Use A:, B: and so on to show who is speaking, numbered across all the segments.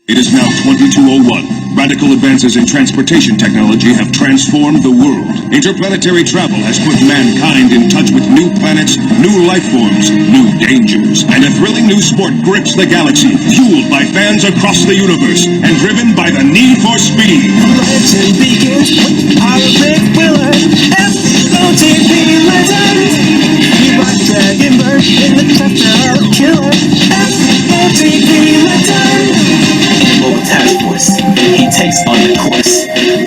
A: It is now 2201. Radical advances in transportation technology have transformed the world. Interplanetary travel has put mankind in touch with new planets, new life forms, new dangers. And a thrilling new sport grips the galaxy, fueled by fans across the universe, and driven by the need for speed.
B: Legend begins with Pirate Wheeler, FOTP legend. We rock Dragonbird in the chapter of Killer, FOTP legend. Mobile task force, he takes on the course. Drive,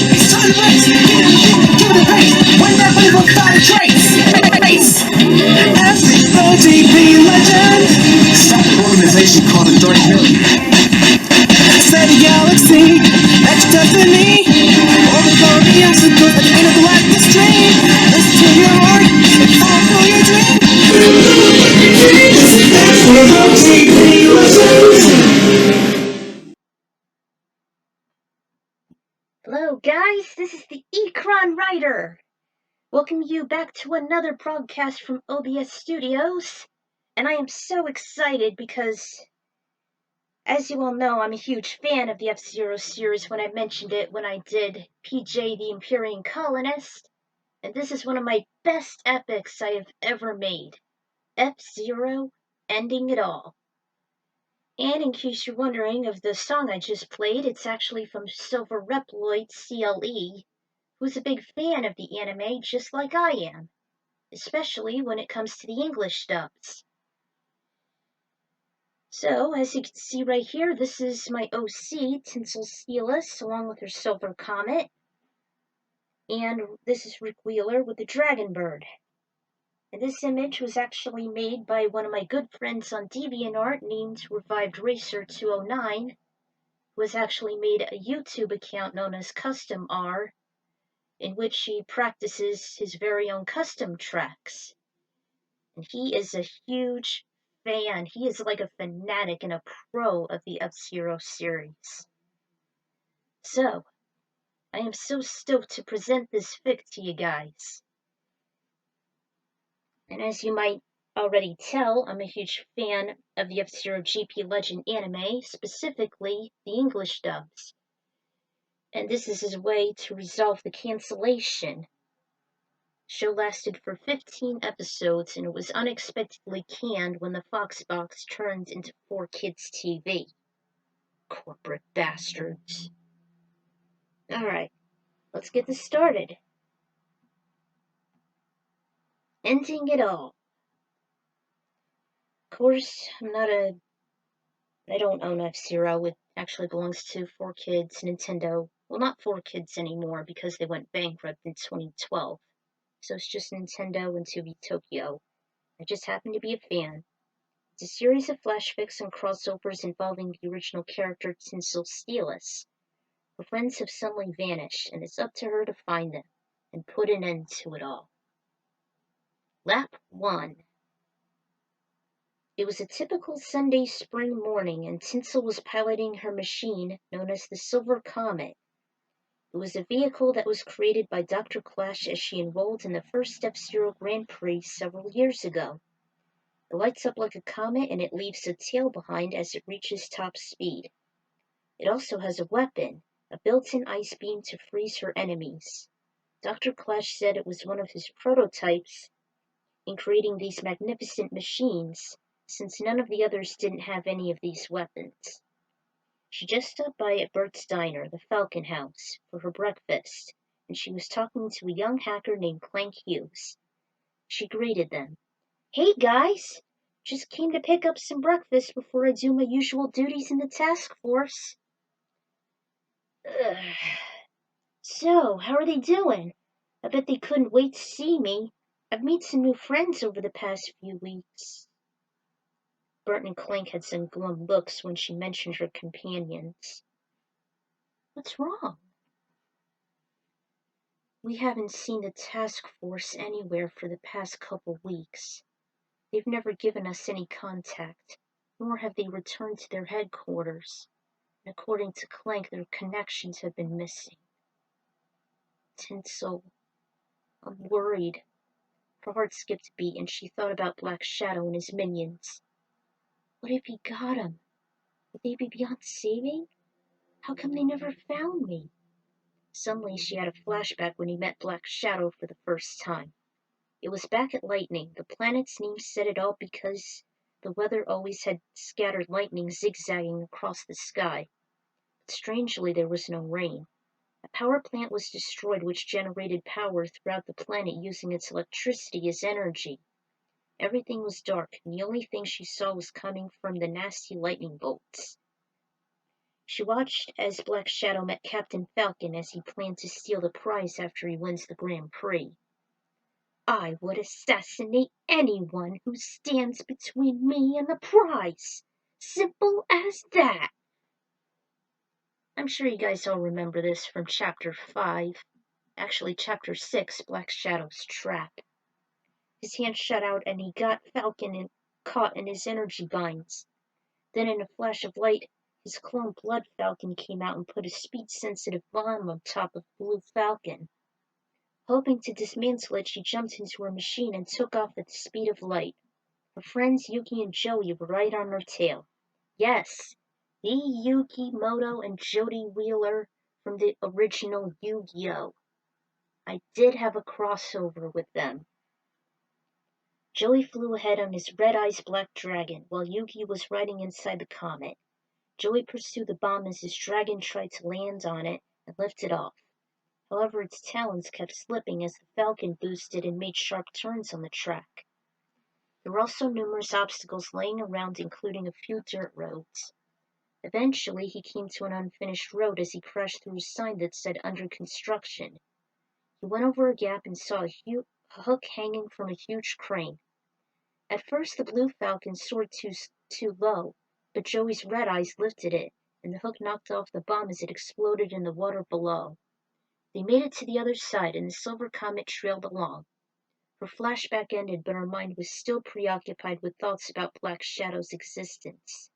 B: it's time to race. Get in the beat, give it a pace. When that wave will start a trace. Race. FOTP legend. Start an organization called the Dark Million. Set a galaxy, that's destiny. Overcome the obstacles at the end of the galactic stream. Listen to your heart and follow your dream.
C: Hello guys, this is the Ecron Writer. Welcome you back to another broadcast from OBS Studios. And I am so excited because, as you all know, I'm a huge fan of the F-Zero series when I mentioned it when I did PJ the Empyrean Colonist. And this is one of my best epics I have ever made. F-Zero Ending It All. And in case you're wondering of the song I just played, it's actually from Silver Reploid CLE, who's a big fan of the anime just like I am, especially when it comes to the English dubs. So, as you can see right here, this is my OC, Tinsel Steelus, along with her Silver Comet, and this is Rick Wheeler with the Dragon Bird. And this image was actually made by one of my good friends on DeviantArt named Revived Racer 209, who has actually made a YouTube account known as Custom R, in which he practices his very own custom tracks. And he is a huge fan. He is like a fanatic and a pro of the F-Zero series. So, I am so stoked to present this fic to you guys. And as you might already tell, I'm a huge fan of the F-Zero GP Legend anime, specifically the English dubs. And this is his way to resolve the cancellation. Show lasted for 15 episodes and it was unexpectedly canned when the Fox box turned into 4Kids TV. Corporate bastards. Alright, let's get this started. Ending it all. Of course, I don't own F-Zero. It actually belongs to 4Kids Nintendo. Well, not 4Kids anymore because they went bankrupt in 2012. So it's just Nintendo and 2B Tokyo. I just happen to be a fan. It's a series of flashbacks and crossovers involving the original character Tinsel Steelus. Her friends have suddenly vanished, and it's up to her to find them and put an end to it all. Lap 1. It was a typical Sunday spring morning, and Tinsel was piloting her machine known as the Silver Comet. It was a vehicle that was created by Dr. Clash as she enrolled in the first F-Zero Grand Prix several years ago. It lights up like a comet and it leaves a tail behind as it reaches top speed. It also has a weapon, a built-in ice beam to freeze her enemies. Dr. Clash said it was one of his prototypes in creating these magnificent machines, since none of the others didn't have any of these weapons. She just stopped by at Bert's Diner, the Falcon House, for her breakfast, and she was talking to a young hacker named Clank Hughes. She greeted them. Hey guys! Just came to pick up some breakfast before I do my usual duties in the task force. So, how are they doing? I bet they couldn't wait to see me. I've made some new friends over the past few weeks. Bert and Clank had some glum looks when she mentioned her companions. What's wrong? We haven't seen the task force anywhere for the past couple weeks. They've never given us any contact, nor have they returned to their headquarters. And according to Clank, their connections have been missing. Tinsel, I'm worried. Her heart skipped a beat and she thought about Black Shadow and his minions. What if he got him? Would they be beyond saving? How come they never found me? Suddenly she had a flashback when he met Black Shadow for the first time. It was back at Lightning. The planet's name said it all because the weather always had scattered lightning zigzagging across the sky. But strangely, there was no rain. A power plant was destroyed which generated power throughout the planet using its electricity as energy. Everything was dark, and the only thing she saw was coming from the nasty lightning bolts. She watched as Black Shadow met Captain Falcon as he planned to steal the prize after he wins the Grand Prix. I would assassinate anyone who stands between me and the prize. Simple as that. I'm sure you guys all remember this from Chapter 5. Actually, Chapter 6, Black Shadow's Trap. His hand shut out and he got Falcon caught in his energy binds. Then in a flash of light, his clone Blood Falcon came out and put a speed-sensitive bomb on top of Blue Falcon. Hoping to dismantle it, she jumped into her machine and took off at the speed of light. Her friends Yuki and Joey were right on her tail. Yes, the Yuki Moto and Jody Wheeler from the original Yu-Gi-Oh! I did have a crossover with them. Joey flew ahead on his red-eyes black dragon, while Yugi was riding inside the comet. Joey pursued the bomb as his dragon tried to land on it and lift it off. However, its talons kept slipping as the Falcon boosted and made sharp turns on the track. There were also numerous obstacles laying around, including a few dirt roads. Eventually, he came to an unfinished road as he crashed through a sign that said under construction. He went over a gap and saw a hook hanging from a huge crane. At first the Blue Falcon soared too low, but Joey's red eyes lifted it, and the hook knocked off the bomb as it exploded in the water below. They made it to the other side, and the silver comet trailed along. Her flashback ended, but her mind was still preoccupied with thoughts about Black Shadow's existence.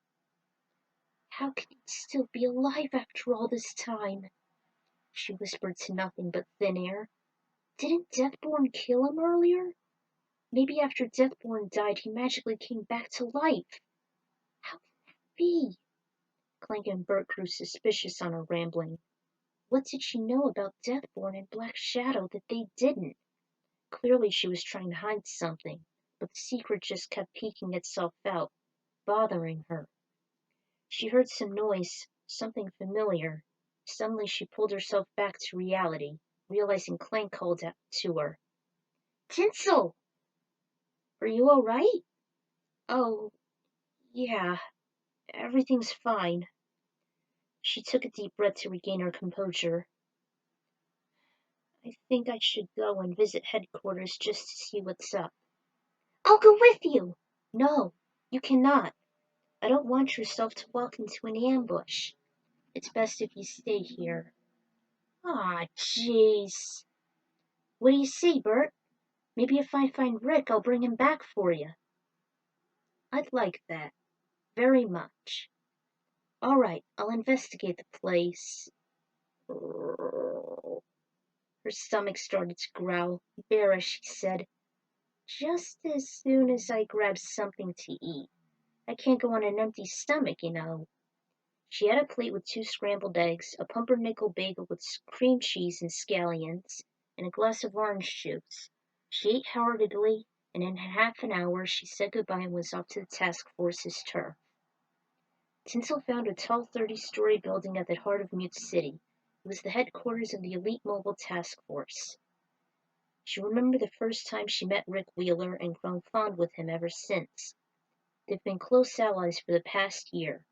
C: How can he still be alive after all this time? She whispered to nothing but thin air. Didn't Deathborn kill him earlier? Maybe after Deathborn died, he magically came back to life. How can that be? Clank and Bert grew suspicious on her rambling. What did she know about Deathborn and Black Shadow that they didn't? Clearly she was trying to hide something, but the secret just kept peeking itself out, bothering her. She heard some noise, something familiar. Suddenly she pulled herself back to reality, realizing Clank called out to her. Tinsel! Are you all right? Oh, yeah, everything's fine. She took a deep breath to regain her composure. I think I should go and visit headquarters just to see what's up. I'll go with you! No, you cannot. I don't want yourself to walk into an ambush. It's best if you stay here. Aw, jeez. What do you say, Bert? Maybe if I find Rick, I'll bring him back for you. I'd like that. Very much. All right, I'll investigate the place. Her stomach started to growl. Vera, she said, just as soon as I grab something to eat. I can't go on an empty stomach, you know. She had a plate with 2 scrambled eggs, a pumpernickel bagel with cream cheese and scallions, and a glass of orange juice. She ate heartily, and in half an hour she said goodbye and was off to the task force's turf. Tinsel found a tall 30-story building at the heart of Mute City. It was the headquarters of the Elite Mobile Task Force. She remembered the first time she met Rick Wheeler and grown fond with him ever since. They've been close allies for the past year.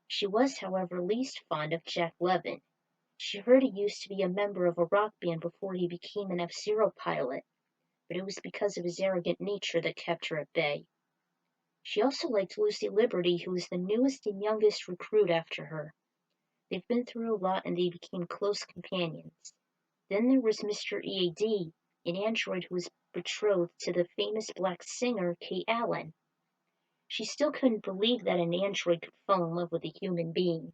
C: She was, however, least fond of Jack Levin. She heard he used to be a member of a rock band before he became an F-Zero pilot, but it was because of his arrogant nature that kept her at bay. She also liked Lucy Liberty, who was the newest and youngest recruit after her. They've been through a lot and they became close companions. Then there was Mr. EAD, an android who was betrothed to the famous black singer Kate Allen. She still couldn't believe that an android could fall in love with a human being.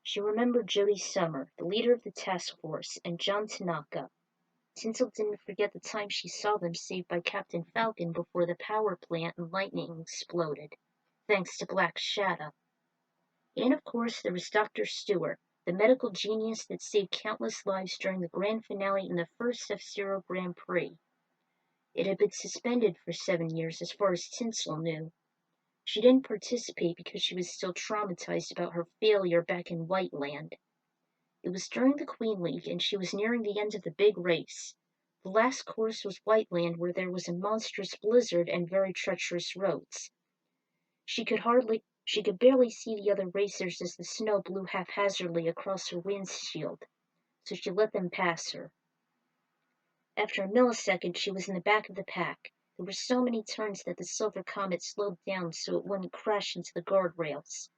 C: She remembered Jody Summer, the leader of the task force, and John Tanaka. Tinsel didn't forget the time she saw them saved by Captain Falcon before the power plant and lightning exploded, thanks to Black Shadow. And of course there was Dr. Stewart, the medical genius that saved countless lives during the grand finale in the first F-Zero Grand Prix. It had been suspended for 7 years as far as Tinsel knew. She didn't participate because she was still traumatized about her failure back in Whiteland. It was during the Queen League and she was nearing the end of the big race. The last course was Whiteland where there was a monstrous blizzard and very treacherous roads. She could barely see the other racers as the snow blew haphazardly across her windshield, so she let them pass her. After a millisecond she was in the back of the pack. There were so many turns that the Silver Comet slowed down so it wouldn't crash into the guardrails.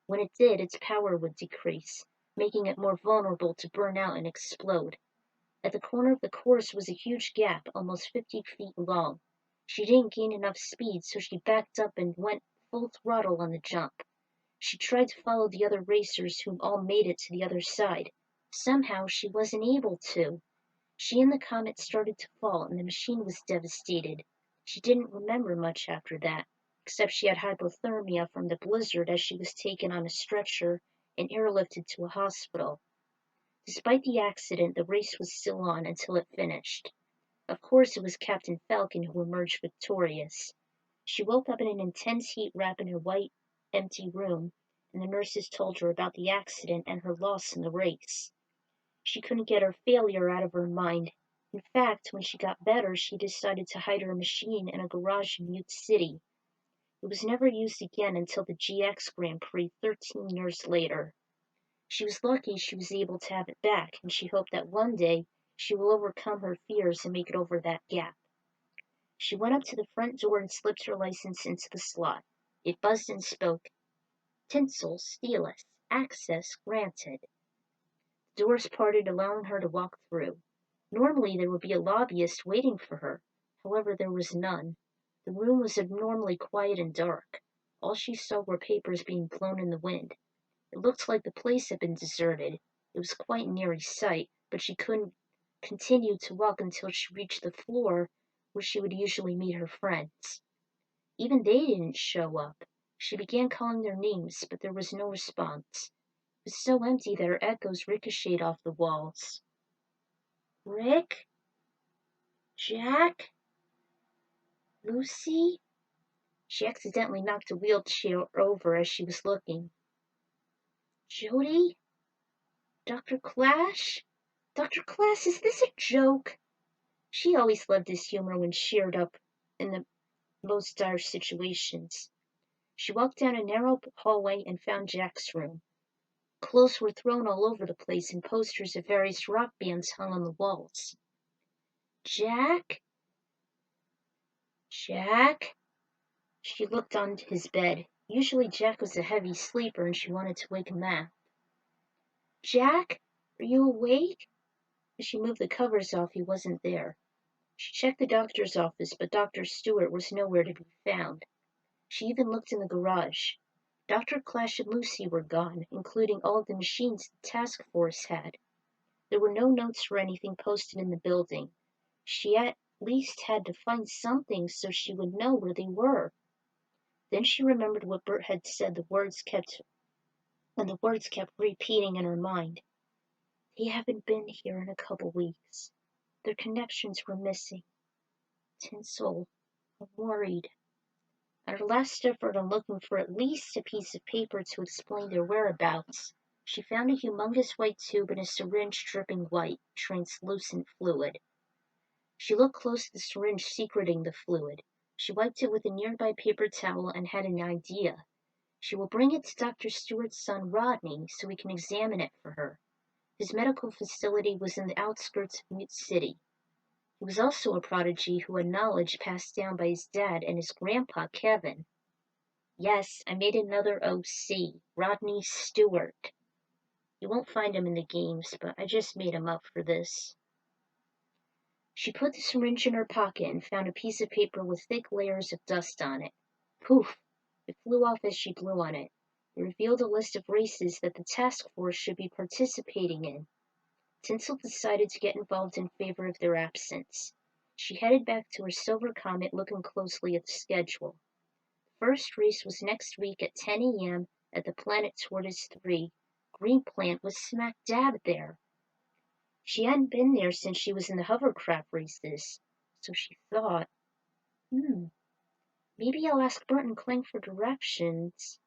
C: When it did, its power would decrease, making it more vulnerable to burn out and explode. At the corner of the course was a huge gap, almost 50 feet long. She didn't gain enough speed, so she backed up and went full throttle on the jump. She tried to follow the other racers who all made it to the other side. Somehow she wasn't able to. She and the Comet started to fall, and the machine was devastated. She didn't remember much after that, except she had hypothermia from the blizzard as she was taken on a stretcher and airlifted to a hospital. Despite the accident, the race was still on until it finished. Of course, it was Captain Falcon who emerged victorious. She woke up in an intense heat wrap in her white, empty room, and the nurses told her about the accident and her loss in the race. She couldn't get her failure out of her mind. In fact, when she got better, she decided to hide her machine in a garage in Mute City. It was never used again until the GX Grand Prix 13 years later. She was lucky she was able to have it back, and she hoped that one day she will overcome her fears and make it over that gap. She went up to the front door and slipped her license into the slot. It buzzed and spoke. Tinsel, Steelus, access granted. The doors parted, allowing her to walk through. Normally there would be a lobbyist waiting for her. However, there was none. The room was abnormally quiet and dark. All she saw were papers being blown in the wind. It looked like the place had been deserted. It was quite an eerie sight, but she couldn't continue to walk until she reached the floor where she would usually meet her friends. Even they didn't show up. She began calling their names, but there was no response. It was so empty that her echoes ricocheted off the walls. Rick? Jack? Lucy? She accidentally knocked a wheelchair over as she was looking. Jody? Dr. Clash? Dr. Clash, is this a joke? She always loved his humor when cheered up in the most dire situations. She walked down a narrow hallway and found Jack's room. Clothes were thrown all over the place and posters of various rock bands hung on the walls. Jack? Jack? She looked on his bed. Usually Jack was a heavy sleeper and she wanted to wake him up. Jack? Are you awake? As she moved the covers off, he wasn't there. She checked the doctor's office, but Dr. Stewart was nowhere to be found. She even looked in the garage. Dr. Clash and Lucy were gone, including all of the machines the task force had. There were no notes or anything posted in the building. She at least had to find something so she would know where they were. Then she remembered what Bert had said, the words kept repeating in her mind. They haven't been here in a couple weeks. Their connections were missing. Tinsel, I'm worried. At her last effort on looking for at least a piece of paper to explain their whereabouts, she found a humongous white tube and a syringe dripping white, translucent fluid. She looked close to the syringe secreting the fluid. She wiped it with a nearby paper towel and had an idea. She will bring it to Dr. Stewart's son Rodney so he can examine it for her. His medical facility was in the outskirts of Mute City. He was also a prodigy who had knowledge passed down by his dad and his grandpa Kevin. Yes, I made another OC, Rodney Stewart. You won't find him in the games, but I just made him up for this. She put the syringe in her pocket and found a piece of paper with thick layers of dust on it. Poof! It flew off as she blew on it. It revealed a list of races that the task force should be participating in. Tinsel decided to get involved in favor of their absence. She headed back to her Silver Comet looking closely at the schedule. The first race was next week at 10 a.m. At the planet Tortoise 3, Green Plant was smack dab there. She hadn't been there since she was in the hovercraft races, so she thought, maybe I'll ask Bert and Clank for directions.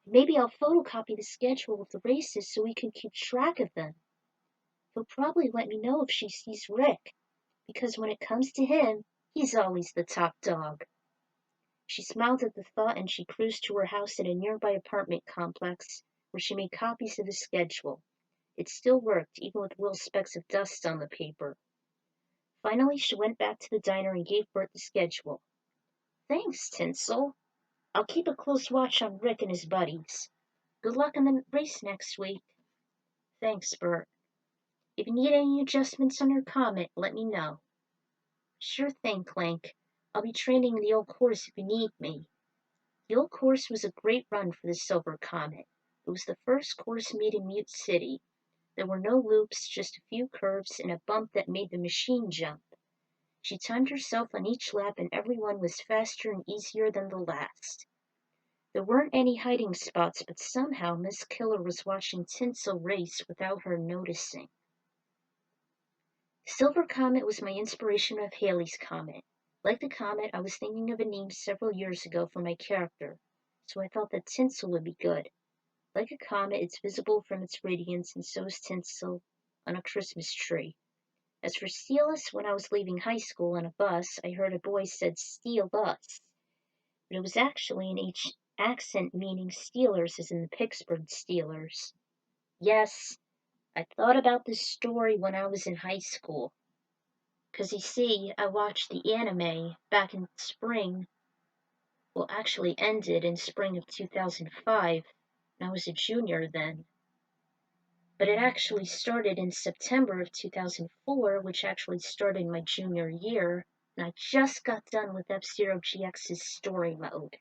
C: Maybe I'll photocopy the schedule of the races so we can keep track of them. He'll probably let me know if she sees Rick, because when it comes to him, he's always the top dog. She smiled at the thought and she cruised to her house in a nearby apartment complex where she made copies of the schedule. It still worked, even with little specks of dust on the paper. Finally, she went back to the diner and gave Bert the schedule. Thanks, Tinsel. I'll keep a close watch on Rick and his buddies. Good luck in the race next week. Thanks, Bert. If you need any adjustments on your comet, let me know. Sure thing, Clank. I'll be training the old course if you need me. The old course was a great run for the Silver Comet. It was the first course made in Mute City. There were no loops, just a few curves and a bump that made the machine jump. She timed herself on each lap and everyone was faster and easier than the last. There weren't any hiding spots, but somehow Miss Killer was watching Tinsel race without her noticing. The Silver Comet was my inspiration of Halley's Comet. Like the comet, I was thinking of a name several years ago for my character, so I thought that Tinsel would be good. Like a comet, it's visible from its radiance, and so is Tinsel on a Christmas tree. As for steal us, when I was leaving high school on a bus, I heard a boy said steal us. But it was actually an accent meaning Steelers, as in the Pittsburgh Steelers. Yes, I thought about this story when I was in high school. 'Cause you see, I watched the anime back in spring. Well, actually ended in spring of 2005, and I was a junior then. But it actually started in September of 2004, which actually started my junior year, and I just got done with F-Zero GX's story mode.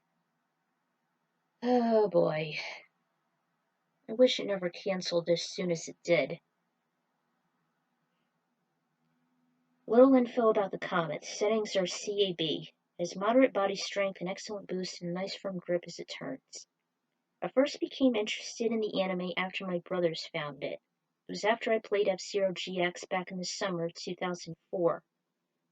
C: Oh boy. I wish it never canceled as soon as it did. Little info about the comet. Settings are CAB. It has moderate body strength, an excellent boost, and a nice firm grip as it turns. I first became interested in the anime after my brothers found it. It was after I played F-Zero GX back in the summer of 2004.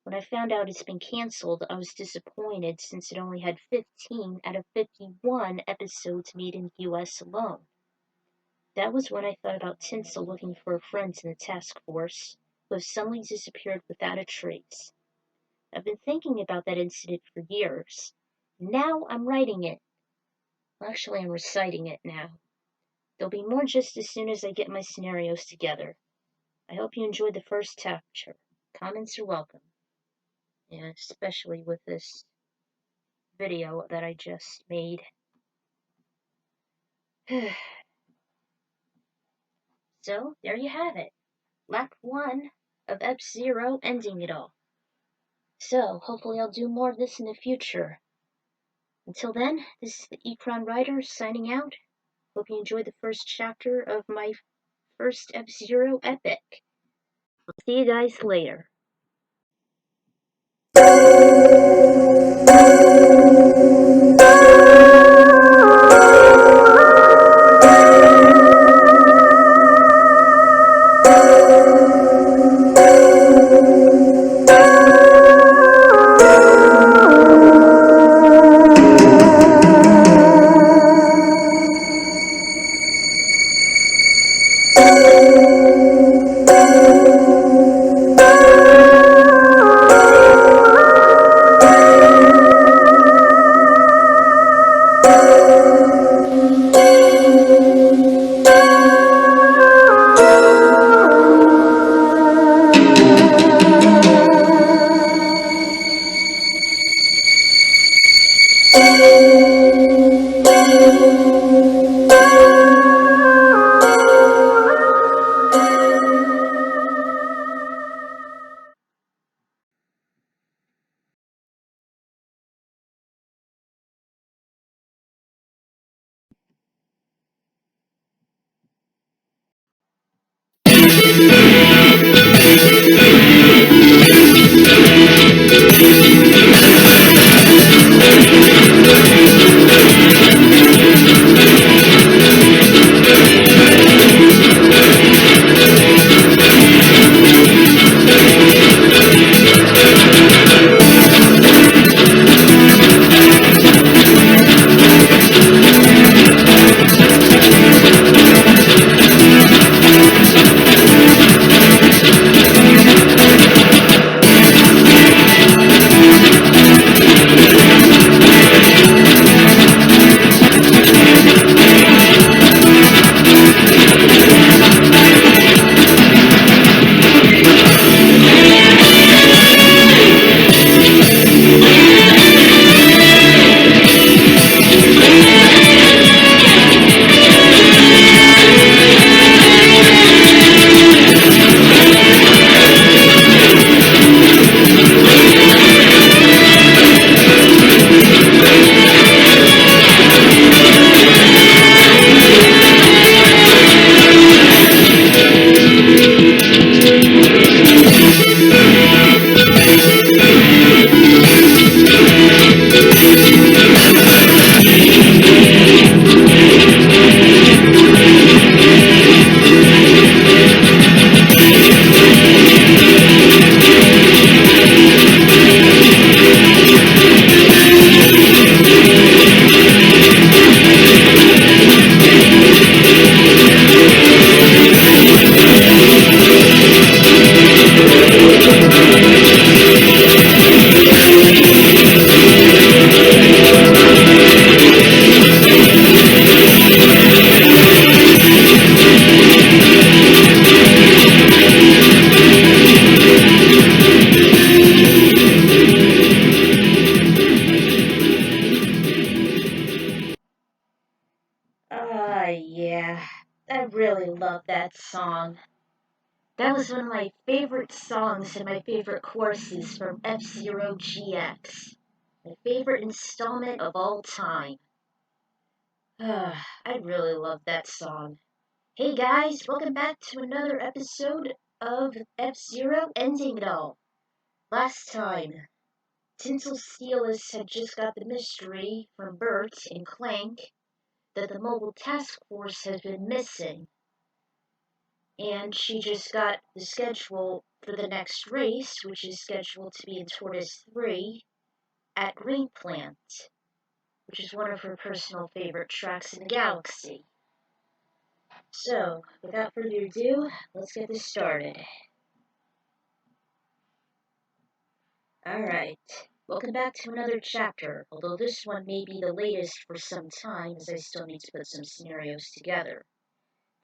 C: When I found out it's been canceled, I was disappointed since it only had 15 out of 51 episodes made in the US alone. That was when I thought about Tinsel looking for her friends in the task force, who have suddenly disappeared without a trace. I've been thinking about that incident for years. Now I'm writing it. Well, actually, I'm reciting it now. There'll be more just as soon as I get my scenarios together. I hope you enjoyed the first chapter. Comments are welcome. And especially with this video that I just made. So, there you have it. Lap 1 of F-Zero ending it all. So, hopefully I'll do more of this in the future. Until then, this is the Ecron Writer signing out. Hope you enjoyed the first chapter of my first F-Zero epic. I'll see you guys later. Yeah, I really love that song. That was one of my favorite songs and my favorite courses from F-Zero GX. My favorite installment of all time. I really love that song. Hey guys, welcome back to another episode of F-Zero Ending It All. Last time, Tinsel Steelus had just got the mystery from Bert and Clank that the mobile task force has been missing. And she just got the schedule for the next race, which is scheduled to be in Tortoise 3 at Greenplant, which is one of her personal favorite tracks in the galaxy. So, without further ado, let's get this started. Alright, welcome back to another chapter, although this one may be the latest for some time as I still need to put some scenarios together.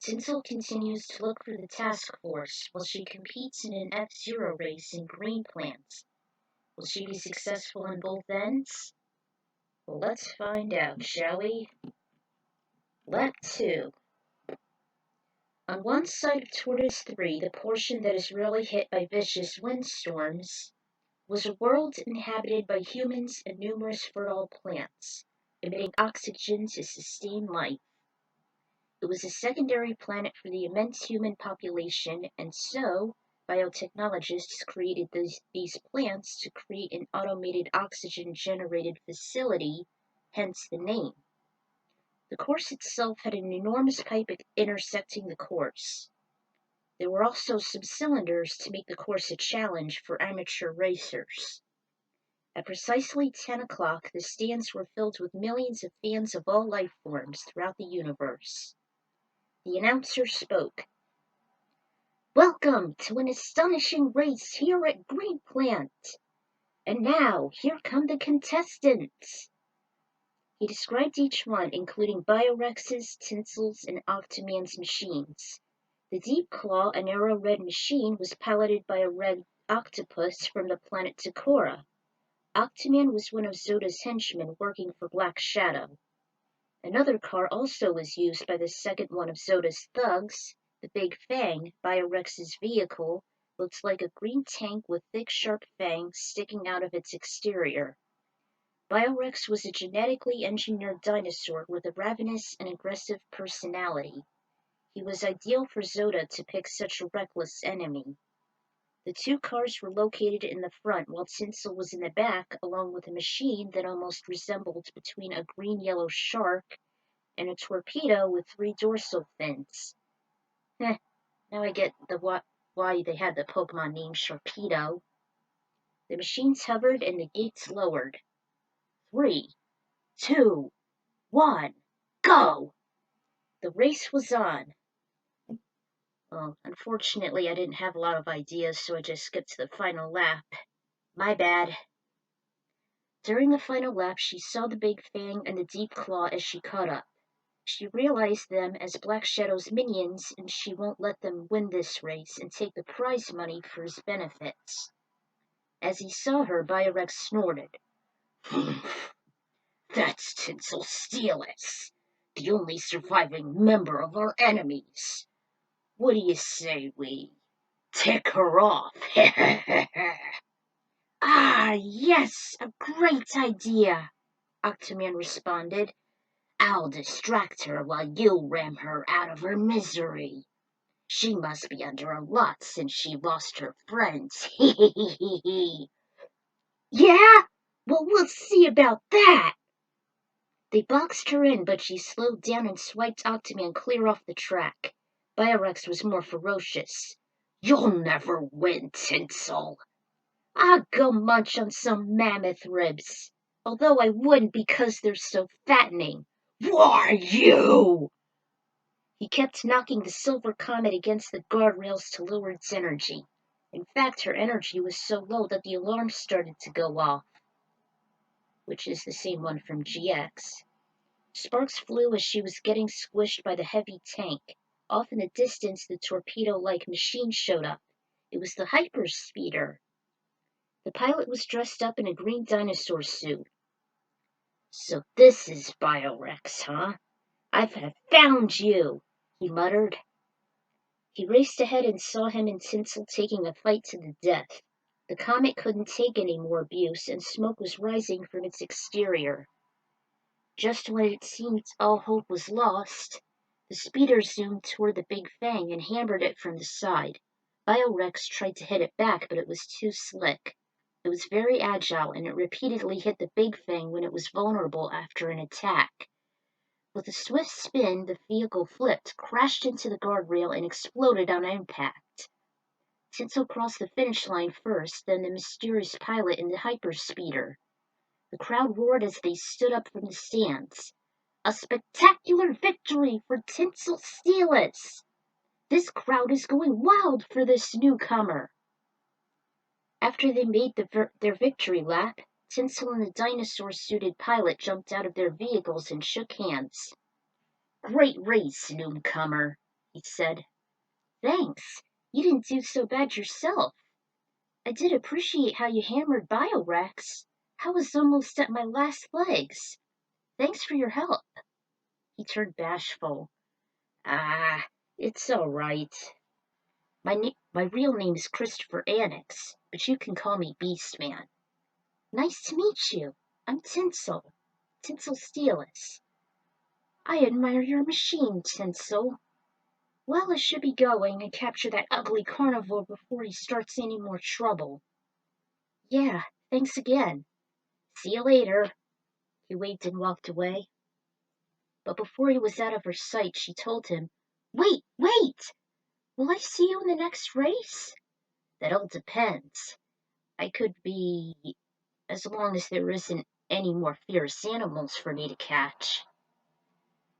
C: Tinsel continues to look for the task force while she competes in an F-Zero race in Greenplant. Will she be successful in both ends? Well, let's find out, shall we? Lap 2. On one side of Tortoise 3, the portion that is rarely hit by vicious windstorms, was a world inhabited by humans and numerous fertile plants, emitting oxygen to sustain life. It was a secondary planet for the immense human population, and so biotechnologists created these plants to create an automated oxygen-generated facility, hence the name. The course itself had an enormous pipe intersecting the course. There were also some cylinders to make the course a challenge for amateur racers. At precisely 10 o'clock, the stands were filled with millions of fans of all life forms throughout the universe. The announcer spoke. Welcome to an astonishing race here at Greenplant. And now, here come the contestants. He described each one, including Biorex's, Tinsel's, and Octoman's machines. The Deep Claw, an arrow-red machine, was piloted by a red octopus from the planet Takora. Octoman was one of Zoda's henchmen working for Black Shadow. Another car also was used by the second one of Zoda's thugs. The Big Fang, Biorex's vehicle, looked like a green tank with thick, sharp fangs sticking out of its exterior. Biorex was a genetically engineered dinosaur with a ravenous and aggressive personality. He was ideal for Zoda to pick such a reckless enemy. The two cars were located in the front, while Tinsel was in the back, along with a machine that almost resembled between a green-yellow shark and a torpedo with 3 dorsal fins. Now I get why they had the Pokemon name Sharpedo. The machines hovered and the gates lowered. 3, 2, 1, go! The race was on. Well, unfortunately, I didn't have a lot of ideas, so I just skipped to the final lap. My bad. During the final lap, she saw the Big Fang and the Deep Claw as she caught up. She realized them as Black Shadow's minions, and she won't let them win this race and take the prize money for his benefits. As he saw her, Biorex snorted. That's Tinsel Steelus, the only surviving member of our enemies. What do you say we tick her off? Ah, yes, a great idea, Octoman responded. I'll distract her while you ram her out of her misery. She must be under a lot since she lost her friends. Yeah? Well, we'll see about that. They boxed her in, but she slowed down and swiped Octoman clear off the track. Biorex was more ferocious. You'll never win, Tinsel. I'll go munch on some mammoth ribs, although I wouldn't because they're so fattening. Why you? He kept knocking the silver comet against the guardrails to lower its energy. In fact, her energy was so low that the alarm started to go off, which is the same one from GX. Sparks flew as she was getting squished by the heavy tank. Off in the distance, the torpedo-like machine showed up. It was the hyperspeeder. The pilot was dressed up in a green dinosaur suit. So this is Biorex, huh? I've found you, he muttered. He raced ahead and saw him and Tinsel taking a fight to the death. The comet couldn't take any more abuse, and smoke was rising from its exterior. Just when it seemed all hope was lost, the speeder zoomed toward the big fang and hammered it from the side. Biorex tried to hit it back, but it was too slick. It was very agile, and it repeatedly hit the big fang when it was vulnerable after an attack. With a swift spin, the vehicle flipped, crashed into the guardrail, and exploded on impact. Tinsel crossed the finish line first, then the mysterious pilot and the hyperspeeder. The crowd roared as they stood up from the stands. A spectacular victory for Tinsel Steelix! This crowd is going wild for this newcomer. After they made their victory lap, Tinsel and the dinosaur-suited pilot jumped out of their vehicles and shook hands. Great race, newcomer, he said. Thanks. You didn't do so bad yourself. I did appreciate how you hammered Biorex. I was almost at my last legs. Thanks for your help. He turned bashful. Ah, it's all right. My real name is Christopher Annex, but you can call me Beastman. Nice to meet you. I'm Tinsel. Tinsel Steelix. I admire your machine, Tinsel. Well, I should be going and capture that ugly carnivore before he starts any more trouble. Yeah, thanks again. See you later. He waved and walked away. But before he was out of her sight, she told him, Wait! Will I see you in the next race? That all depends. I could be, as long as there isn't any more fierce animals for me to catch.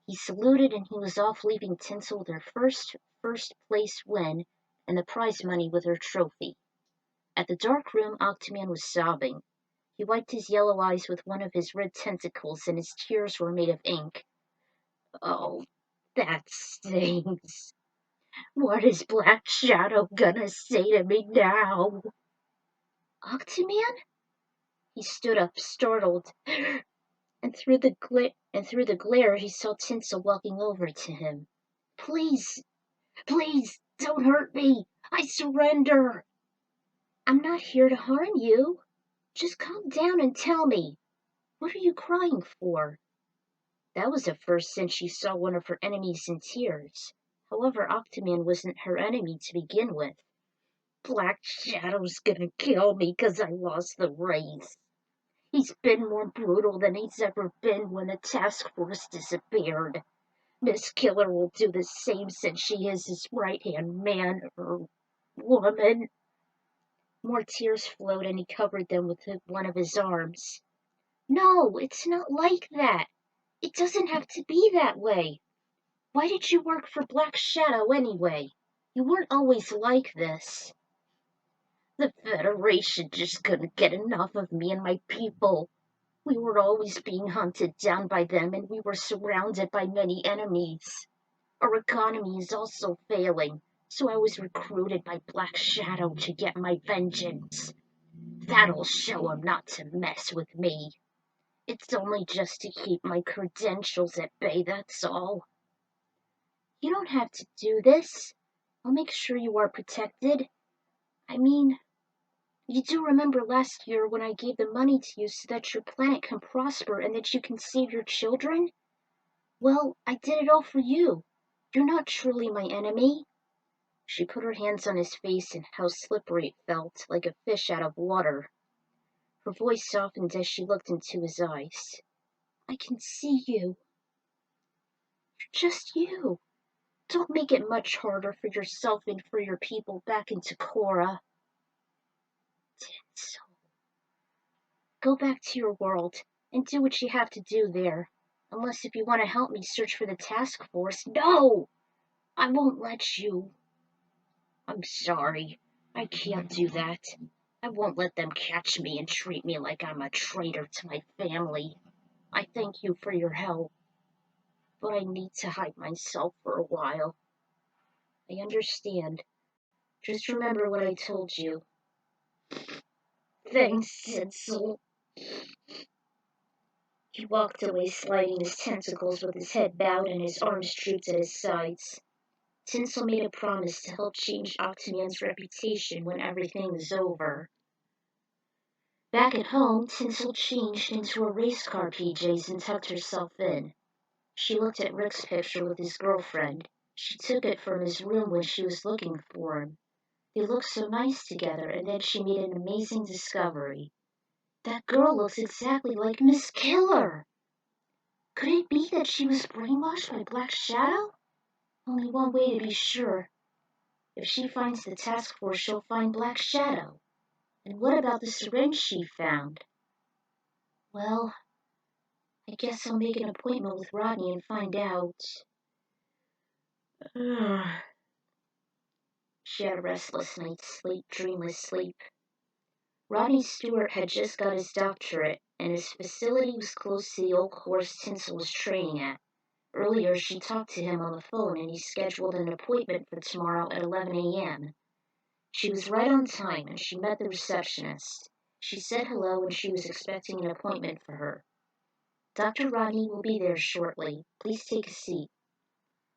C: He saluted and he was off, leaving Tinsel their first place win and the prize money with her trophy. At the dark room, Octoman was sobbing. He wiped his yellow eyes with one of his red tentacles, and his tears were made of ink. Oh, that stings. What is Black Shadow gonna say to me now? Octoman? He stood up, startled, and through the glare he saw Tinsel walking over to him. Please, don't hurt me. I surrender. I'm not here to harm you. Just calm down and tell me. What are you crying for? That was a first since she saw one of her enemies in tears. However, Octoman wasn't her enemy to begin with. Black Shadow's gonna kill me 'cause I lost the race. He's been more brutal than he's ever been when the task force disappeared. Miss Killer will do the same since she is his right-hand man or woman. More tears flowed and he covered them with one of his arms. No, it's not like that. It doesn't have to be that way. Why did you work for Black Shadow anyway? You weren't always like this. The Federation just couldn't get enough of me and my people. We were always being hunted down by them, and we were surrounded by many enemies. Our economy is also failing, so I was recruited by Black Shadow to get my vengeance. That'll show him not to mess with me. It's only just to keep my credentials at bay, that's all. You don't have to do this. I'll make sure you are protected. I mean, you do remember last year when I gave the money to you so that your planet can prosper and that you can save your children? Well, I did it all for you. You're not truly my enemy. She put her hands on his face, and how slippery it felt, like a fish out of water. Her voice softened as she looked into his eyes. I can see you. You're just you. Don't make it much harder for yourself and for your people back in Takora. Tinsel. Go back to your world and do what you have to do there. Unless if you want to help me search for the task force. No! I won't let you. I'm sorry. I can't do that. I won't let them catch me and treat me like I'm a traitor to my family. I thank you for your help, but I need to hide myself for a while. I understand. Just remember what I told you. Thanks, Sidsel. He walked away, sliding his tentacles with his head bowed and his arms drooped at his sides. Tinsel made a promise to help change Octaman's reputation when everything was over. Back at home, Tinsel changed into her race car PJs and tucked herself in. She looked at Rick's picture with his girlfriend. She took it from his room when she was looking for him. They looked so nice together, and then she made an amazing discovery. That girl looks exactly like Miss Killer! Could it be that she was brainwashed by Black Shadow? Only one way to be sure. If she finds the task force, she'll find Black Shadow. And what about the syringe she found? Well, I guess I'll make an appointment with Rodney and find out. She had a restless night's sleep, dreamless sleep. Rodney Stewart had just got his doctorate, and his facility was close to the old course Tinsel was training at. Earlier, she talked to him on the phone, and he scheduled an appointment for tomorrow at 11 a.m. She was right on time, and she met the receptionist. She said hello, and she was expecting an appointment for her. Dr. Rodney will be there shortly. Please take a seat.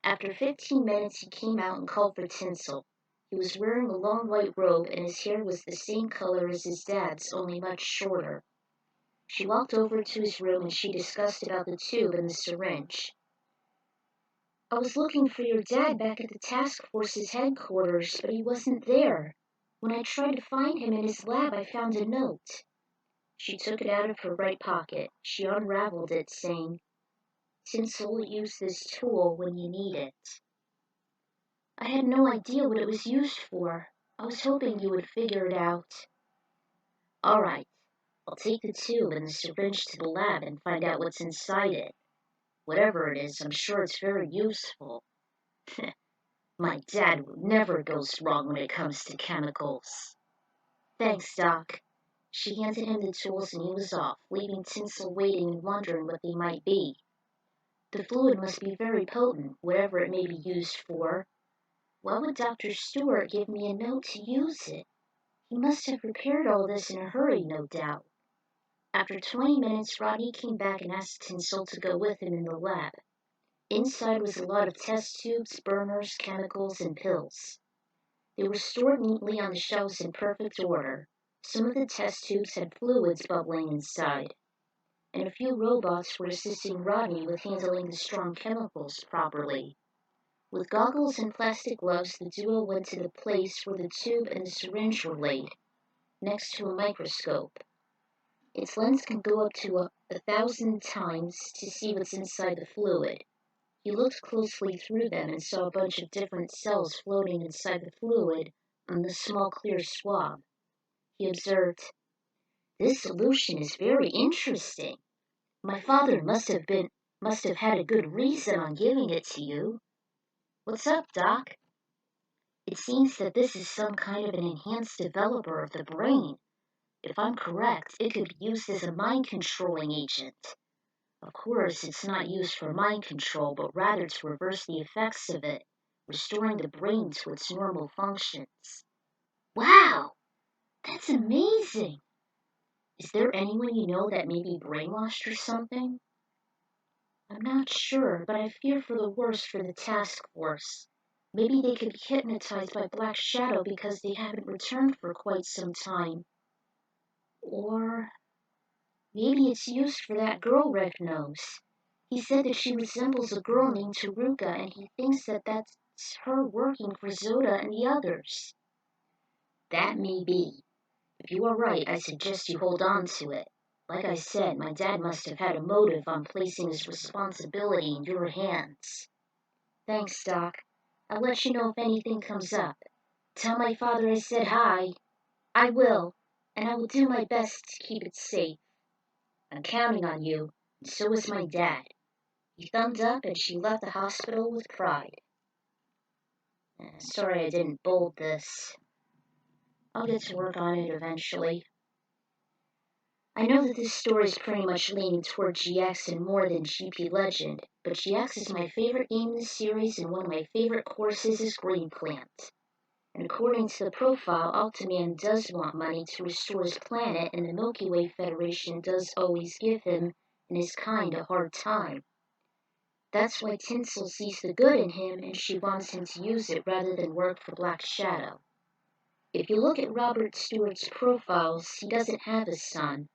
C: After 15 minutes, he came out and called for Tinsel. He was wearing a long white robe, and his hair was the same color as his dad's, only much shorter. She walked over to his room, and she discussed about the tube and the syringe. I was looking for your dad back at the task force's headquarters, but he wasn't there. When I tried to find him in his lab, I found a note. She took it out of her right pocket. She unraveled it, saying, Tinsel, use this tool when you need it. I had no idea what it was used for. I was hoping you would figure it out. All right, I'll take the tube and the syringe to the lab and find out what's inside it. Whatever it is, I'm sure it's very useful. My dad never goes wrong when it comes to chemicals. Thanks, Doc. She handed him the tools and he was off, leaving Tinsel waiting and wondering what they might be. The fluid must be very potent, whatever it may be used for. Why would Dr. Stewart give me a note to use it? He must have prepared all this in a hurry, no doubt. After 20 minutes, Rodney came back and asked Tinsel to go with him in the lab. Inside was a lot of test tubes, burners, chemicals, and pills. They were stored neatly on the shelves in perfect order. Some of the test tubes had fluids bubbling inside, and a few robots were assisting Rodney with handling the strong chemicals properly. With goggles and plastic gloves, the duo went to the place where the tube and the syringe were laid, next to a microscope. Its lens can go up to 1,000 times to see what's inside the fluid. He looked closely through them and saw a bunch of different cells floating inside the fluid on the small clear swab. He observed, This solution is very interesting. My father must have had a good reason on giving it to you. What's up, Doc? It seems that this is some kind of an enhanced developer of the brain. If I'm correct, it could be used as a mind-controlling agent. Of course, it's not used for mind control, but rather to reverse the effects of it, restoring the brain to its normal functions. Wow! That's amazing! Is there anyone you know that may be brainwashed or something? I'm not sure, but I fear for the worst for the task force. Maybe they could be hypnotized by Black Shadow because they haven't returned for quite some time. Or maybe it's used for that girl Rick knows. He said that she resembles a girl named Taruka, and he thinks that that's her working for Zoda and the others. That may be. If you are right, I suggest you hold on to it. Like I said, my dad must have had a motive on placing his responsibility in your hands. Thanks, Doc. I'll let you know if anything comes up. Tell my father I said hi. I will, and I will do my best to keep it safe. I'm counting on you, and so is my dad. He thumbed up and she left the hospital with pride. Sorry I didn't bold this. I'll get to work on it eventually. I know that this story is pretty much leaning toward GX and more than GP Legend, but GX is my favorite game in the series and one of my favorite courses is Green Plant. And according to the profile, Octaman does want money to restore his planet and the Milky Way Federation does always give him and his kind a hard time. That's why Tinsel sees the good in him and she wants him to use it rather than work for Black Shadow. If you look at Robert Stewart's profiles, he doesn't have a son.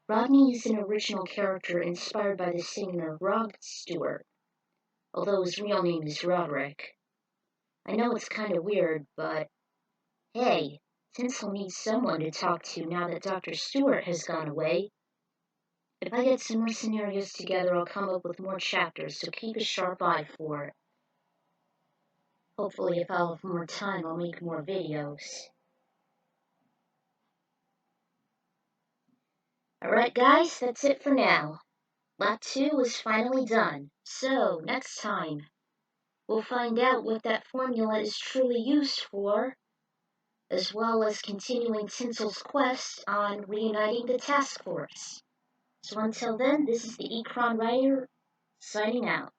C: Rodney is an original character inspired by the singer Rod Stewart, although his real name is Roderick. I know it's kind of weird, but hey, Tinsel needs someone to talk to now that Dr. Stewart has gone away. If I get some more scenarios together, I'll come up with more chapters, so keep a sharp eye for it. Hopefully, if I'll have more time, I'll make more videos. Alright guys, that's it for now. Lap 2 is finally done, so next time, we'll find out what that formula is truly used for, as well as continuing Tinsel's quest on reuniting the task force. So until then, this is the Ekron Writer, signing out.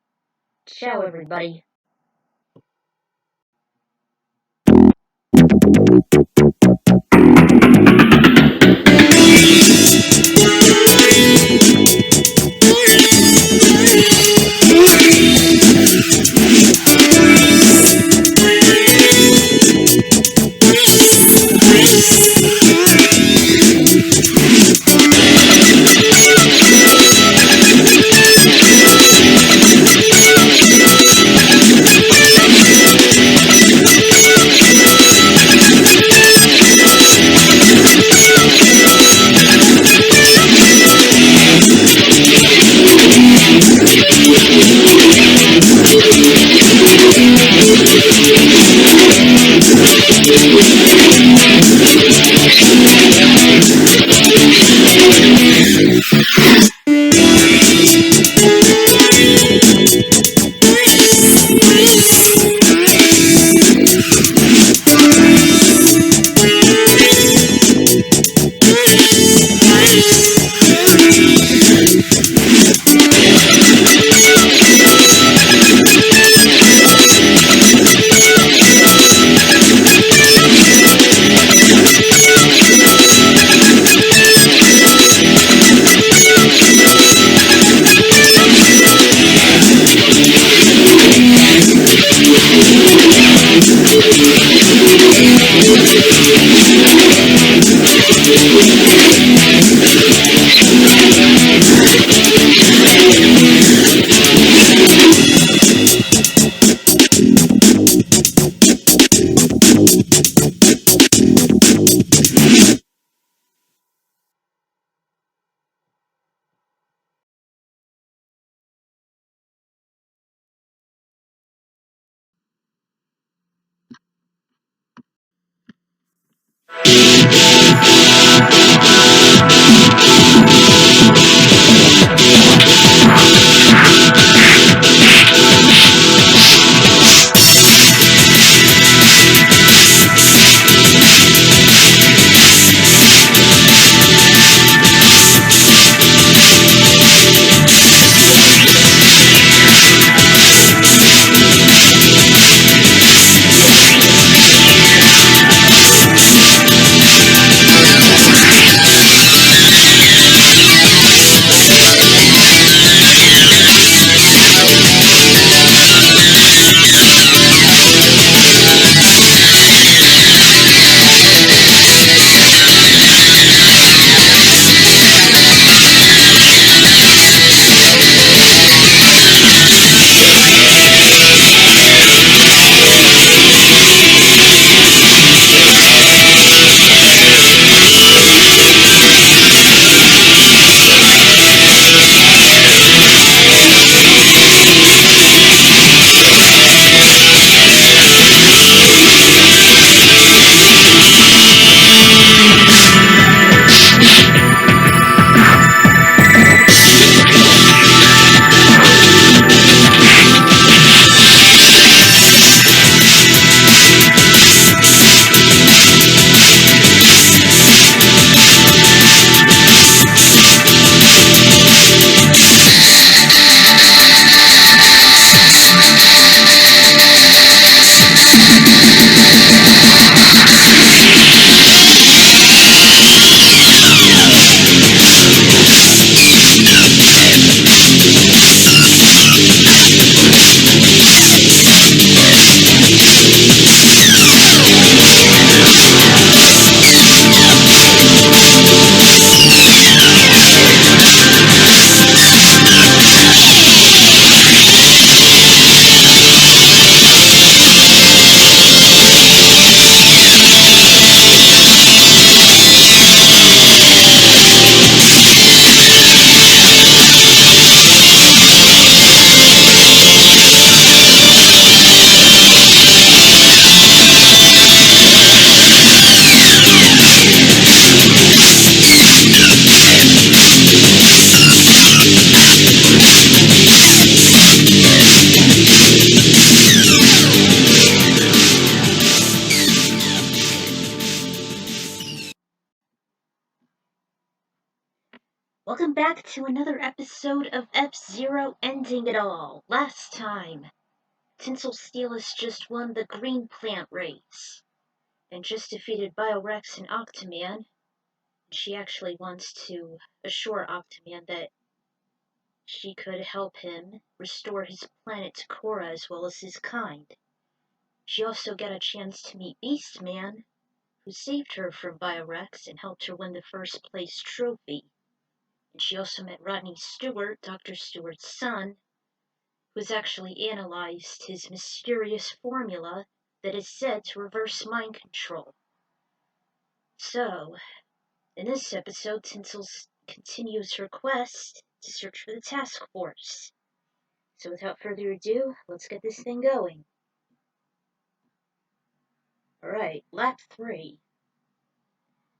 C: Ciao everybody. to another episode of F-Zero Ending It All. Last time, Tinsel Steelus just won the Green Plant race, and just defeated Biorex and Octoman. She actually wants to assure Octoman that she could help him restore his planet to Korra as well as his kind. She also got a chance to meet Beastman, who saved her from Biorex and helped her win the first place trophy. And she also met Rodney Stewart, Dr. Stewart's son, who has actually analyzed his mysterious formula that is said to reverse mind control. So, in this episode, Tinsel continues her quest to search for the task force. So without further ado, let's get this thing going. Alright, lap 3.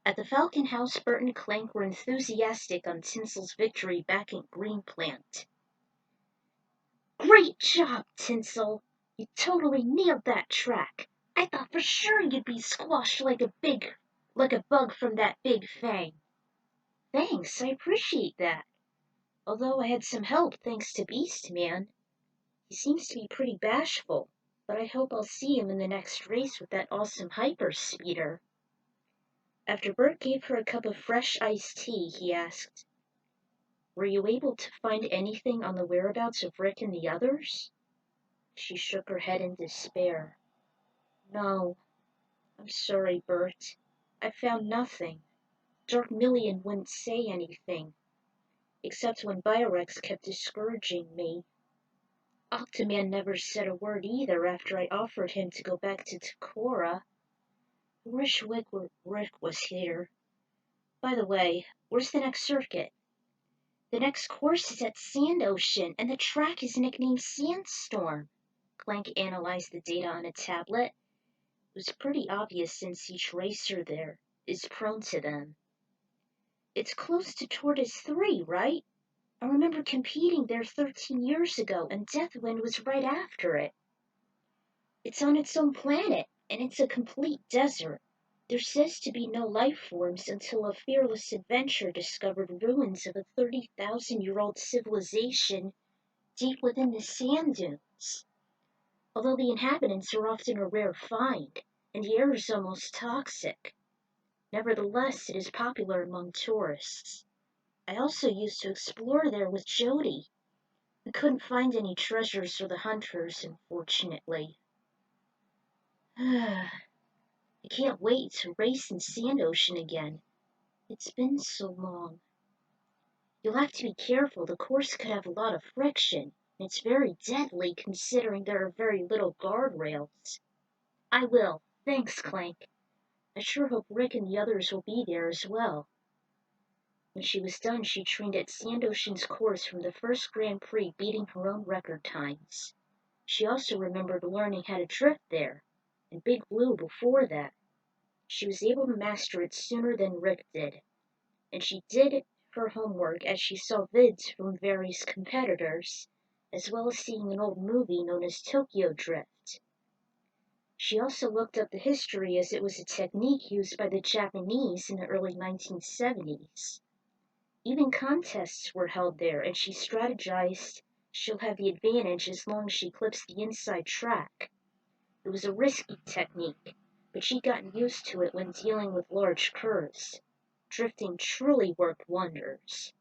C: At the Falcon House, Bert and Clank were enthusiastic on Tinsel's victory back at Green Plant. Great job, Tinsel! You totally nailed that track. I thought for sure you'd be squashed like a bug from that big fang. Thanks, I appreciate that. Although I had some help thanks to Beastman. He seems to be pretty bashful, but I hope I'll see him in the next race with that awesome hyper speeder. After Bert gave her a cup of fresh iced tea, he asked, "Were you able to find anything on the whereabouts of Rick and the others?" She shook her head in despair. "No, I'm sorry, Bert. I found nothing. Dark Million wouldn't say anything, except when Biorex kept discouraging me. Octoman never said a word either after I offered him to go back to Takora. I wish Rick was here. By the way, where's the next circuit?" "The next course is at Sand Ocean, and the track is nicknamed Sandstorm." Clank analyzed the data on a tablet. It was pretty obvious since each racer there is prone to them. "It's close to Tortoise 3, right? I remember competing there 13 years ago, and Deathwind was right after it. It's on its own planet, and it's a complete desert. There says to be no life forms until a fearless adventurer discovered ruins of a 30,000-year-old civilization deep within the sand dunes. Although the inhabitants are often a rare find, and the air is almost toxic. Nevertheless, it is popular among tourists. I also used to explore there with Jody. We couldn't find any treasures for the hunters, unfortunately." "I can't wait to race in Sand Ocean again. It's been so long." "You'll have to be careful. The course could have a lot of friction, and it's very deadly considering there are very little guardrails." "I will. Thanks, Clank. I sure hope Rick and the others will be there as well." When she was done, she trained at Sand Ocean's course from the first Grand Prix, beating her own record times. She also remembered learning how to drift there, and Big Blue before that. She was able to master it sooner than Rick did, and she did her homework as she saw vids from various competitors, as well as seeing an old movie known as Tokyo Drift. She also looked up the history as it was a technique used by the Japanese in the early 1970s. Even contests were held there, and she strategized she'll have the advantage as long as she clips the inside track. It was a risky technique, but she'd gotten used to it when dealing with large curves. Drifting truly worked wonders.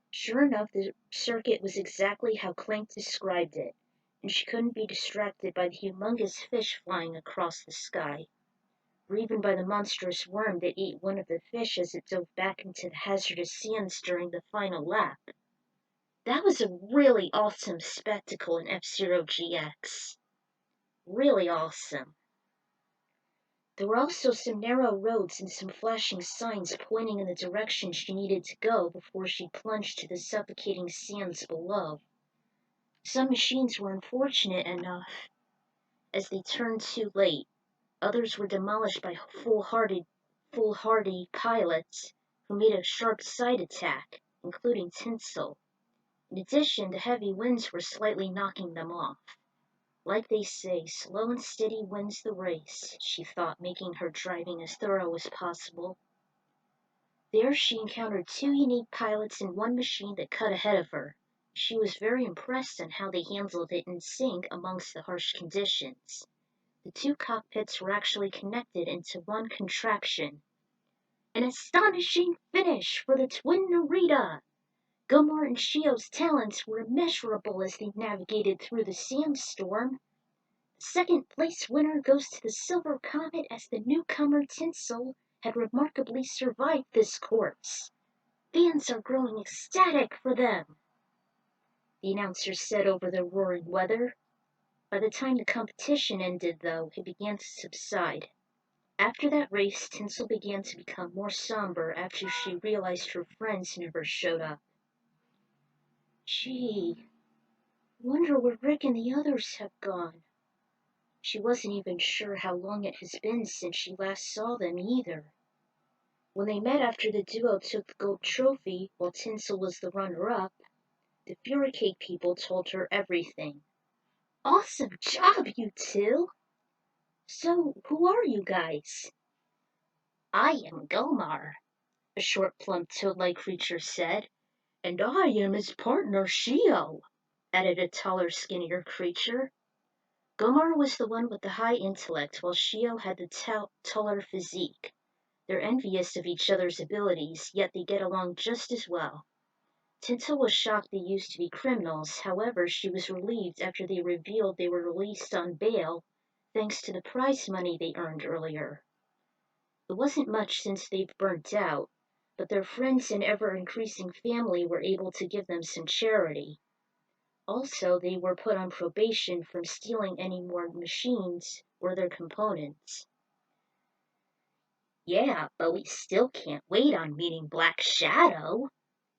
C: Sure enough, the circuit was exactly how Clank described it, and she couldn't be distracted by the humongous fish flying across the sky, or even by the monstrous worm that ate one of the fish as it dove back into the hazardous sands during the final lap. That was a really awesome spectacle in F-Zero GX. Really awesome. There were also some narrow roads and some flashing signs pointing in the direction she needed to go before she plunged to the suffocating sands below. Some machines were unfortunate enough as they turned too late. Others were demolished by foolhardy pilots who made a sharp side attack, including Tinsel. In addition, the heavy winds were slightly knocking them off. Like they say, slow and steady wins the race, she thought, making her driving as thorough as possible. There she encountered two unique pilots and one machine that cut ahead of her. She was very impressed on how they handled it in sync amongst the harsh conditions. The two cockpits were actually connected into one contraption. An astonishing finish for the twin Narita! Gomar and Shio's talents were immeasurable as they navigated through the sandstorm. The second place winner goes to the Silver Comet as the newcomer Tinsel had remarkably survived this course. Fans are growing ecstatic for them, the announcer said over the roaring weather. By the time the competition ended, though, it began to subside. After that race, Tinsel began to become more somber after she realized her friends never showed up. Gee, wonder where Rick and the others have gone. She wasn't even sure how long it has been since she last saw them either. When they met after the duo took the gold trophy while Tinsel was the runner-up, the Furicake people told her everything. Awesome job, you two! So, who are you guys? I am Gomar, a short, plump, toad-like creature said. And I am his partner, Shio, added a taller, skinnier creature. Gomar was the one with the high intellect, while Shio had the taller physique. They're envious of each other's abilities, yet they get along just as well. Tinsel was shocked they used to be criminals, however, she was relieved after they revealed they were released on bail thanks to the prize money they earned earlier. It wasn't much since they've burnt out, but their friends and ever-increasing family were able to give them some charity. Also, they were put on probation from stealing any more machines or their components. Yeah, but we still can't wait on meeting Black Shadow.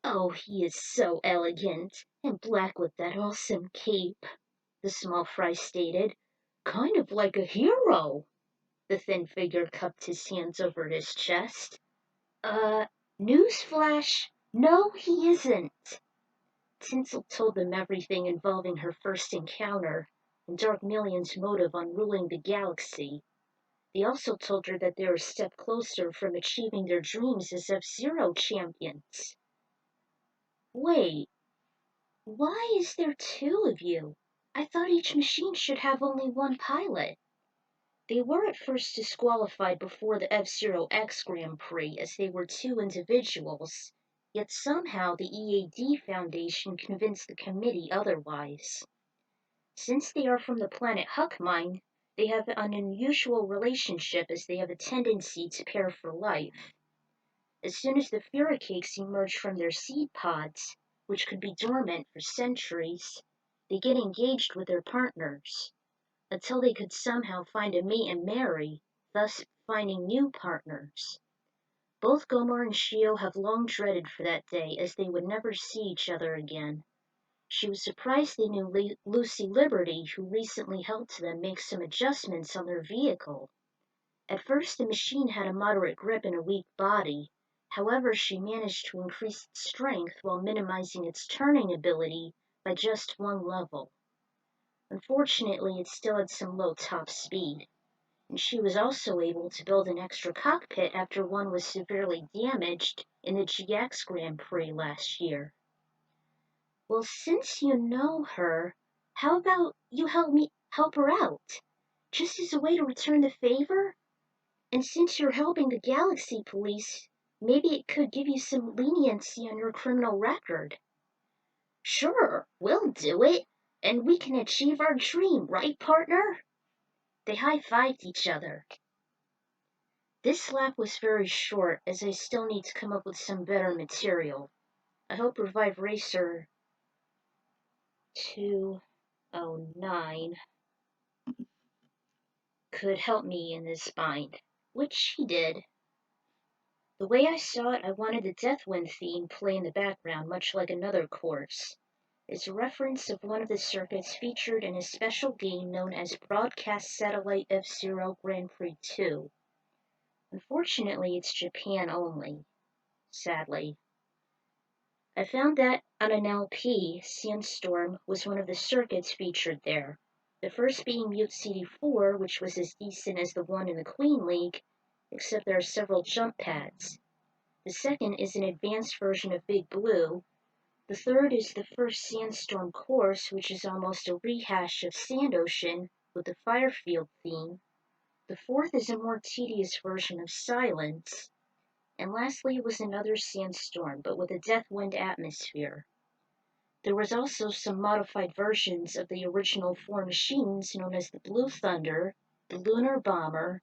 C: Oh, he is so elegant, and black with that awesome cape, the small fry stated. Kind of like a hero. The thin figure cupped his hands over his chest. Newsflash, no he isn't. Tinsel told them everything involving her first encounter and Dark Million's motive on ruling the galaxy. They also told her that they were a step closer from achieving their dreams as F-Zero champions. Wait, why is there two of you? I thought each machine should have only one pilot. They were at first disqualified before the F-Zero X Grand Prix as they were two individuals, yet somehow the EAD Foundation convinced the committee otherwise. Since they are from the planet Huckmine, they have an unusual relationship as they have a tendency to pair for life. As soon as the Furicakes emerge from their seed pods, which could be dormant for centuries, they get engaged with their partners, until they could somehow find a mate and marry, thus finding new partners. Both Gomar and Shio have long dreaded for that day, as they would never see each other again. She was surprised they knew Lucy Liberty, who recently helped them make some adjustments on their vehicle. At first the machine had a moderate grip and a weak body. However, she managed to increase its strength while minimizing its turning ability by just one level. Unfortunately, it still had some low top speed, and she was also able to build an extra cockpit after one was severely damaged in the GX Grand Prix last year. Well, since you know her, how about you help her out? Just as a way to return the favor? And since you're helping the Galaxy Police, maybe it could give you some leniency on your criminal record. Sure, we'll do it, and we can achieve our dream, right, partner? They high-fived each other. This lap was very short, as I still need to come up with some better material. I hope Revive Racer 209 could help me in this bind, which he did. The way I saw it, I wanted the Deathwind theme play in the background, much like another course. It's a reference of one of the circuits featured in a special game known as Broadcast Satellite F-Zero Grand Prix 2. Unfortunately, it's Japan only, sadly. I found that on an LP, Sandstorm was one of the circuits featured there. The first being Mute CD4, which was as decent as the one in the Queen League, except there are several jump pads. The second is an advanced version of Big Blue. The third is the first Sandstorm course, which is almost a rehash of Sand Ocean with the Firefield theme. The fourth is a more tedious version of Silence. And lastly was another Sandstorm, but with a Deathwind atmosphere. There was also some modified versions of the original four machines known as the Blue Thunder, the Lunar Bomber,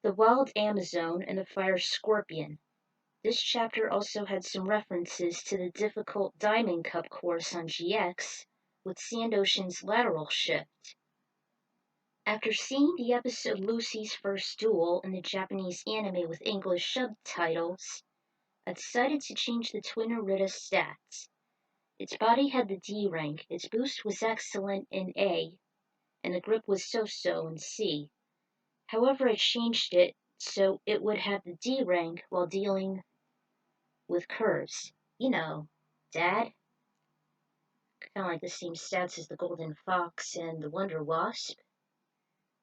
C: the Wild Amazon, and the Fire Scorpion. This chapter also had some references to the difficult Diamond Cup course on GX with Sand Ocean's lateral shift. After seeing the episode Lucy's First Duel in the Japanese anime with English subtitles, I decided to change the Twin Arita stats. Its body had the D rank, its boost was excellent in A, and the grip was so-so in C. However, I changed it so it would have the D rank while dealing with curves. You know, Dad? Kinda like the same stats as the Golden Fox and the Wonder Wasp.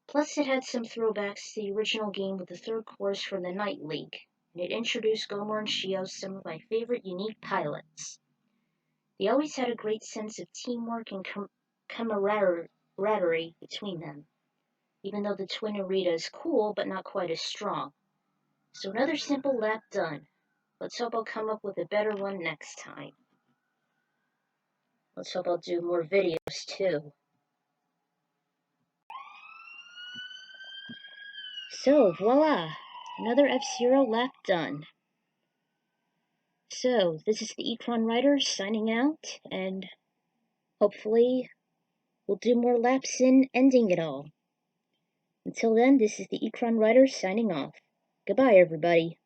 C: Plus, it had some throwbacks to the original game with the third course from the Night League, and it introduced Gomer and Shio, some of my favorite unique pilots. They always had a great sense of teamwork and camaraderie between them, even though the Twin Arita is cool but not quite as strong. So another simple lap done. Let's hope I'll come up with a better one next time. Let's hope I'll do more videos too. So, voila! Another F-Zero lap done. So, this is the Ecron Writer signing out, and hopefully we'll do more laps in ending it all. Until then, this is the Ecron Writer signing off. Goodbye, everybody.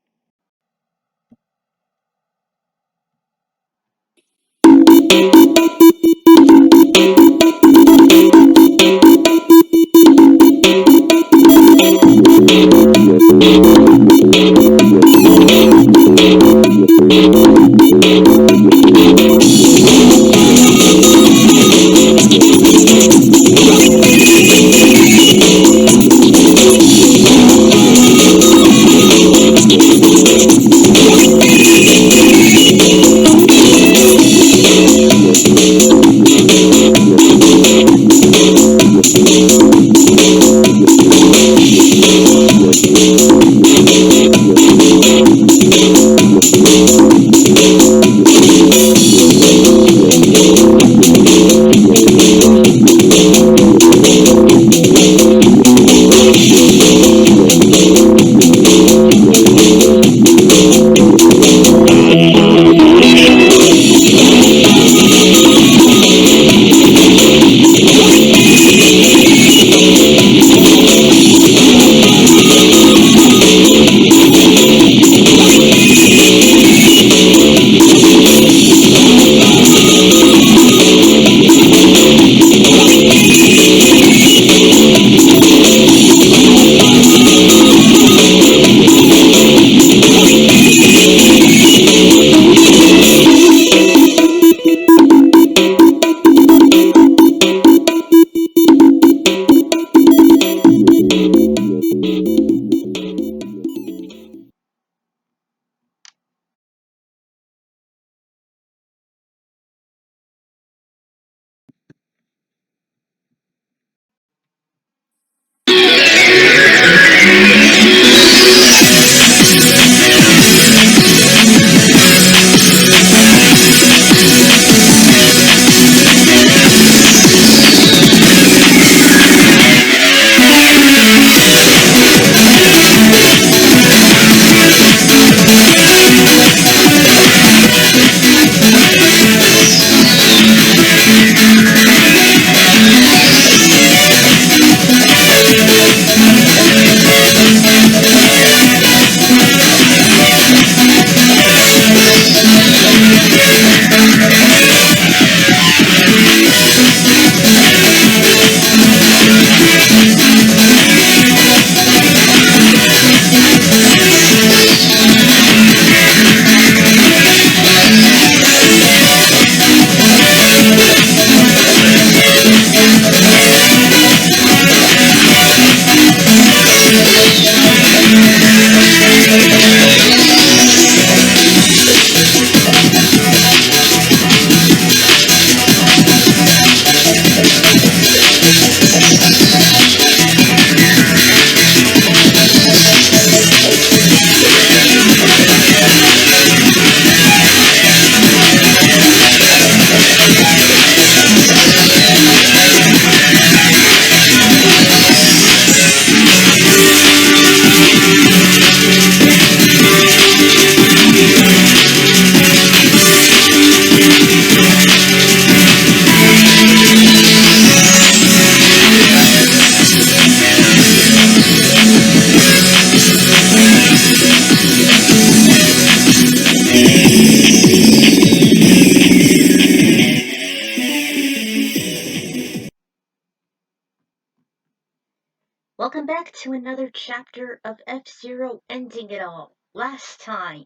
C: Welcome back to another chapter of F-Zero ending it all. Last time,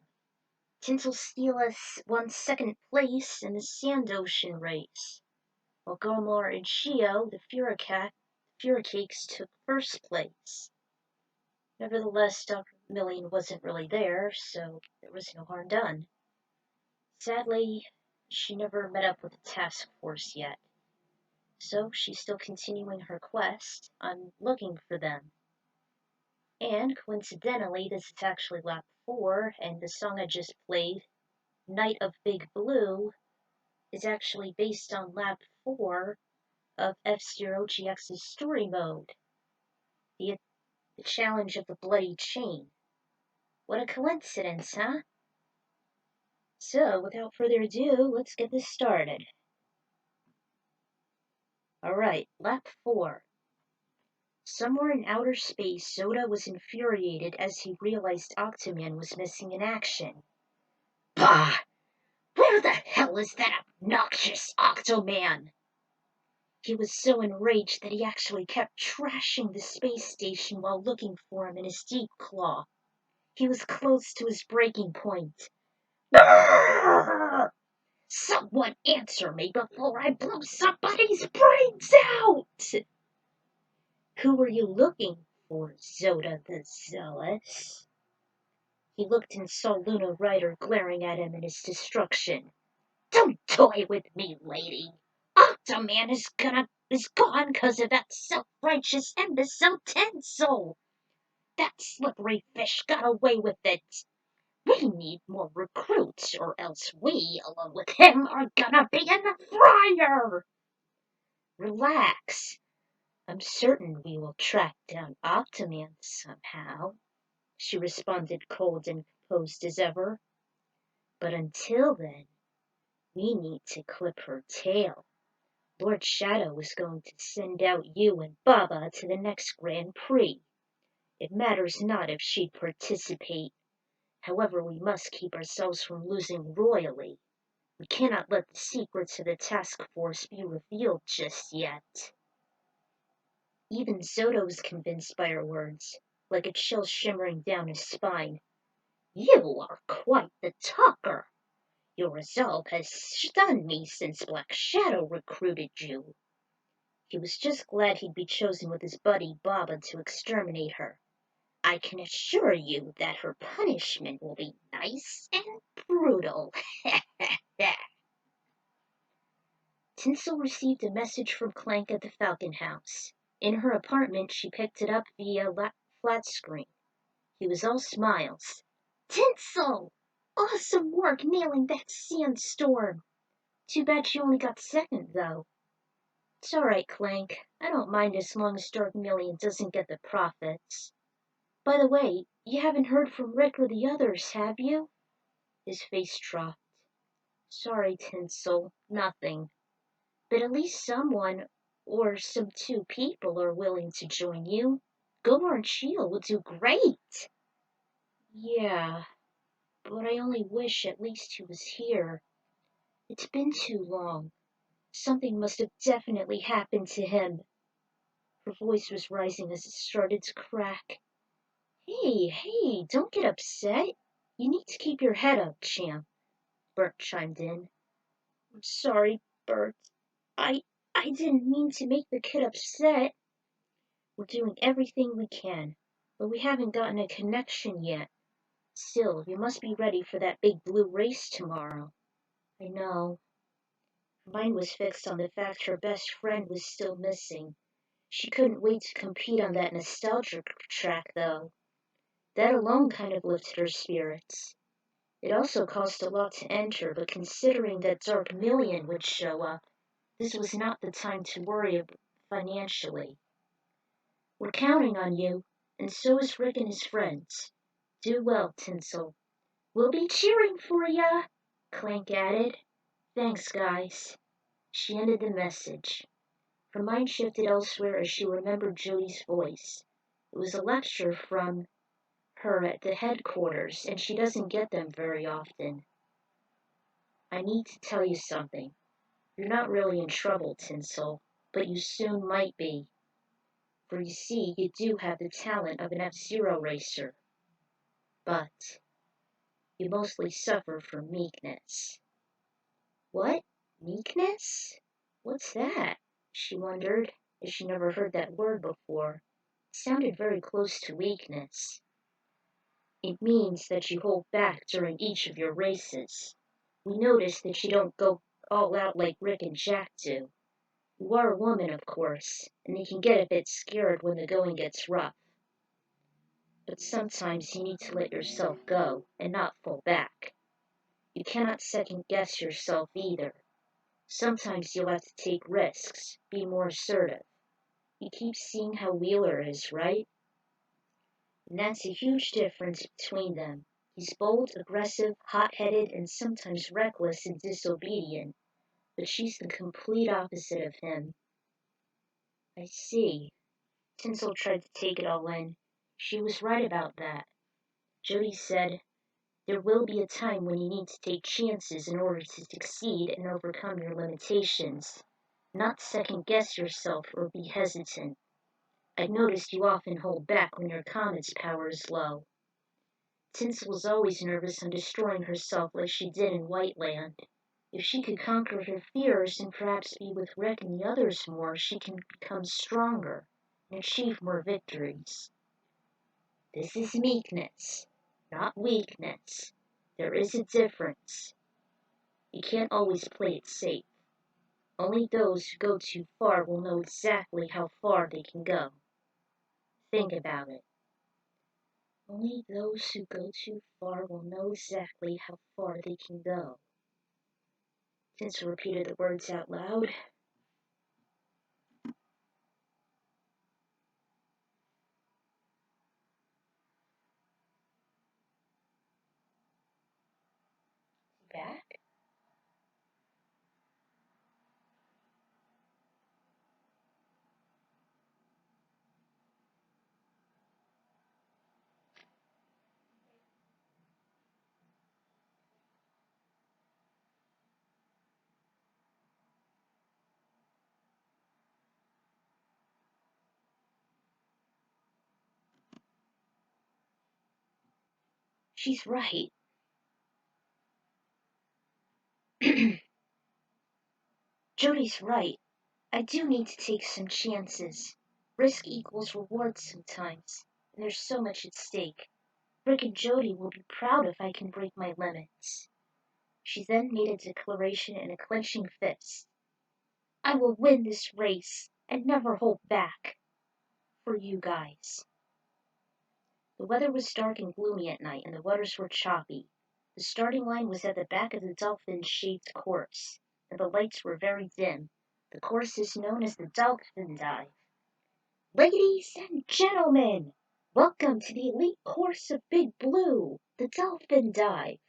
C: Tinsel Steelus won second place in the Sand Ocean race, while Gomor and Shio, the Furicakes, took first place. Nevertheless, Dr. Million wasn't really there, so there was no harm done. Sadly, she never met up with the task force yet, so she's still continuing her quest on looking for them. And coincidentally, this is actually lap 4, and the song I just played, Night of Big Blue, is actually based on lap 4 of F-Zero GX's story mode, the challenge of the Bloody Chain. What a coincidence, huh? So, without further ado, let's get this started. Alright, lap 4. Somewhere in outer space, Zoda was infuriated as he realized Octoman was missing in action. Bah! Where the hell is that obnoxious Octoman? He was so enraged that he actually kept trashing the space station while looking for him in his deep claw. He was close to his breaking point. Someone answer me before I blow somebody's brains out! Who were you looking for, Zoda the Zealous? He looked and saw Luna Ryder glaring at him in his destruction. Don't toy with me, lady. Octoman is gone because of that self-righteous imbecile Tinsel. That slippery fish got away with it. We need more recruits, or else we, along with him, are gonna be in the fryer. Relax. I'm certain we will track down Octoman somehow, she responded cold and composed as ever. But until then, we need to clip her tail. Lord Shadow is going to send out you and Baba to the next Grand Prix. It matters not if she'd participate. However, we must keep ourselves from losing royally. We cannot let the secrets of the task force be revealed just yet. Even Zoda was convinced by her words, like a chill shimmering down his spine. You are quite the talker. Your resolve has stunned me since Black Shadow recruited you. He was just glad he'd be chosen with his buddy Baba to exterminate her. I can assure you that her punishment will be nice and brutal. Tinsel received a message from Clank at the Falcon House. In her apartment, she picked it up via flat screen. He was all smiles. Tinsel! Awesome work nailing that sandstorm! Too bad she only got second, though. It's alright, Clank. I don't mind as long as Dark Million doesn't get the profits. By the way, you haven't heard from Rick or the others, have you? His face dropped. Sorry, Tinsel, nothing. But at least someone, or some 2 people, are willing to join you. Gomor and Chio will do great! Yeah, but I only wish at least he was here. It's been too long. Something must have definitely happened to him. Her voice was rising as it started to crack. Hey, don't get upset. You need to keep your head up, champ, Bert chimed in. I'm sorry, Bert. I didn't mean to make the kid upset. We're doing everything we can, but we haven't gotten a connection yet. Still, you must be ready for that big blue race tomorrow. I know. Her mind was fixed on the fact her best friend was still missing. She couldn't wait to compete on that nostalgia track, though. That alone kind of lifted her spirits. It also cost a lot to enter, but considering that Dark Million would show up, this was not the time to worry financially. We're counting on you, and so is Rick and his friends. Do well, Tinsel. We'll be cheering for ya, Clank added. Thanks, guys. She ended the message. Her mind shifted elsewhere as she remembered Jody's voice. It was a lecture from her at the headquarters, and she doesn't get them very often. I need to tell you something. You're not really in trouble, Tinsel, but you soon might be. For you see, you do have the talent of an F-Zero racer. But you mostly suffer from meekness. What? Meekness? What's that? She wondered, as she never heard that word before. It sounded very close to weakness. It means that you hold back during each of your races. We notice that you don't go all out like Rick and Jack do. You are a woman, of course, and you can get a bit scared when the going gets rough. But sometimes you need to let yourself go and not fall back. You cannot second-guess yourself either. Sometimes you'll have to take risks, be more assertive. You keep seeing how Wheeler is, right? And that's a huge difference between them. He's bold, aggressive, hot-headed, and sometimes reckless and disobedient. But she's the complete opposite of him. I see. Tinsel tried to take it all in. She was right about that. Jody said, there will be a time when you need to take chances in order to succeed and overcome your limitations. Not second-guess yourself or be hesitant. I've noticed you often hold back when your comet's power is low. Tinsel was always nervous on destroying herself like she did in Whiteland. If she could conquer her fears and perhaps be with Rick and the others more, she can become stronger and achieve more victories. This is meekness, not weakness. There is a difference. You can't always play it safe. Only those who go too far will know exactly how far they can go. Think about it. Only those who go too far will know exactly how far they can go. Tinsel repeated the words out loud. Back? She's right. Jody's right. I do need to take some chances. Risk equals reward sometimes, and there's so much at stake. Rick and Jody will be proud if I can break my limits. She then made a declaration in a clenching fist. I will win this race and never hold back. For you guys. The weather was dark and gloomy at night, and the waters were choppy. The starting line was at the back of the dolphin-shaped course, and the lights were very dim. The course is known as the Dolphin Dive. Ladies and gentlemen, welcome to the elite course of Big Blue, the Dolphin Dive.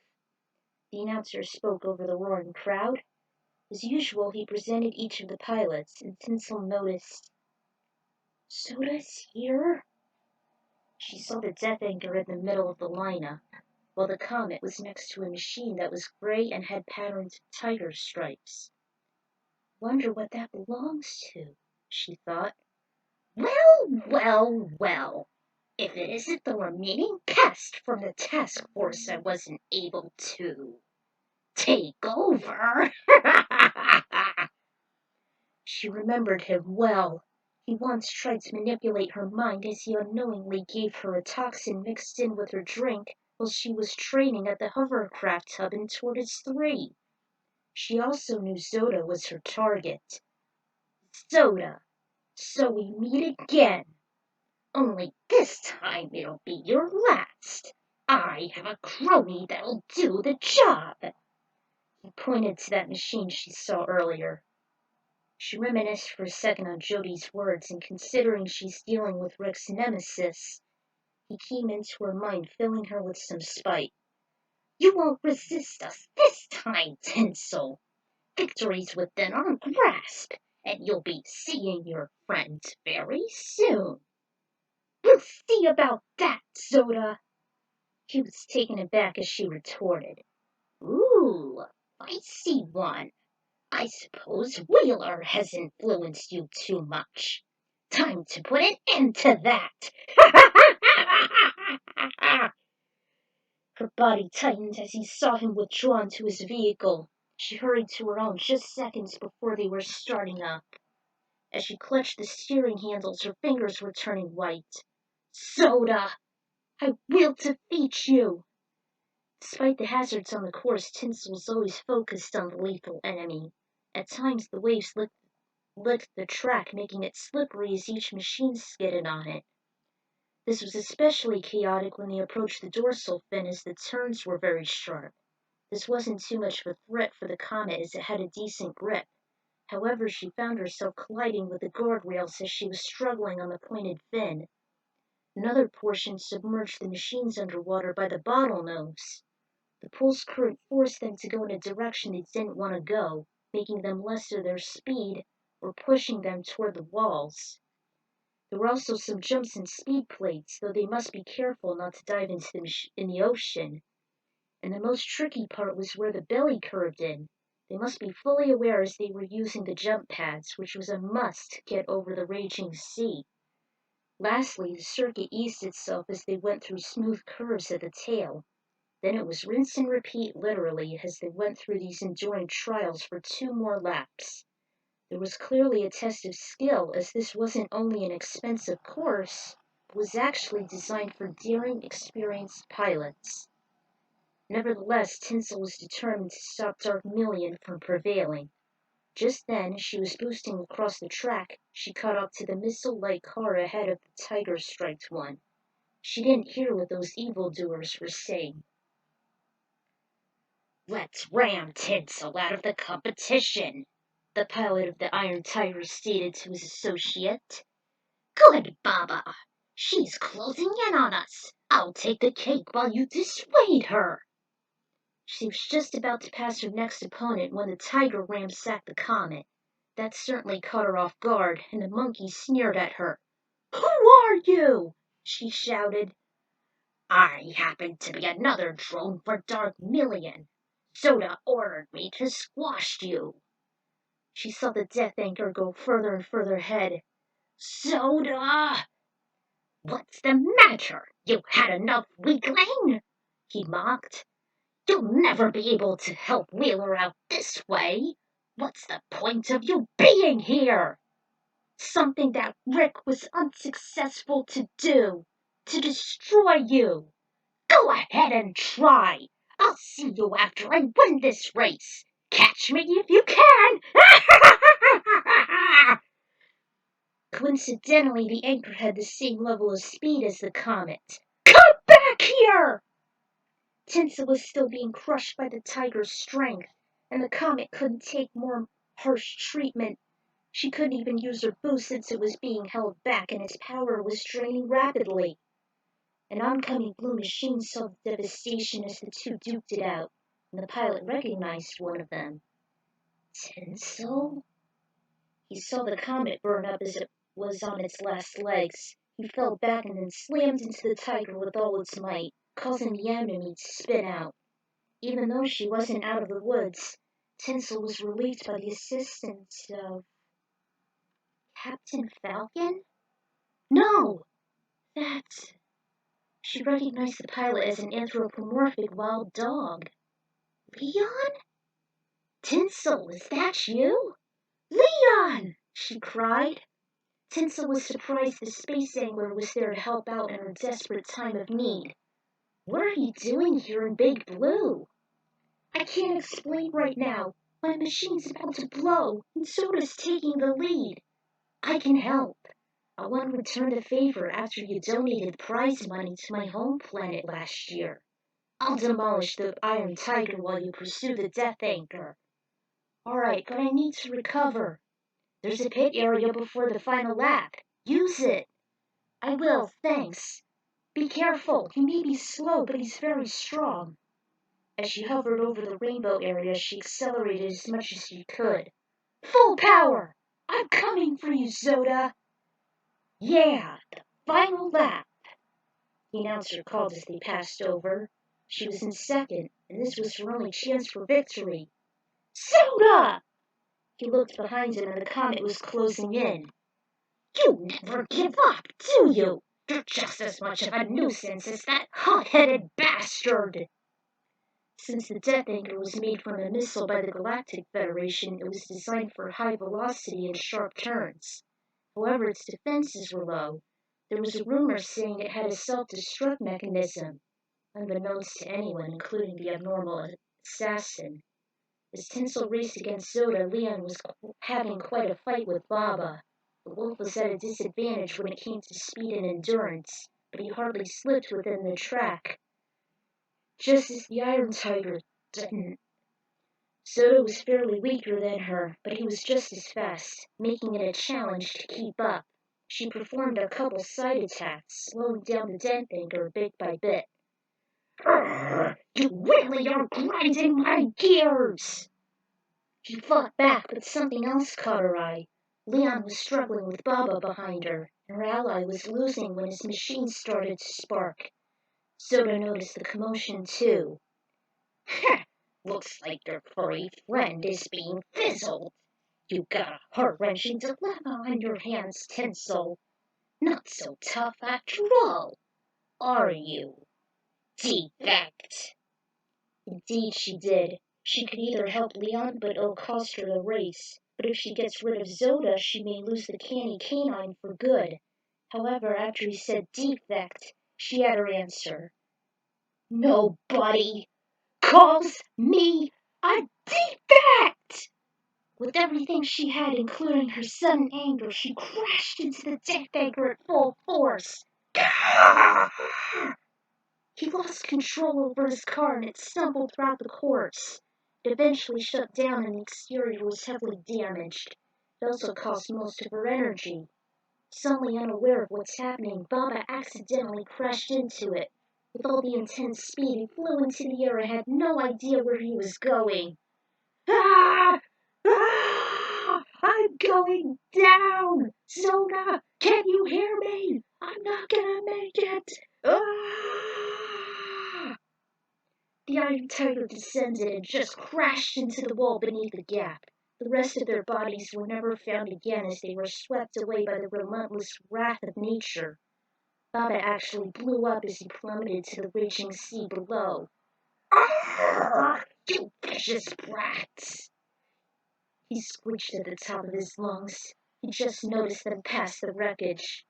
C: The announcer spoke over the roaring crowd. As usual, he presented each of the pilots, and Tinsel noticed. Soda's here? She saw the death anchor in the middle of the lineup, while the Comet was next to a machine that was gray and had patterns of tiger stripes. Wonder what that belongs to, she thought. Well, well, well. If it isn't the remaining pest from the task force I wasn't able to take over. She remembered him well. He once tried to manipulate her mind as he unknowingly gave her a toxin mixed in with her drink while she was training at the hovercraft hub in Tortoise 3. She also knew Zoda was her target. Zoda, so we meet again. Only this time it'll be your last. I have a crony that'll do the job. He pointed to that machine she saw earlier. She reminisced for a second on Jody's words, and considering she's dealing with Rick's nemesis, he came into her mind, filling her with some spite. You won't resist us this time, Tinsel. Victory's within our grasp, and you'll be seeing your friends very soon. We'll see about that, Zoda. He was taken aback as she retorted. Ooh, I see one. I suppose Wheeler has influenced you too much. Time to put an end to that! Her body tightened as he saw him withdrawn to his vehicle. She hurried to her own just seconds before they were starting up. As she clutched the steering handles, her fingers were turning white. Soda! I will defeat you! Despite the hazards on the course, Tinsel was always focused on the lethal enemy. At times, the waves licked the track, making it slippery as each machine skidded on it. This was especially chaotic when they approached the dorsal fin, as the turns were very sharp. This wasn't too much of a threat for the Comet, as it had a decent grip. However, she found herself colliding with the guardrails as she was struggling on the pointed fin. Another portion submerged the machines underwater by the bottlenose. The pulse current forced them to go in a direction they didn't want to go, making them lessen their speed or pushing them toward the walls. There were also some jumps and speed plates, though they must be careful not to dive into the ocean. And the most tricky part was where the belly curved in. They must be fully aware as they were using the jump pads, which was a must to get over the raging sea. Lastly, the circuit eased itself as they went through smooth curves at the tail. Then it was rinse and repeat literally as they went through these enduring trials for 2 more laps. There was clearly a test of skill, as this wasn't only an expensive course, but was actually designed for daring, experienced pilots. Nevertheless, Tinsel was determined to stop Dark Million from prevailing. Just then, as she was boosting across the track, she caught up to the missile-like car ahead of the tiger-striped one. She didn't hear what those evildoers were saying. "Let's ram Tinsel out of the competition," the pilot of the Iron Tiger stated to his associate. "Good, Baba! She's closing in on us. I'll take the cake while you dissuade her." She was just about to pass her next opponent when the tiger ransacked the Comet. That certainly caught her off guard, and the monkey sneered at her. "Who are you?" she shouted. "I happen to be another drone for Dark Million. Soda ordered me to squash you." She saw the death anchor go further and further ahead. "Soda!" "What's the matter? You had enough, weakling?" he mocked. "You'll never be able to help Wheeler out this way. What's the point of you being here?" "Something that Rick was unsuccessful to do. To destroy you." "Go ahead and try. I'll see you after I win this race. Catch me if you can." Coincidentally, the anchor had the same level of speed as the Comet. "Come back here!" Tinsel was still being crushed by the tiger's strength, and the Comet couldn't take more harsh treatment. She couldn't even use her boost since it was being held back and its power was draining rapidly. An oncoming blue machine saw the devastation as the two duked it out, and the pilot recognized one of them. Tinsel? He saw the Comet burn up as it was on its last legs. He fell back and then slammed into the tiger with all its might, causing the enemy to spin out. Even though she wasn't out of the woods, Tinsel was relieved by the assistance of Captain Falcon? No! That's... She recognized the pilot as an anthropomorphic wild dog. "Leon? Tinsel, is that you?" "Leon!" she cried. Tinsel was surprised the space angler was there to help out in her desperate time of need. "What are you doing here in Big Blue?" "I can't explain right now. My machine's about to blow, and Soda's taking the lead. I can help. I want to return the favor after you donated prize money to my home planet last year. I'll demolish the Iron Tiger while you pursue the Death Anchor." "Alright, but I need to recover." "There's a pit area before the final lap. Use it." "I will, thanks. Be careful. He may be slow, but he's very strong." As she hovered over the rainbow area, she accelerated as much as she could. "Full power! I'm coming for you, Zoda!" "Yeah, the final lap," the announcer called as they passed over. She was in second, and this was her only chance for victory. "Zoda!" He looked behind him, and the Comet was closing in. You never give up, do you? You're just as much of a nuisance as that hot-headed bastard. Since the Death Anchor was made from a missile by the Galactic Federation, it was designed for high velocity and sharp turns. However, its defenses were low. There was a rumor saying it had a self-destruct mechanism, unbeknownst to anyone, including the abnormal assassin. As Tinsel raced against Zoda, Leon was having quite a fight with Baba. The wolf was at a disadvantage when it came to speed and endurance, but he hardly slipped within the track, just as the Iron Tiger didn't. Zoda was fairly weaker than her, but he was just as fast, making it a challenge to keep up. She performed a couple side attacks, slowing down the Death Anchor bit by bit. You really are grinding my gears! She fought back, but something else caught her eye. Leon was struggling with Baba behind her, and her ally was losing when his machine started to spark. Zoda noticed the commotion too. Looks like your furry friend is being fizzled. You got a heart-wrenching dilemma on your hands, Tinsel. Not so tough after all, are you? Defect. Indeed she did. She could either help Leon, but it'll cost her the race. But if she gets rid of Zoda, she may lose the canny canine for good. However, after he said defect, she had her answer. Nobody calls me a defect! With everything she had, including her sudden anger, she crashed into the Death Anchor at full force. He lost control over his car and it stumbled throughout the course. It eventually shut down and the exterior was heavily damaged. It also cost most of her energy. Suddenly unaware of what's happening, Baba accidentally crashed into it. With all the intense speed, he flew into the air and had no idea where he was going. Ah! Ah! I'm going down! Zona, can you hear me? I'm not gonna make it! Ah! The Iron Tiger descended and just crashed into the wall beneath the gap. The rest of their bodies were never found again as they were swept away by the relentless wrath of nature. Baba actually blew up as he plummeted to the raging sea below. Ah! You vicious brats! He screeched at the top of his lungs. He just noticed them pass the wreckage.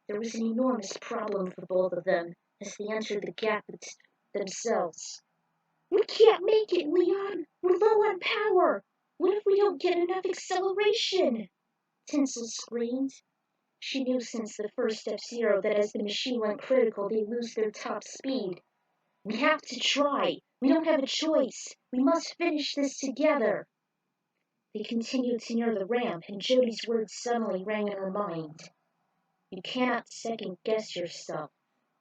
C: There was an enormous problem for both of them as they entered the gap themselves. We can't make it, Leon! We're low on power! What if we don't get enough acceleration? Tinsel screamed. She knew since the first F-Zero that as the machine went critical, they lose their top speed. We have to try. We don't have a choice. We must finish this together. They continued to near the ramp, and Jody's words suddenly rang in her mind. You cannot second-guess yourself.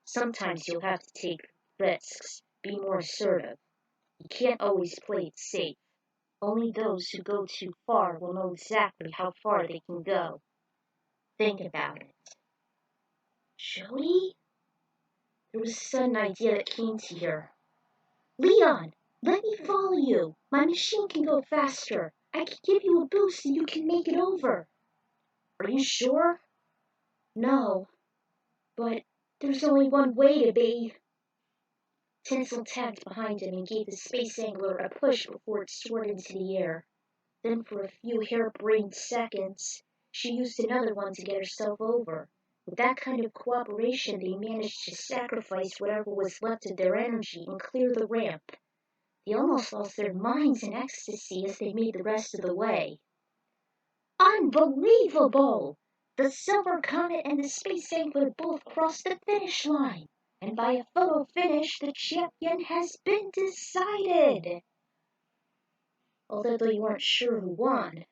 C: Sometimes you'll have to take risks, be more assertive. You can't always play it safe. Only those who go too far will know exactly how far they can go. Think about it. Jody? There was a sudden idea that came to her. Leon, let me follow you. My machine can go faster. I can give you a boost and you can make it over. Are you sure? No, but there's only one way to be. Tinsel tagged behind him and gave the space angler a push before it soared into the air. Then for a few hair-brained seconds, she used another one to get herself over. With that kind of cooperation, they managed to sacrifice whatever was left of their energy and clear the ramp. They almost lost their minds in ecstasy as they made the rest of the way. Unbelievable! The Silver Comet and the Space Angler both crossed the finish line, and by a photo finish, the champion has been decided. Although they weren't sure who won,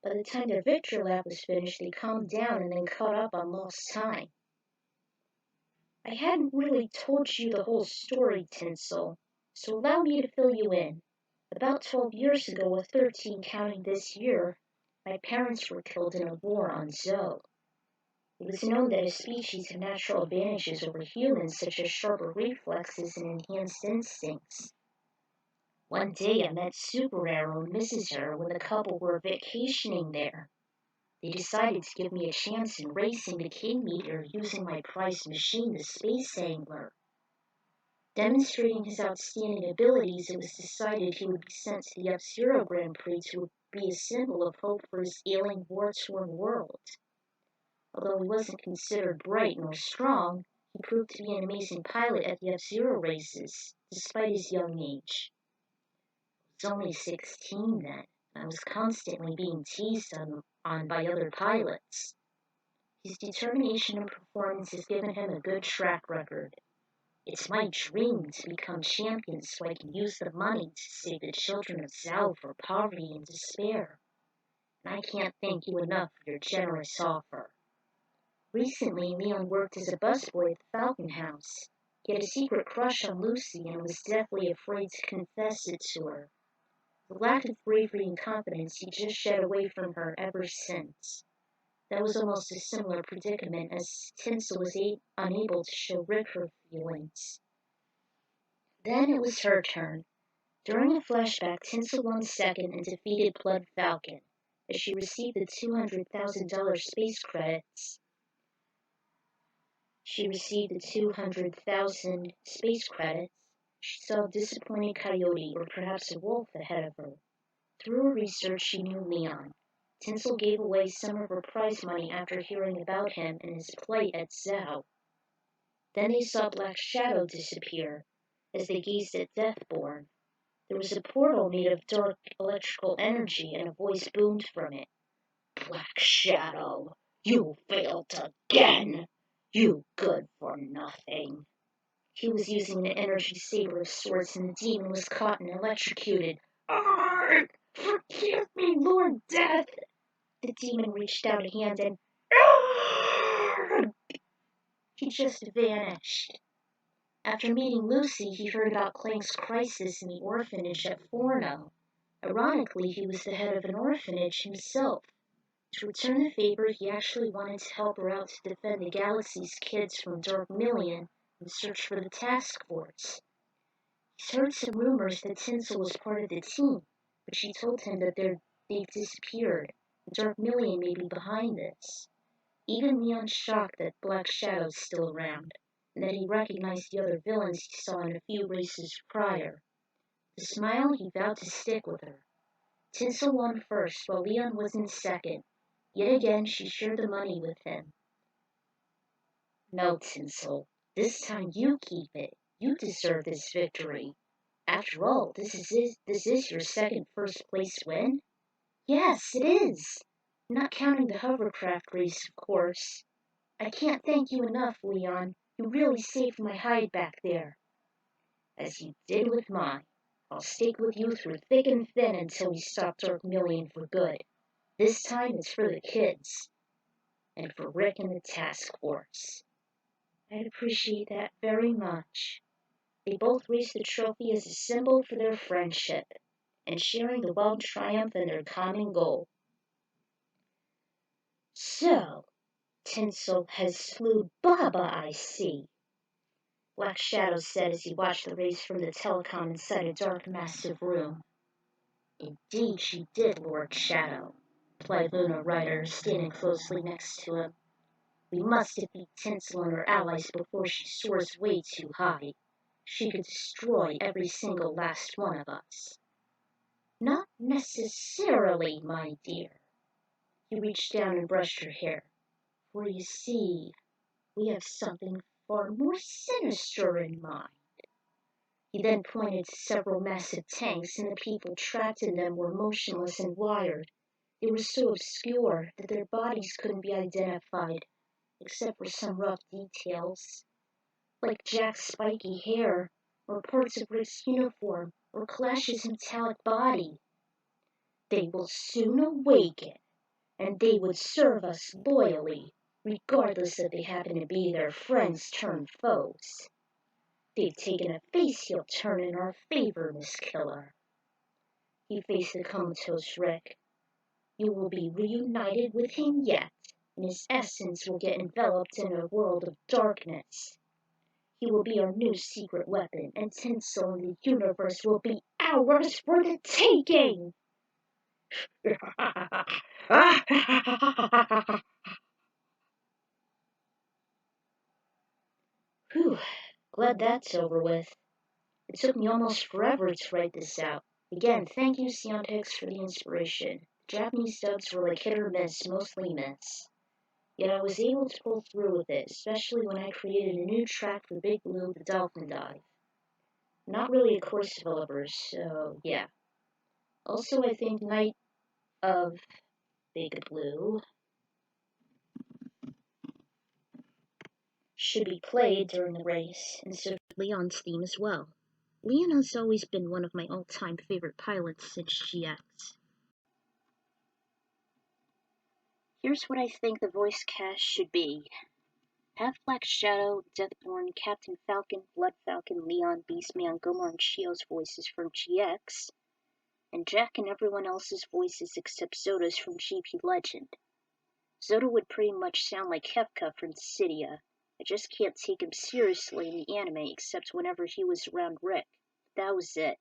C: by the time their victory lap was finished, they calmed down and then caught up on lost time. I hadn't really told you the whole story, Tinsel, so allow me to fill you in. About 12 years ago, with 13 counting this year, my parents were killed in a war on Zo. It was known that a species have natural advantages over humans, such as sharper reflexes and enhanced instincts. One day I met Super Arrow and Mrs. Arrow when the couple were vacationing there. They decided to give me a chance in racing the King meter using my prized machine, the Space Angler. Demonstrating his outstanding abilities, it was decided he would be sent to the F-Zero Grand Prix to be a symbol of hope for his ailing, war-torn world. Although he wasn't considered bright nor strong, he proved to be an amazing pilot at the F-Zero races, despite his young age. I was only 16 then, and I was constantly being teased on by other pilots. His determination and performance has given him a good track record. It's my dream to become champion so I can use the money to save the children of Zhao from poverty and despair. And I can't thank you enough for your generous offer. Recently, Leon worked as a busboy at the Falcon House. He had a secret crush on Lucy and was deathly afraid to confess it to her. The lack of bravery and confidence he just shed away from her ever since. That was almost a similar predicament as Tinsel was unable to show Rick her feelings. Then it was her turn. During a flashback, Tinsel won second and defeated Blood Falcon, as she received the $200,000 space credits. She saw a disappointed coyote or perhaps a wolf ahead of her. Through her research, she knew Leon. Tinsel gave away some of her prize money after hearing about him and his plight at Zhao. Then they saw Black Shadow disappear as they gazed at Deathborn. There was a portal made of dark electrical energy, and a voice boomed from it. "Black Shadow, you failed again! You good for nothing!" He was using an energy saber of sorts, and the demon was caught and electrocuted. "Arrgh! Forgive me, Lord Death!" The demon reached out a hand and "Arrgh!" He just vanished. After meeting Lucy, he heard about Clang's crisis in the orphanage at Forno. Ironically, he was the head of an orphanage himself. To return the favor, he actually wanted to help her out to defend the galaxy's kids from Dark Million and search for the task force. He's heard some rumors that Tinsel was part of the team, but she told him that they've disappeared. The Dark Million may be behind this. Even Leon's shocked that Black Shadow's still around, and that he recognized the other villains he saw in a few races prior. With a smile, he vowed to stick with her. Tinsel won first, while Leon was in second. Yet again, she shared the money with him. "No, Tinsel, this time you keep it. You deserve this victory. After all, this is your second first-place win?" "Yes, it is. Not counting the hovercraft race, of course. I can't thank you enough, Leon. You really saved my hide back there." "As you did with mine. I'll stick with you through thick and thin until we stop Dark Million for good. This time it's for the kids. And for Rick and the task force." "I'd appreciate that very much." They both raised the trophy as a symbol for their friendship and sharing the wild triumph in their common goal. "So, Tinsel has slewed Baba, I see," Black Shadow said as he watched the race from the telecom inside a dark, massive room. "Indeed she did, Lord Shadow," replied Luna Ryder, standing closely next to him. "We must defeat Tinsel and her allies before she soars way too high. She could destroy every single last one of us." "Not necessarily, my dear." He reached down and brushed her hair. "For you see, we have something far more sinister in mind." He then pointed to several massive tanks, and the people trapped in them were motionless and wired. They were so obscure that their bodies couldn't be identified, except for some rough details, like Jack's spiky hair, or parts of Rick's uniform, or Clash's metallic body. "They will soon awaken, and they would serve us loyally, regardless if they happen to be their friends turned foes. They've taken a face-heel turn in our favor, Miss Killer." He faced the comatose Rick. "You will be reunited with him yet, and his essence will get enveloped in a world of darkness. He will be our new secret weapon, and Tinsel and the universe will be ours for the taking." Whew, glad that's over with. It took me almost forever to write this out. Again, thank you, Seontex, for the inspiration. Japanese dubs were like hit or miss, mostly miss. Yet I was able to pull through with it, especially when I created a new track for Big Blue, the Dolphin Dive. Not really a course developer, so yeah. Also, I think Night of Big Blue should be played during the race instead of Leon's theme as well. Leon has always been one of my all-time favorite pilots since GX. Here's what I think the voice cast should be. Have Black Shadow, Deathborn, Captain Falcon, Blood Falcon, Leon, Beastman, Gomar, and Shio's voices from GX, and Jack and everyone else's voices except Zoda's from GP Legend. Zoda would pretty much sound like Kefka from Cydia. I just can't take him seriously in the anime except whenever he was around Rick. That was it.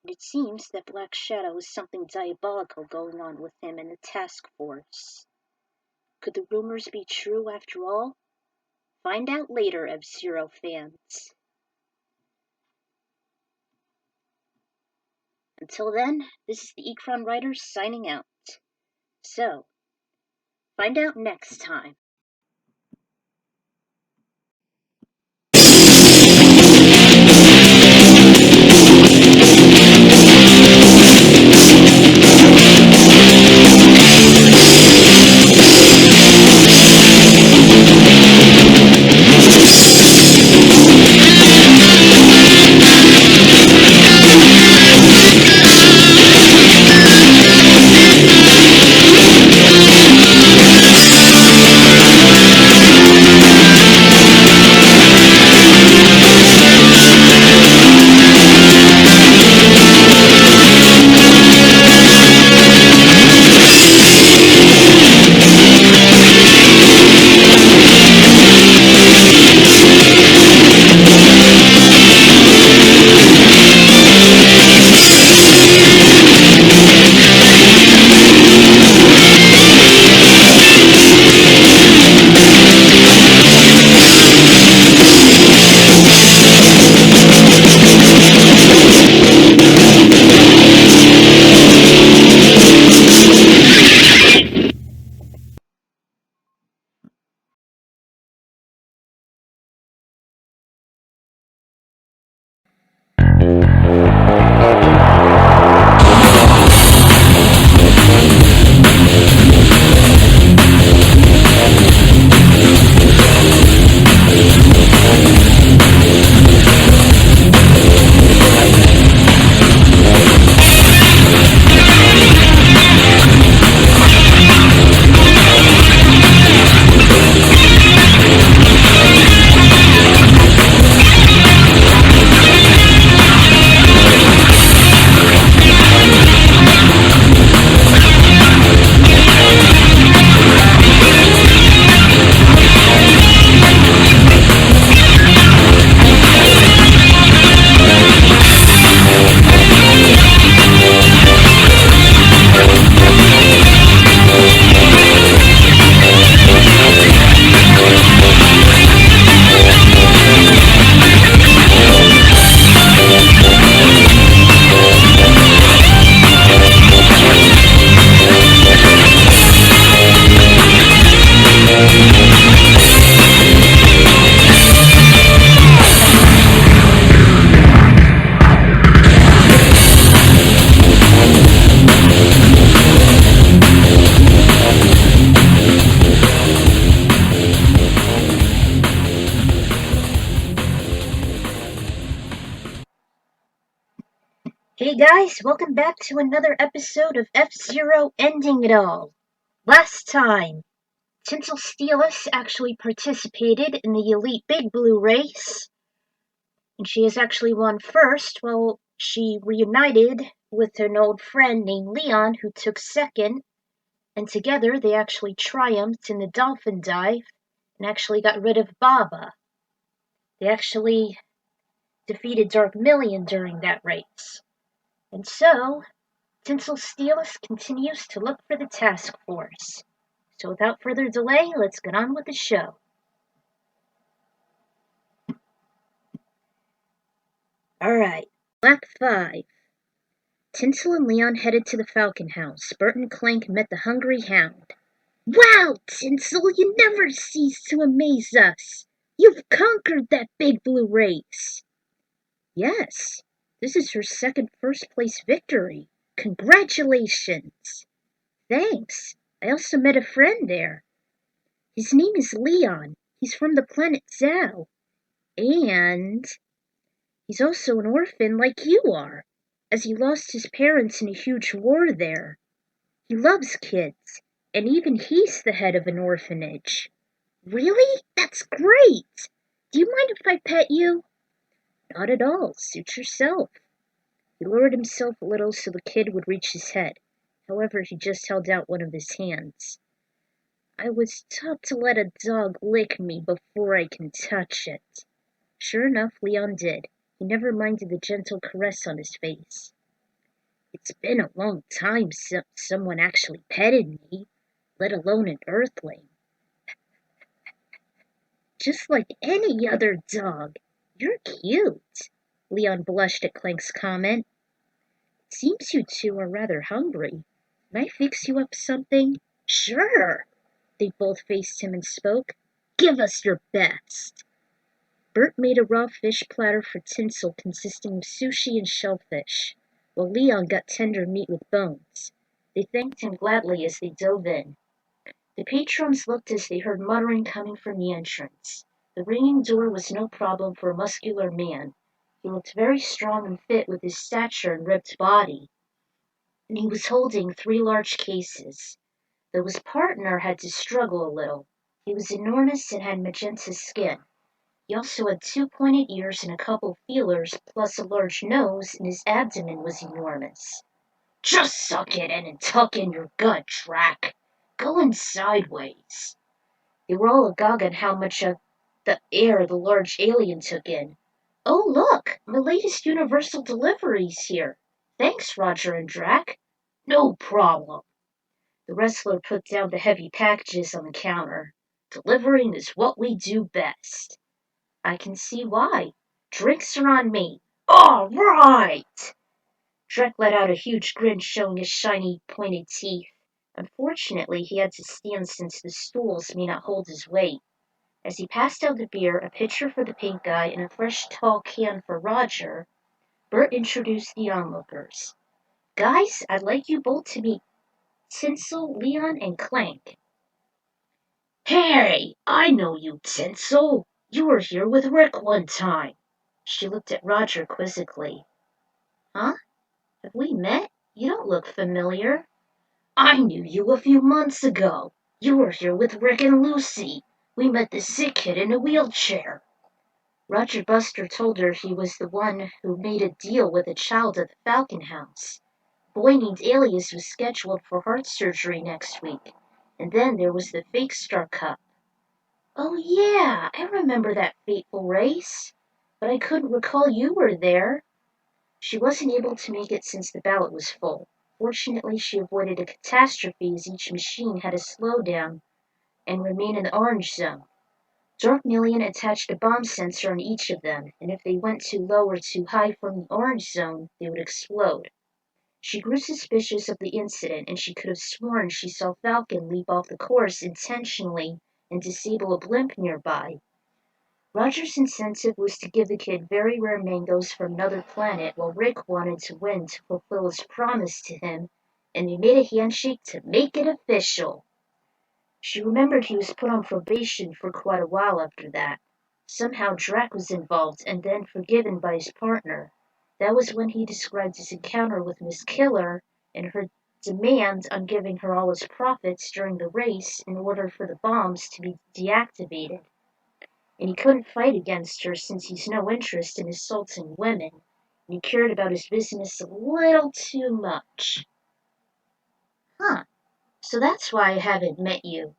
C: And it seems that Black Shadow has something diabolical going on with him and the task force. Could the rumors be true after all? Find out later, F-Zero fans. Until then, this is the Ekron Writer signing out. So, find out next time. Hey guys, welcome back to another episode of F-Zero Ending It All. Last time, Tinsel Steelus actually participated in the Elite Big Blue race, and she has actually won first while she reunited with an old friend named Leon who took second, and together they actually triumphed in the Dolphin Dive and actually got rid of Baba. They actually defeated Dark Million during that race. And so, Tinsel Steelus continues to look for the task force. So without further delay, let's get on with the show. Alright, Lap 5. Tinsel and Leon headed to the Falcon House. Bert and Clank met the hungry hound. Wow, Tinsel, you never cease to amaze us. You've conquered that big blue race. Yes, this is her second first-place victory. Congratulations. Thanks. I also met a friend there. His name is Leon. He's from the planet Zao. And he's also an orphan like you are, as he lost his parents in a huge war there. He loves kids, and even he's the head of an orphanage. Really? That's great! Do you mind if I pet you? Not at all. Suit yourself. He lowered himself a little so the kid would reach his head. However, he just held out one of his hands. I was taught to let a dog lick me before I can touch it. Sure enough, Leon did. He never minded the gentle caress on his face. It's been a long time since someone actually petted me, let alone an earthling. Just like any other dog. You're cute. Leon blushed at Clank's comment. It seems you two are rather hungry. Can I fix you up something? Sure. They both faced him and spoke. Give us your best. Bert made a raw fish platter for Tinsel consisting of sushi and shellfish, while Leon got tender meat with bones. They thanked him gladly as they dove in. The patrons looked as they heard muttering coming from the entrance. The ringing door was no problem for a muscular man. He looked very strong and fit with his stature and ripped body. And he was holding 3 large cases, though his partner had to struggle a little. He was enormous and had magenta skin. He also had 2 pointed ears and a couple feelers, plus a large nose, and his abdomen was enormous. Just suck it in and tuck in your gut, Drac. Going sideways. They were all agog on how much of the air the large alien took in. Oh, look, my latest universal delivery's here. Thanks, Roger and Drac. No problem. The wrestler put down the heavy packages on the counter. Delivering is what we do best. I can see why. Drinks are on me. All right! Drek let out a huge grin showing his shiny, pointed teeth. Unfortunately, he had to stand since the stools may not hold his weight. As he passed out the beer, a pitcher for the pink guy, and a fresh tall can for Roger, Bert introduced the onlookers. Guys, I'd like you both to meet Tinsel, Leon, and Clank. Hey, I know you, Tinsel. You were here with Rick one time. She looked at Roger quizzically. Huh? Have we met? You don't look familiar. I knew you a few months ago. You were here with Rick and Lucy. We met the sick kid in a wheelchair. Roger Buster told her he was the one who made a deal with a child at the Falcon House. A boy named Alias was scheduled for heart surgery next week. And then there was the Fake Star Cup. Oh yeah, I remember that fateful race. But I couldn't recall you were there. She wasn't able to make it since the ballot was full. Fortunately, she avoided a catastrophe as each machine had to slow down and remain in the orange zone. Dark Million attached a bomb sensor on each of them, and if they went too low or too high from the orange zone, they would explode. She grew suspicious of the incident, and she could have sworn she saw Falcon leap off the course intentionally and disable a blimp nearby. Roger's incentive was to give the kid very rare mangoes from another planet, while Rick wanted to win to fulfill his promise to him, and they made a handshake to make it official. She remembered he was put on probation for quite a while after that. Somehow Drac was involved and then forgiven by his partner. That was when he described his encounter with Miss Killer and her demand on giving her all his profits during the race in order for the bombs to be deactivated. And he couldn't fight against her since he's no interest in assaulting women, and he cared about his business a little too much. Huh, so that's why I haven't met you.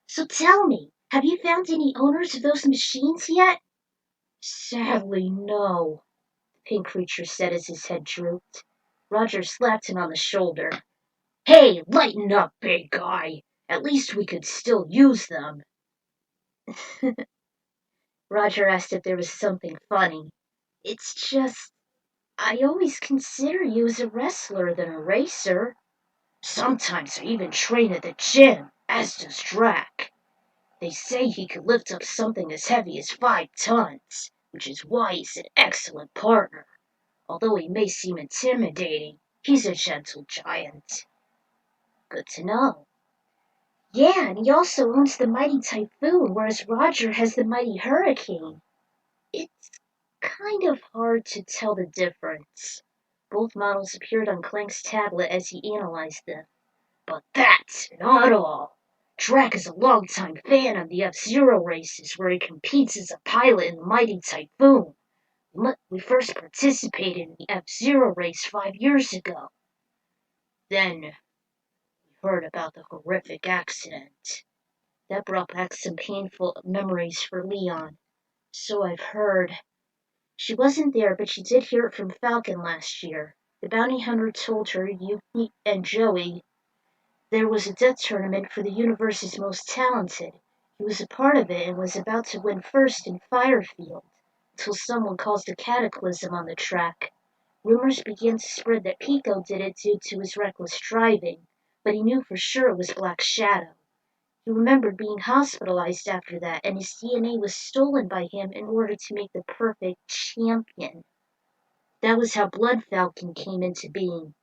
C: So tell me, have you found any owners of those machines yet? Sadly, no, the pink creature said as his head drooped. Roger slapped him on the shoulder. Hey, lighten up, big guy. At least we could still use them. Roger asked if there was something funny. It's just, I always consider you as a wrestler than a racer. Sometimes I even train at the gym, as does Drac. They say he could lift up something as heavy as 5 tons, which is why he's an excellent partner. Although he may seem intimidating, he's a gentle giant. Good to know. Yeah, and he also owns the mighty Typhoon, whereas Roger has the mighty Hurricane. It's kind of hard to tell the difference. Both models appeared on Clank's tablet as he analyzed them. But that's not all. Drac is a longtime fan of the F-Zero races where he competes as a pilot in the mighty Typhoon. We first participated in the F-Zero race 5 years ago. Then we heard about the horrific accident. That brought back some painful memories for Leon. So I've heard. She wasn't there, but she did hear it from Falcon last year. The bounty hunter told her, Yuki and Joey, there was a death tournament for the universe's most talented. He was a part of it and was about to win first in Firefield, until someone caused a cataclysm on the track. Rumors began to spread that Pico did it due to his reckless driving, but he knew for sure it was Black Shadow. He remembered being hospitalized after that, and his DNA was stolen by him in order to make the perfect champion. That was how Blood Falcon came into being.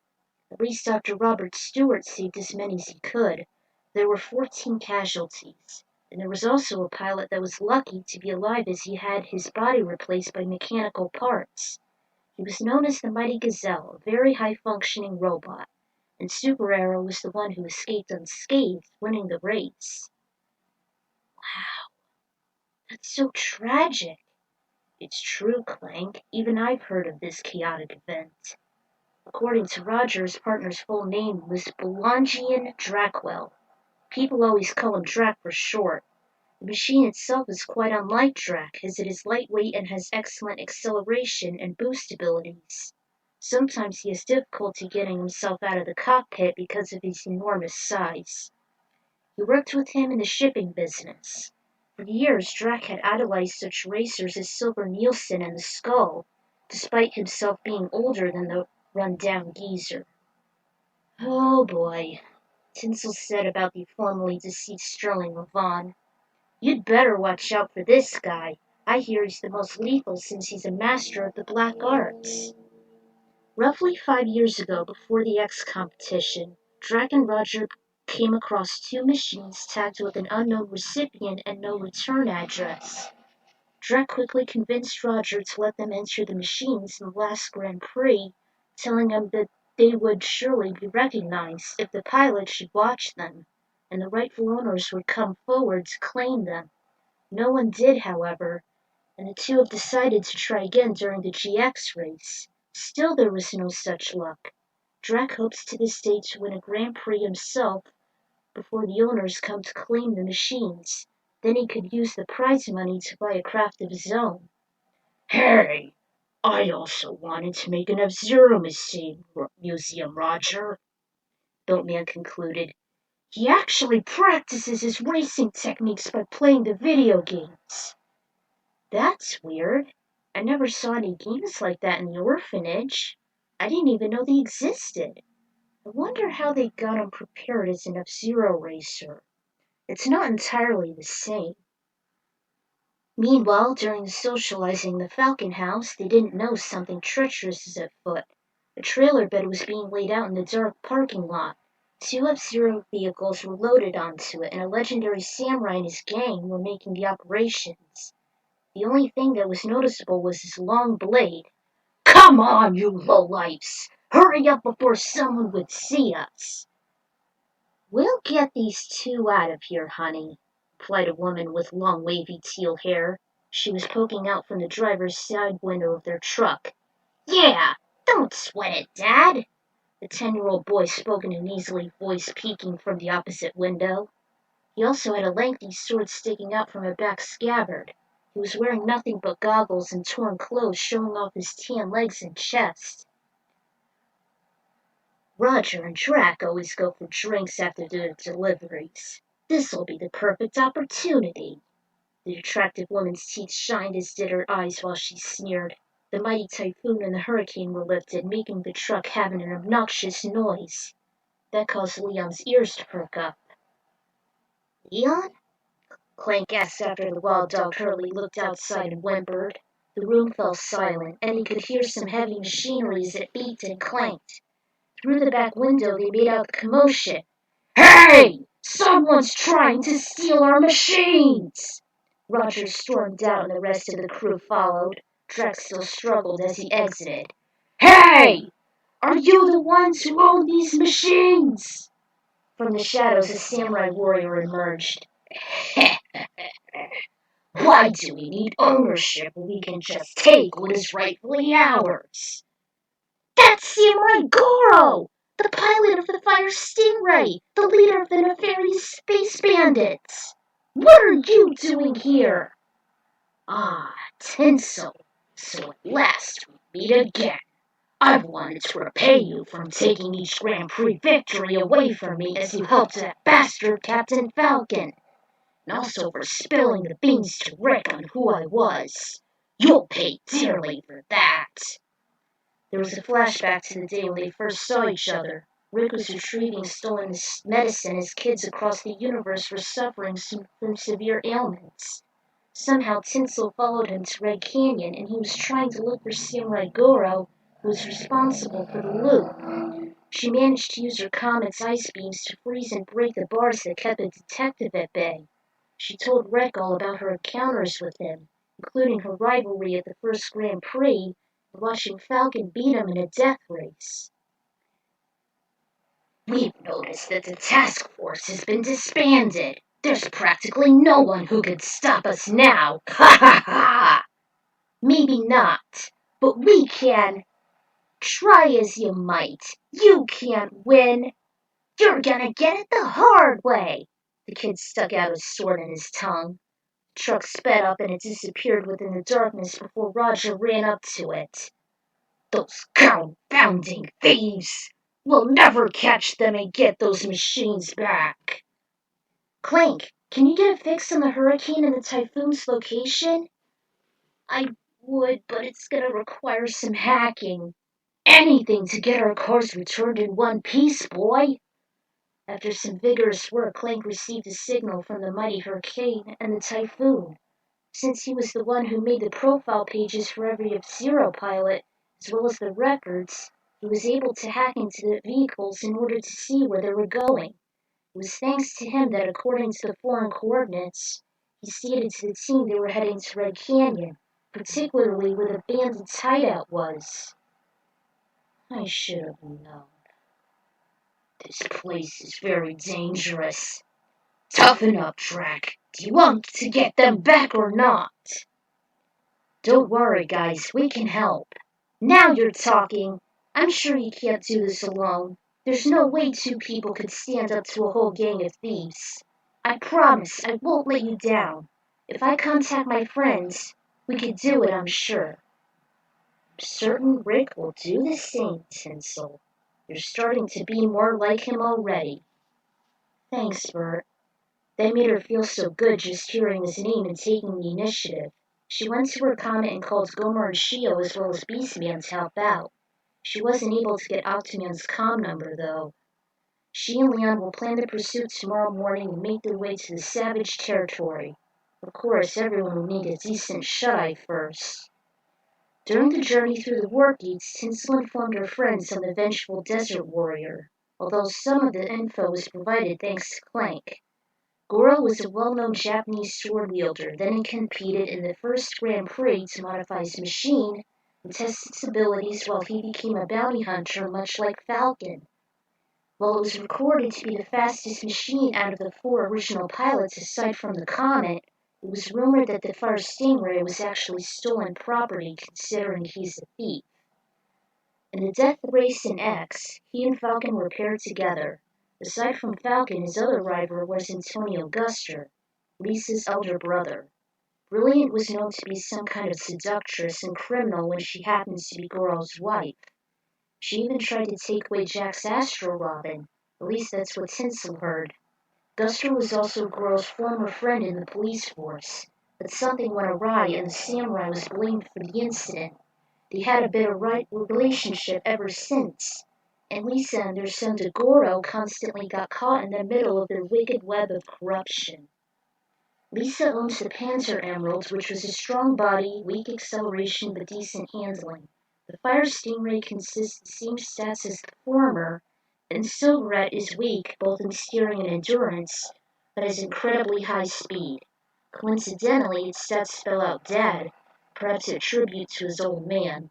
C: At least Dr. Robert Stewart saved as many as he could. There were 14 casualties, and there was also a pilot that was lucky to be alive as he had his body replaced by mechanical parts. He was known as the Mighty Gazelle, a very high-functioning robot, and Super Arrow was the one who escaped unscathed, winning the race. Wow, that's so tragic. It's true, Clank. Even I've heard of this chaotic event. According to Roger, his partner's full name was Belangian Dracwell. People always call him Drac for short. The machine itself is quite unlike Drac, as it is lightweight and has excellent acceleration and boost abilities. Sometimes he has difficulty getting himself out of the cockpit because of his enormous size. He worked with him in the shipping business. For years, Drac had idolized such racers as Silver Nielsen and the Skull, despite himself being older than the run-down geezer. Oh boy, Tinsel said about the formerly deceased Sterling Levon. You'd better watch out for this guy. I hear he's the most lethal since he's a master of the black arts. Roughly 5 years ago, before the X competition, Drac and Roger came across 2 machines tagged with an unknown recipient and no return address. Drac quickly convinced Roger to let them enter the machines in the last Grand Prix, telling him that they would surely be recognized if the pilot should watch them, and the rightful owners would come forward to claim them. No one did, however, and the 2 have decided to try again during the GX race. Still there was no such luck. Drac hopes to this day to win a Grand Prix himself before the owners come to claim the machines. Then he could use the prize money to buy a craft of his own. Hey, I also wanted to make an F-Zero museum, Roger, Boatman concluded. He actually practices his racing techniques by playing the video games. That's weird. I never saw any games like that in the orphanage. I didn't even know they existed. I wonder how they got him prepared as an F-Zero racer. It's not entirely the same. Meanwhile, during the socializing in the Falcon House, they didn't know something treacherous is afoot. A trailer bed was being laid out in the dark parking lot. 2 F-Zero vehicles were loaded onto it, and a legendary samurai and his gang were making the operations. The only thing that was noticeable was his long blade. Come on, you lowlifes! Hurry up before someone would see us! We'll get these 2 out of here, honey, replied a woman with long wavy teal hair. She was poking out from the driver's side window of their truck. Yeah, don't sweat it, Dad. The 10-year-old boy spoke in an easy voice peeking from the opposite window. He also had a lengthy sword sticking out from a back scabbard. He was wearing nothing but goggles and torn clothes showing off his tan legs and chest. Roger and Drac always go for drinks after their deliveries. This'll be the perfect opportunity. The attractive woman's teeth shined as did her eyes while she sneered. The mighty typhoon and the hurricane were lifted, making the truck have an obnoxious noise. That caused Leon's ears to perk up. Leon? Clank asked after the wild dog Hurley looked outside and whimpered. The room fell silent, and he could hear some heavy machinery as it beeped and clanked. Through the back window they made out the commotion. Hey! Someone's trying to steal our machines! Roger stormed out and the rest of the crew followed. Drax still struggled as he exited. Hey! Are you the ones who own these machines? From the shadows a samurai warrior emerged. Why do we need ownership when we can just take what is rightfully ours? That's Samurai Goro! The pilot of the Fire Stingray! The leader of the nefarious space bandits! What are you doing here? Ah, Tinsel. So at last we meet again. I've wanted to repay you from taking each Grand Prix victory away from me as you helped that bastard Captain Falcon, and also for spilling the beans to Rick on who I was. You'll pay dearly for that. There was a flashback to the day when they first saw each other. Rick was retrieving stolen medicine as kids across the universe were suffering from severe ailments. Somehow Tinsel followed him to Red Canyon, and he was trying to look for Samurai Goro, who was responsible for the loot. She managed to use her comet's ice beams to freeze and break the bars that kept the detective at bay. She told Rick all about her encounters with him, including her rivalry at the first Grand Prix and watching Falcon beat him in a death race. We've noticed that the task force has been disbanded. There's practically no one who could stop us now. Ha ha ha! Maybe not, but we can. Try as you might, you can't win. You're gonna get it the hard way. The kid stuck out his sword in his tongue. The truck sped up and it disappeared within the darkness before Roger ran up to it. Those confounding thieves! We'll never catch them and get those machines back. Clank, can you get a fix on the hurricane and the typhoon's location? I would, but it's gonna require some hacking. Anything to get our cars returned in one piece, boy. After some vigorous work, Clank received a signal from the mighty hurricane and the typhoon. Since he was the one who made the profile pages for every F-Zero pilot, as well as the records, he was able to hack into the vehicles in order to see where they were going. It was thanks to him that, according to the foreign coordinates, he stated to the team they were heading to Red Canyon, particularly where the bandits' hideout was. I should have known. This place is very dangerous. Toughen up, Drac. Do you want to get them back or not? Don't worry, guys. We can help. Now you're talking. I'm sure you can't do this alone. There's no way two people could stand up to a whole gang of thieves. I promise I won't let you down. If I contact my friends, we could do it, I'm sure. I'm certain Rick will do the same, Tinsel. You're starting to be more like him already. Thanks, Bert. That made her feel so good just hearing his name and taking the initiative. She went to her comet and called Gomer and Shio as well as Beastman to help out. She wasn't able to get Octoman's comm number, though. She and Leon will plan the pursuit tomorrow morning and make their way to the Savage territory. Of course, everyone will need a decent shut-eye first. During the journey through the war gates, Tinsel informed her friends on the vengeful desert warrior, although some of the info was provided thanks to Clank. Goro was a well-known Japanese sword wielder, then competed in the first Grand Prix to modify his machine and test its abilities while he became a bounty hunter much like Falcon. While it was recorded to be the fastest machine out of the 4 original pilots aside from the Comet, it was rumored that the Fire Stingray was actually stolen property considering he's a thief. In the death race in X, he and Falcon were paired together. Aside from Falcon, his other rival was Antonio Guster, Lisa's elder brother. Brilliant was known to be some kind of seductress and criminal when she happens to be Goro's wife. She even tried to take away Jack's astral robin. At least that's what Tinsel heard. Guster was also Goro's former friend in the police force, but something went awry and the samurai was blamed for the incident. They had a bitter relationship ever since, and Lisa and their son Goro constantly got caught in the middle of their wicked web of corruption. Lisa owns the Panzer Emerald, which was a strong body, weak acceleration, but decent handling. The Fire Stingray consists of the same stats as the former, and Silverette is weak both in steering and endurance, but has incredibly high speed. Coincidentally, its stats spell out Dad, perhaps a tribute to his old man.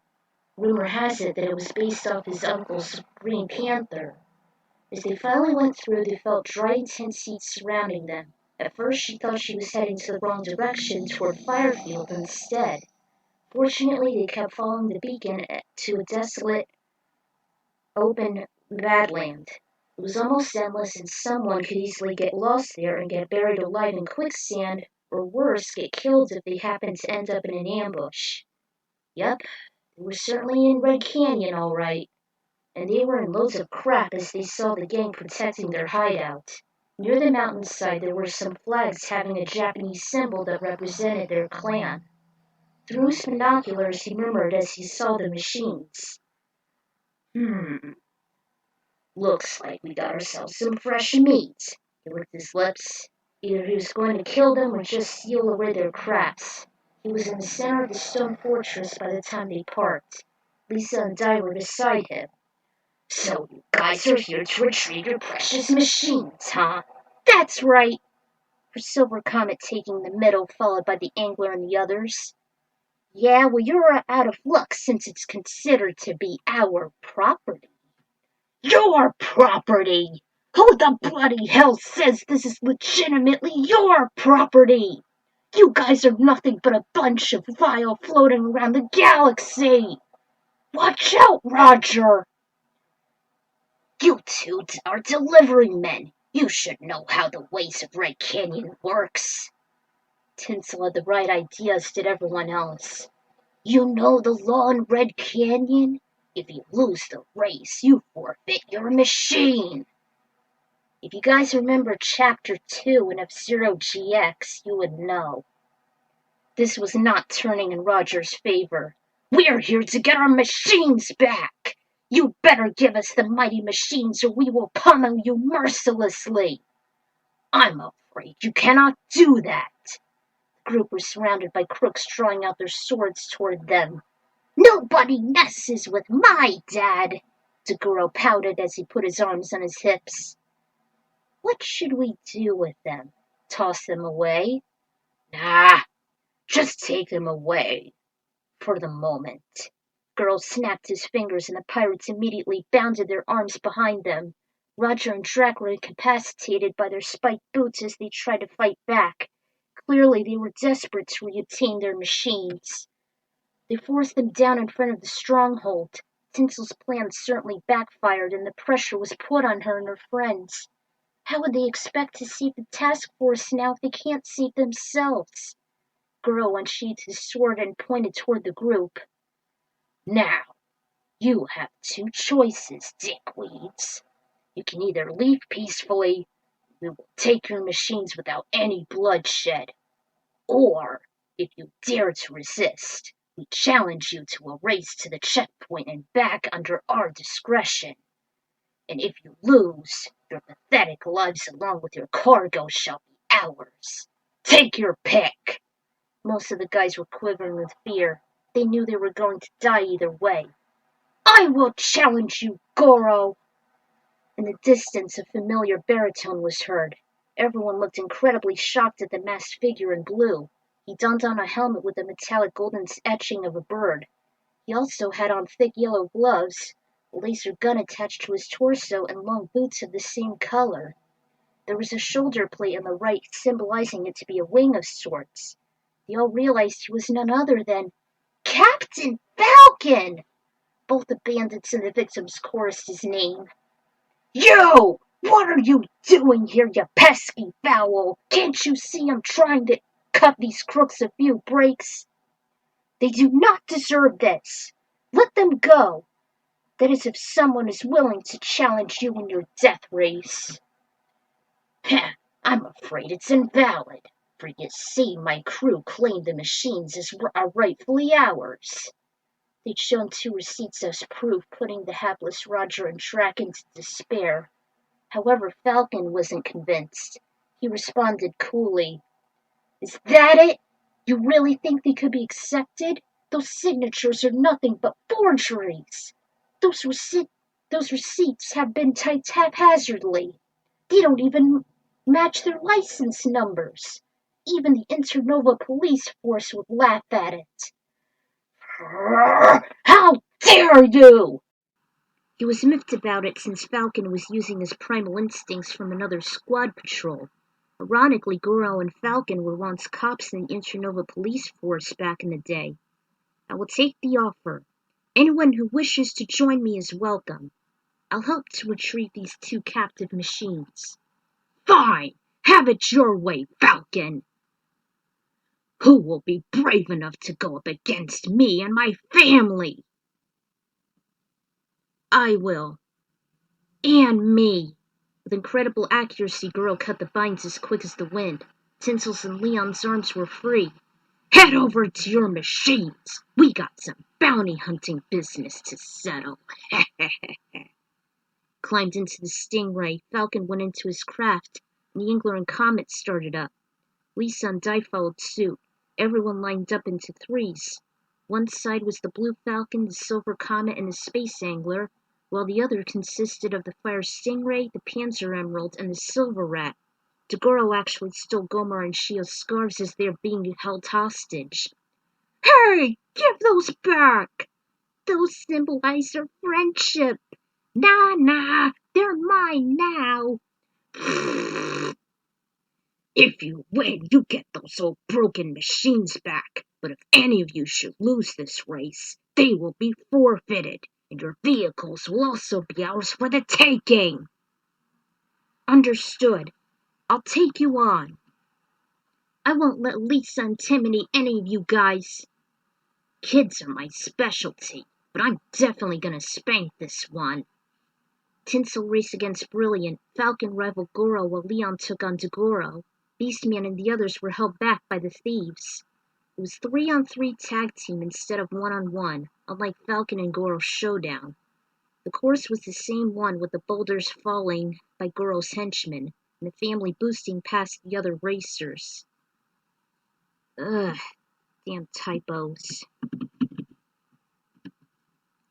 C: Rumor has it that it was based off his uncle's Green Panther. As they finally went through, they felt dry and tense heat surrounding them. At first, she thought she was heading to the wrong direction toward Firefield instead. Fortunately, they kept following the beacon to a desolate, open badland. It was almost endless, and someone could easily get lost there and get buried alive in quicksand, or worse, get killed if they happened to end up in an ambush. Yep, they were certainly in Red Canyon, all right. And they were in loads of crap as they saw the gang protecting their hideout. Near the mountainside there were some flags having a Japanese symbol that represented their clan. Through his binoculars he murmured as he saw the machines. Looks like we got ourselves some fresh meat. He licked his lips. Either he was going to kill them or just steal away their craps. He was in the center of the stone fortress by the time they parked. Lisa and Di were beside him. So you guys are here to retrieve your precious machines, huh? That's right! Her Silver Comet taking the middle, followed by the Angler and the others. Yeah, well, you're out of luck since it's considered to be our property. Your property! Who the bloody hell says this is legitimately your property? You guys are nothing but a bunch of vile floating around the galaxy! Watch out, Roger! You two are delivery men. You should know how the ways of Red Canyon works. Tinsel had the right idea, as did everyone else. You know the law in Red Canyon? If you lose the race, you forfeit your machine. If you guys remember Chapter 2 in F-Zero GX, you would know. This was not turning in Roger's favor. We're here to get our machines back! You better give us the mighty machines or we will pummel you mercilessly. I'm afraid you cannot do that. The group was surrounded by crooks drawing out their swords toward them. Nobody messes with my dad, Goro pouted as he put his arms on his hips. What should we do with them? Toss them away? Nah, just take them away. For the moment. Goro snapped his fingers and the pirates immediately bounded their arms behind them. Roger and Drac were incapacitated by their spiked boots as they tried to fight back. Clearly they were desperate to reobtain their machines. They forced them down in front of the stronghold. Tinsel's plan certainly backfired and the pressure was put on her and her friends. How would they expect to save the task force now if they can't save themselves? Goro unsheathed his sword and pointed toward the group. Now, you have two choices, dickweeds. You can either leave peacefully, we will take your machines without any bloodshed, or, if you dare to resist, we challenge you to a race to the checkpoint and back under our discretion. And if you lose, your pathetic lives along with your cargo shall be ours. Take your pick! Most of the guys were quivering with fear. They knew they were going to die either way. I will challenge you, Goro! In the distance, a familiar baritone was heard. Everyone looked incredibly shocked at the masked figure in blue. He donned on a helmet with a metallic golden etching of a bird. He also had on thick yellow gloves, a laser gun attached to his torso, and long boots of the same color. There was a shoulder plate on the right, symbolizing it to be a wing of sorts. They all realized he was none other than Captain Falcon! Both the bandits and the victims chorused his name. You! What are you doing here, you pesky fowl? Can't you see I'm trying to cut these crooks a few breaks? They do not deserve this. Let them go. That is if someone is willing to challenge you in your death race. Heh, I'm afraid it's invalid, for you see my crew claimed the machines are rightfully ours. They'd shown 2 receipts as proof, putting the hapless Roger and Track into despair. However, Falcon wasn't convinced. He responded coolly, "Is that it? You really think they could be accepted? Those signatures are nothing but forgeries. Those receipts have been typed haphazardly. They don't even match their license numbers. Even the Internova police force would laugh at it. How dare you!" He was miffed about it since Falcon was using his primal instincts from another squad patrol. Ironically, Goro and Falcon were once cops in the Internova police force back in the day. "I will take the offer. Anyone who wishes to join me is welcome. I'll help to retrieve these 2 captive machines." "Fine! Have it your way, Falcon!" "Who will be brave enough to go up against me and my family?" "I will. And me." With incredible accuracy, Goro cut the vines as quick as the wind. Tinsel's and Leon's arms were free. "Head over to your machines. We got some bounty hunting business to settle." Climbed into the Stingray, Falcon went into his craft, and the Angler and Comet started up. Lisa and Dai followed suit. Everyone lined up into threes. One side was the Blue Falcon, the Silver Comet, and the Space Angler, while the other consisted of the Fire Stingray, the Panzer Emerald, and the Silver Rat. Dagoro actually stole Gomar and Shio's scarves as they were being held hostage. "Hey! Give those back! Those symbolize our friendship! Nah, they're mine now!" "If you win, you get those old broken machines back. But if any of you should lose this race, they will be forfeited, and your vehicles will also be ours for the taking." "Understood. I'll take you on. I won't let Lisa intimidate any of you guys. Kids are my specialty, but I'm definitely gonna spank this one." Tinsel raced against Brilliant. Falcon rivaled Goro while Leon took on Dagoro. Beastman and the others were held back by the thieves. It was 3-on-3 tag team instead of 1-on-1, unlike Falcon and Goro's showdown. The course was the same one, with the boulders falling by Goro's henchmen, and the family boosting past the other racers. Ugh, damn typos.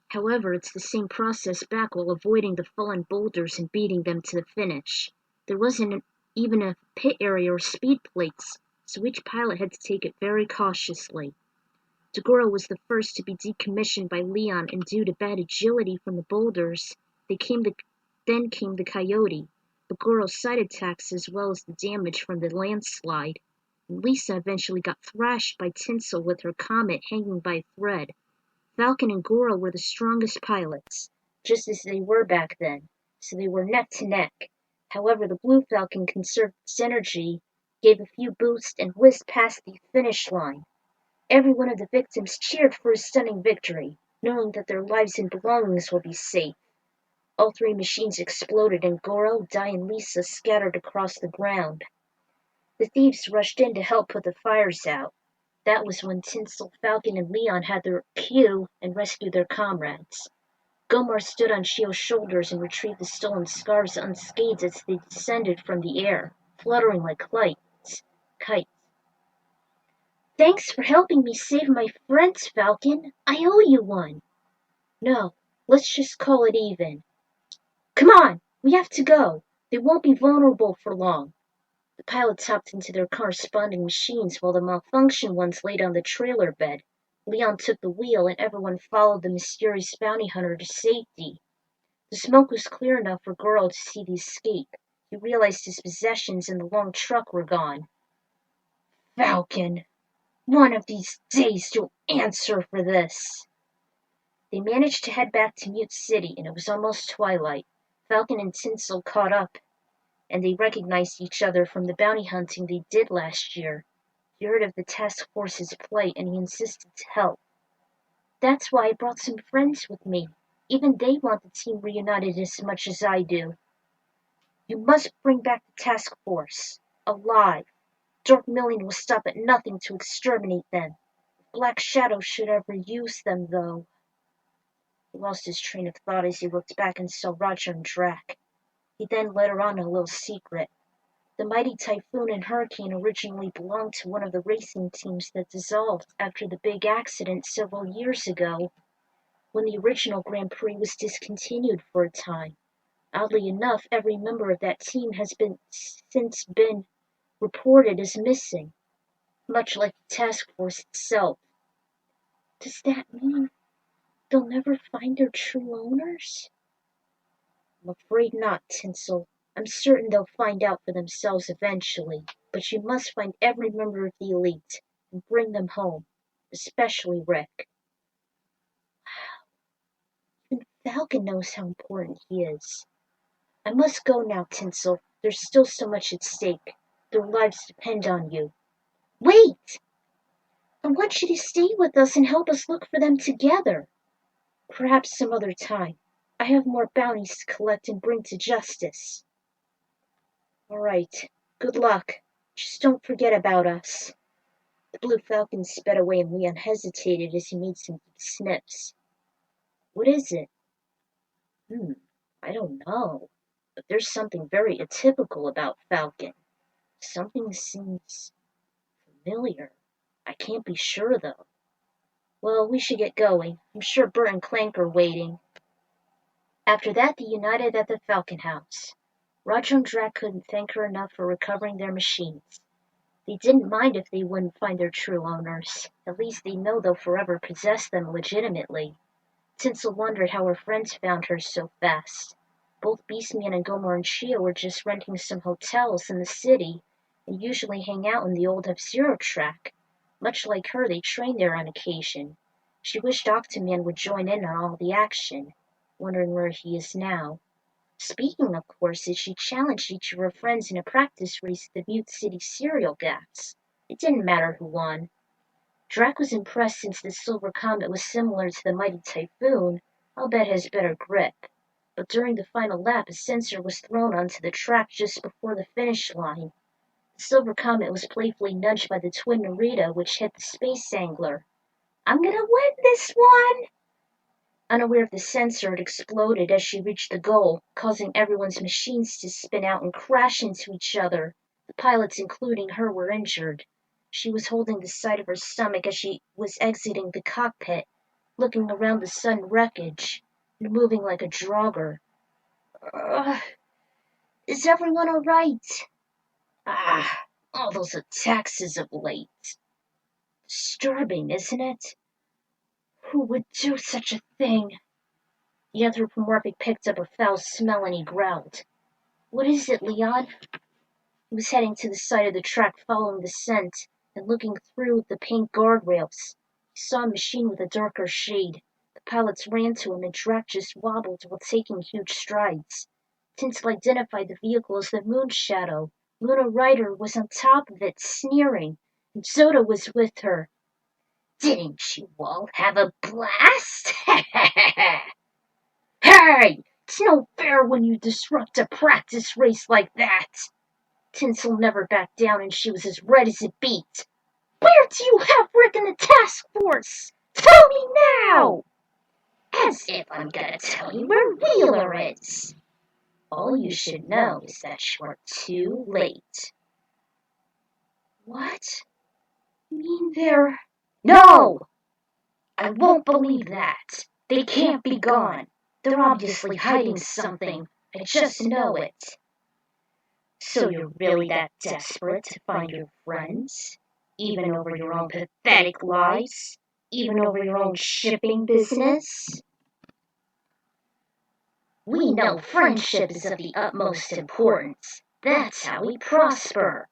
C: However, it's the same process back while avoiding the fallen boulders and beating them to the finish. There wasn't even a pit area or speed plates, so each pilot had to take it very cautiously. Dagoro was the first to be decommissioned by Leon, and due to bad agility from the boulders, then came the Coyote, Dagoro's side attacks as well as the damage from the landslide. And Lisa eventually got thrashed by Tinsel with her Comet hanging by a thread. Falcon and Goro were the strongest pilots, just as they were back then, so they were neck to neck. However, the Blue Falcon conserved its energy, gave a few boosts, and whizzed past the finish line. Every one of the victims cheered for his stunning victory, knowing that their lives and belongings would be safe. All 3 machines exploded, and Goro, Dai, and Lisa scattered across the ground. The thieves rushed in to help put the fires out. That was when Tinsel, Falcon, and Leon had their cue and rescued their comrades. Gomar stood on Shio's shoulders and retrieved the stolen scarves unscathed as they descended from the air, fluttering like kites. "Thanks for helping me save my friends, Falcon. I owe you one." "No, let's just call it even." "Come on, we have to go. They won't be vulnerable for long." The pilots hopped into their corresponding machines while the malfunctioned ones laid on the trailer bed. Leon took the wheel, and everyone followed the mysterious bounty hunter to safety. The smoke was clear enough for Goro to see the escape. He realized his possessions in the long truck were gone. "Falcon, one of these days you'll answer for this." They managed to head back to Mute City, and it was almost twilight. Falcon and Tinsel caught up, and they recognized each other from the bounty hunting they did last year. He heard of the task force's plight, and he insisted to help. "That's why I brought some friends with me. Even they want the team reunited as much as I do. You must bring back the task force. Alive. Dark Million will stop at nothing to exterminate them. Black Shadow should ever use them, though. He lost his train of thought as he looked back and saw Roger and Drac. He then let her on a little secret. The mighty Typhoon and Hurricane originally belonged to one of the racing teams that dissolved after the big accident several years ago, when the original Grand Prix was discontinued for a time. Oddly enough, every member of that team has since been reported as missing, much like the task force itself. Does that mean they'll never find their true owners? I'm afraid not, Tinsel. I'm certain they'll find out for themselves eventually, but you must find every member of the elite and bring them home, especially Rick. Even Falcon knows how important he is. I must go now, Tinsel. There's still so much at stake. Their lives depend on you. Wait! I want you to stay with us and help us look for them together. Perhaps some other time. I have more bounties to collect and bring to justice. All right. Good luck. Just don't forget about us. The Blue Falcon sped away and Leon hesitated as he made some deep sniffs. What is it? I don't know. But there's something very atypical about Falcon. Something seems familiar. I can't be sure, though. Well, we should get going. I'm sure Bert and Clank are waiting. After that, they united at the Falcon House. Roger and Drac couldn't thank her enough for recovering their machines. They didn't mind if they wouldn't find their true owners. At least they know they'll forever possess them legitimately. Tinsel wondered how her friends found her so fast. Both Beastman and Gomor and Chia were just renting some hotels in the city and usually hang out in the old F-Zero track. Much like her, they train there on occasion. She wished Octoman would join in on all the action, wondering where he is now. Speaking of courses, she challenged each of her friends in a practice race at the Butte City cereal gaps. It didn't matter who won. Drac was impressed since the Silver Comet was similar to the mighty Typhoon. I'll bet it has better grip. But during the final lap, a sensor was thrown onto the track just before the finish line. The Silver Comet was playfully nudged by the twin Narita, which hit the Space Angler. I'm gonna win this one! Unaware of the sensor, it exploded as she reached the goal, causing everyone's machines to spin out and crash into each other. The pilots, including her, were injured. She was holding the side of her stomach as she was exiting the cockpit, looking around the sudden wreckage, and moving like a drogger. Is everyone all right? All those attacks as of late. Disturbing, isn't it? Who would do such a thing? The anthropomorphic picked up a foul smell and he growled. What is it, Leon? He was heading to the side of the track following the scent and looking through the paint guardrails. He saw a machine with a darker shade. The pilots ran to him and Drac just wobbled while taking huge strides. Tinsel identified the vehicle as the Moon Shadow. Luna Ryder was on top of it, sneering, and Zoda was with her. Didn't you all have a blast? Hey! It's no fair when you disrupt a practice race like that! Tinsel never backed down and she was as red as a beet. Where do you have Rick and the task force? Tell me now! As if I'm gonna tell you where Wheeler is. All you should know is that you're too late. What? You mean they're... No! I won't believe that. They can't be gone. They're obviously hiding something. I just know it. So you're really that desperate to find your friends? Even over your own pathetic lives? Even over your own shipping business? We know friendship is of the utmost importance. That's how we prosper.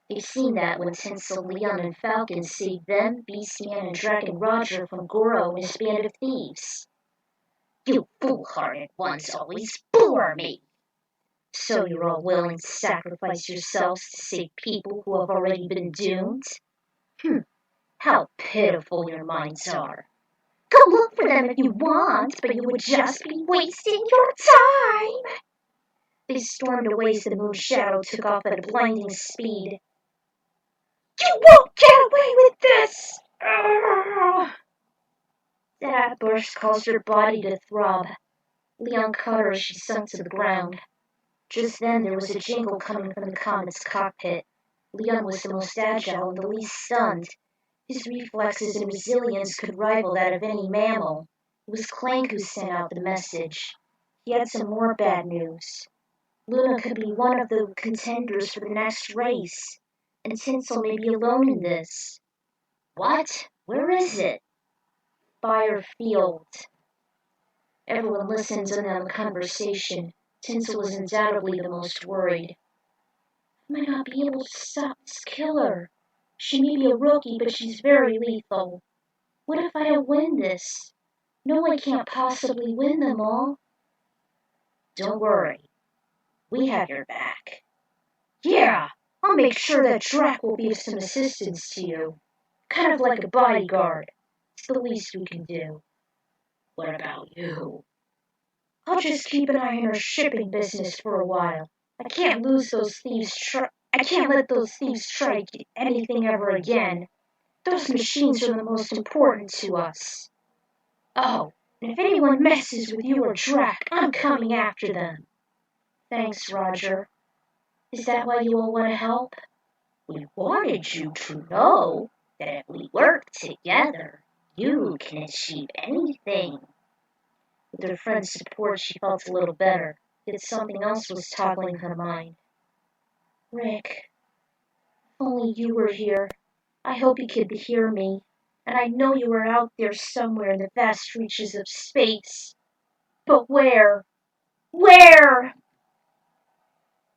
C: They've seen that when Tinsel, Leon, and Falcon saved them, Beastman, and Dragon Roger from Goro and his band of thieves. You foolhardy ones always bore me. So you're all willing to sacrifice yourselves to save people who have already been doomed? How pitiful your minds are. Go look for them if you want, but you would just be wasting your time. They stormed away as the moon's shadow took off at a blinding speed. You won't get away with this! That burst caused her body to throb. Leon caught her as she sunk to the ground. Just then there was a jingle coming from the Comet's cockpit. Leon was the most agile and the least stunned. His reflexes and resilience could rival that of any mammal. It was Clank who sent out the message. He had some more bad news. Luna could be one of the contenders for the next race, and Tinsel may be alone in this. What? Where is it? Fire Field. Everyone listened in on the conversation. Tinsel was undoubtedly the most worried. I might not be able to stop this killer. She may be a rookie, but she's very lethal. What if I don't win this? No, I can't possibly win them all. Don't worry. We have your back. Yeah, I'll make sure that Drac will be of some assistance to you. Kind of like a bodyguard. It's the least we can do. What about you? I'll just keep an eye on our shipping business for a while. I can't let those thieves try anything ever again. Those machines are the most important to us. Oh, and if anyone messes with you or Drac, I'm coming after them. Thanks, Roger. Is that why you all want to help? We wanted you to know that if we work together, you can achieve anything. With her friend's support, she felt a little better, yet something else was toggling her mind. Rick, if only you were here. I hope you could hear me, and I know you are out there somewhere in the vast reaches of space. But where? Where?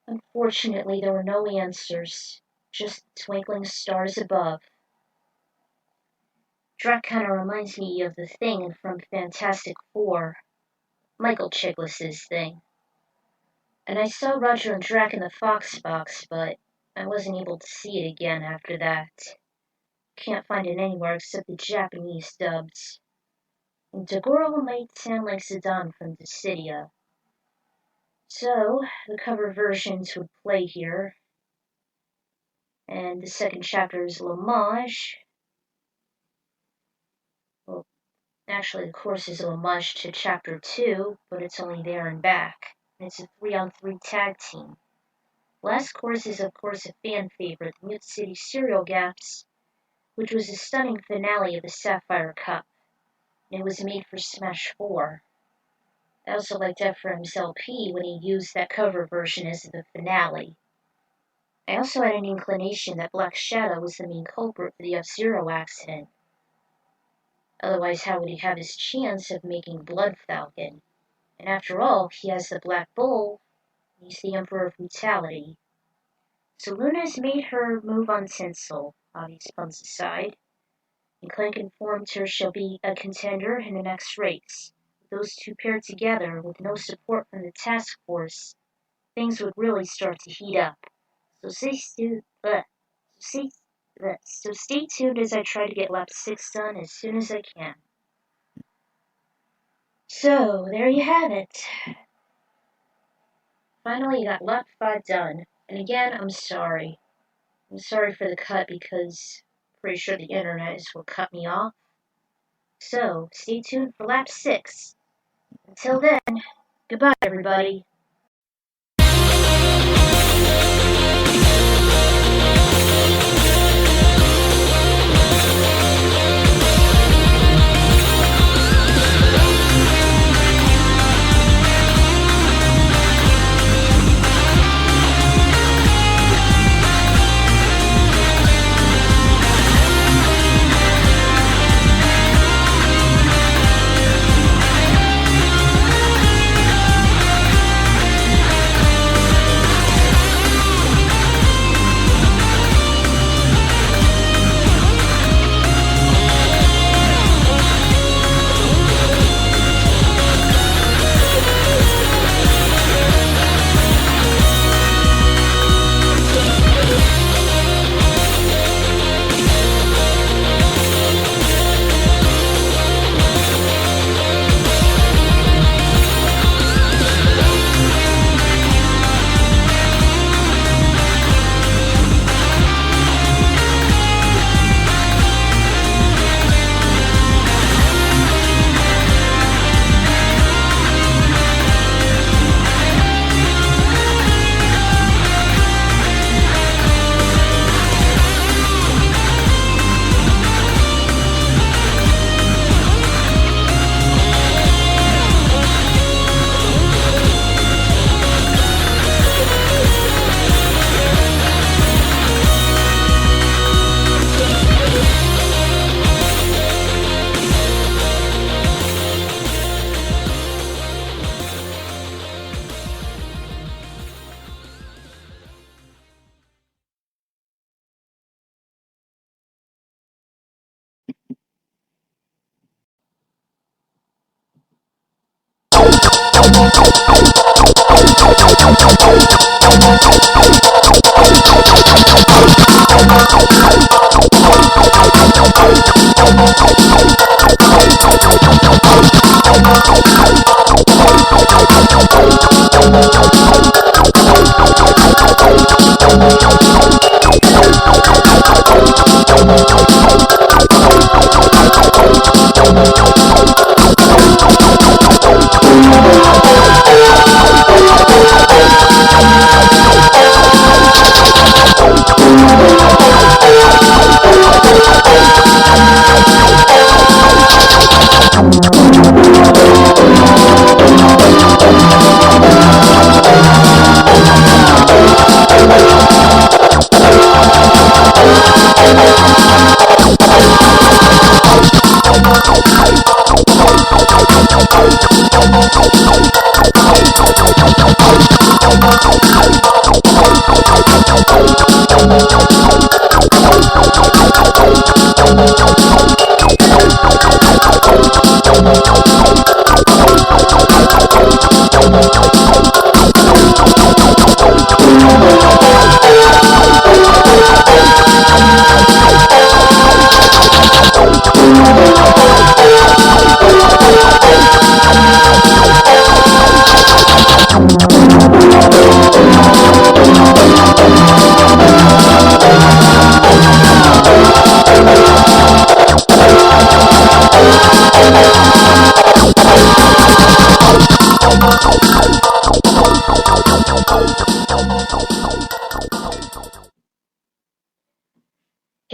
C: Unfortunately, there were no answers, just twinkling stars above. Drac kind of reminds me of the Thing from Fantastic Four, Michael Chiklis' Thing. And I saw Roger and Drac in the Fox box, but I wasn't able to see it again after that. Can't find it anywhere except the Japanese dubs. And Tagoro might sound like Zidane from Dissidia. So, the cover versions would play here. And the second chapter is l'hommage. Well, actually, the course is a homage to chapter 2, but it's only there and back. And it's a 3-on-3 tag team. Last course is, of course, a fan favorite, the Mute City Serial Gaps, which was a stunning finale of the Sapphire Cup. And it was made for Smash 4. I also liked Ephraim's LP when he used that cover version as the finale. I also had an inclination that Black Shadow was the main culprit for the F-Zero accident. Otherwise, how would he have his chance of making Blood Falcon? And after all, he has the Black Bull. He's the Emperor of Brutality. So Luna's made her move on Tinsel, obvious puns aside. And Clank informed her she'll be a contender in the next race. Those two paired together, with no support from the task force, things would really start to heat up. So stay tuned as I try to get lap 6 done as soon as I can. So, there you have it. Finally, you got lap 5 done. And again, I'm sorry. I'm sorry for the cut because I'm pretty sure the internet will cut me off. So, stay tuned for lap 6. Until then, goodbye everybody.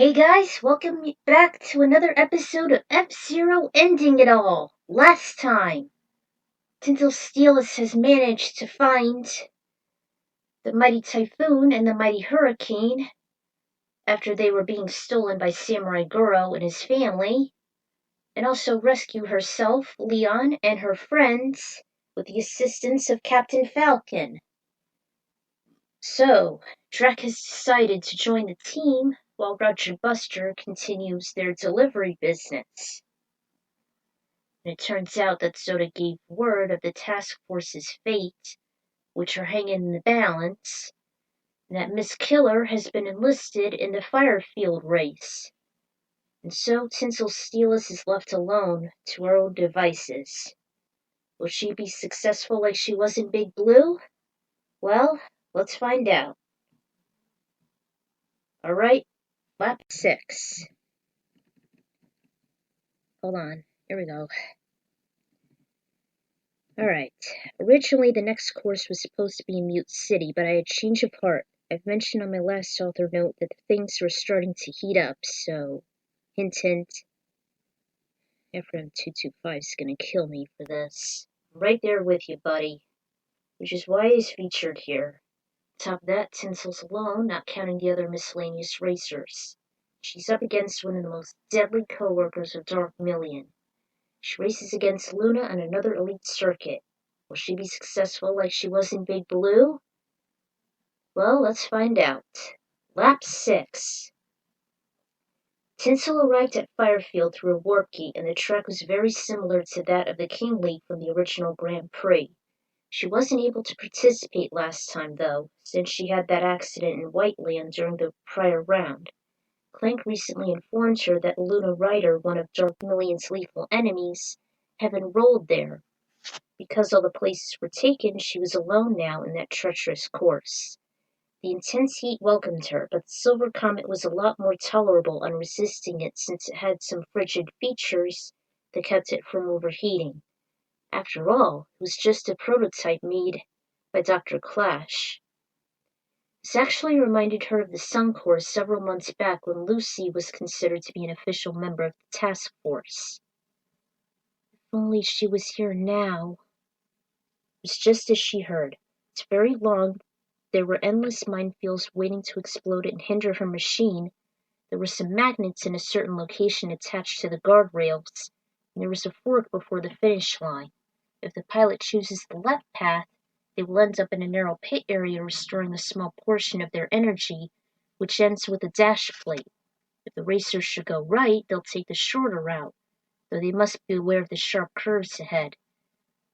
C: Hey guys, welcome back to another episode of F-Zero Ending It All. Last time, Tinsel Steelus has managed to find the mighty Typhoon and the mighty Hurricane after they were being stolen by Samurai Goro and his family, and also rescue herself, Leon, and her friends with the assistance of Captain Falcon. So, Drek has decided to join the team while Roger Buster continues their delivery business. And it turns out that Soda gave word of the task force's fate, which are hanging in the balance, and that Miss Killer has been enlisted in the Firefield race. And so Tinsel Steelus is left alone to her own devices. Will she be successful like she was in Big Blue? Well, let's find out. Alright, lap 6. Hold on, here we go. Alright, originally the next course was supposed to be in Mute City, but I had change of heart. I've mentioned on my last author note that things were starting to heat up, so hint hint. Ephraim225 is gonna kill me for this. I'm right there with you, buddy. Which is why he's featured here. Top of that, Tinsel's alone, not counting the other miscellaneous racers. She's up against one of the most deadly co-workers of Dark Million. She races against Luna on another elite circuit. Will she be successful like she was in Big Blue? Well, let's find out. Lap 6. Tinsel arrived at Firefield through a warp gate, and the track was very similar to that of the King League from the original Grand Prix. She wasn't able to participate last time, though, since she had that accident in Whiteland during the prior round. Clank recently informed her that Luna Ryder, one of Dark Million's lethal enemies, had enrolled there. Because all the places were taken, she was alone now in that treacherous course. The intense heat welcomed her, but the Silver Comet was a lot more tolerable on resisting it since it had some frigid features that kept it from overheating. After all, it was just a prototype made by Dr. Clash. This actually reminded her of the Sun Corps several months back when Lucy was considered to be an official member of the task force. If only she was here now. It was just as she heard. It's very long. There were endless minefields waiting to explode and hinder her machine. There were some magnets in a certain location attached to the guardrails, and there was a fork before the finish line. If the pilot chooses the left path, they will end up in a narrow pit area restoring a small portion of their energy, which ends with a dash plate. If the racers should go right, they'll take the shorter route, though they must be aware of the sharp curves ahead.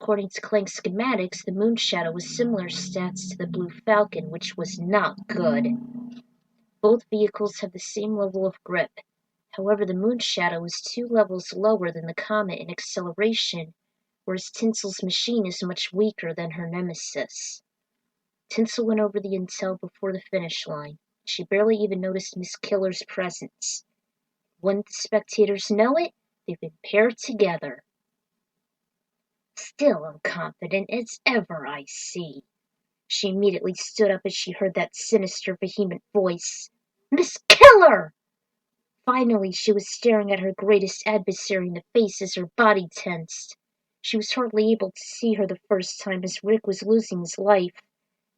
C: According to Clank's schematics, the Moon Shadow was similar stats to the Blue Falcon, which was not good. Both vehicles have the same level of grip. However, the Moon Shadow is 2 levels lower than the Comet in acceleration, whereas Tinsel's machine is much weaker than her nemesis. Tinsel went over the intel before the finish line. She barely even noticed Miss Killer's presence. Wouldn't the spectators know it? They've been paired together. Still unconfident as ever, I see. She immediately stood up as she heard that sinister, vehement voice. Miss Killer! Finally, she was staring at her greatest adversary in the face as her body tensed. She was hardly able to see her the first time as Rick was losing his life,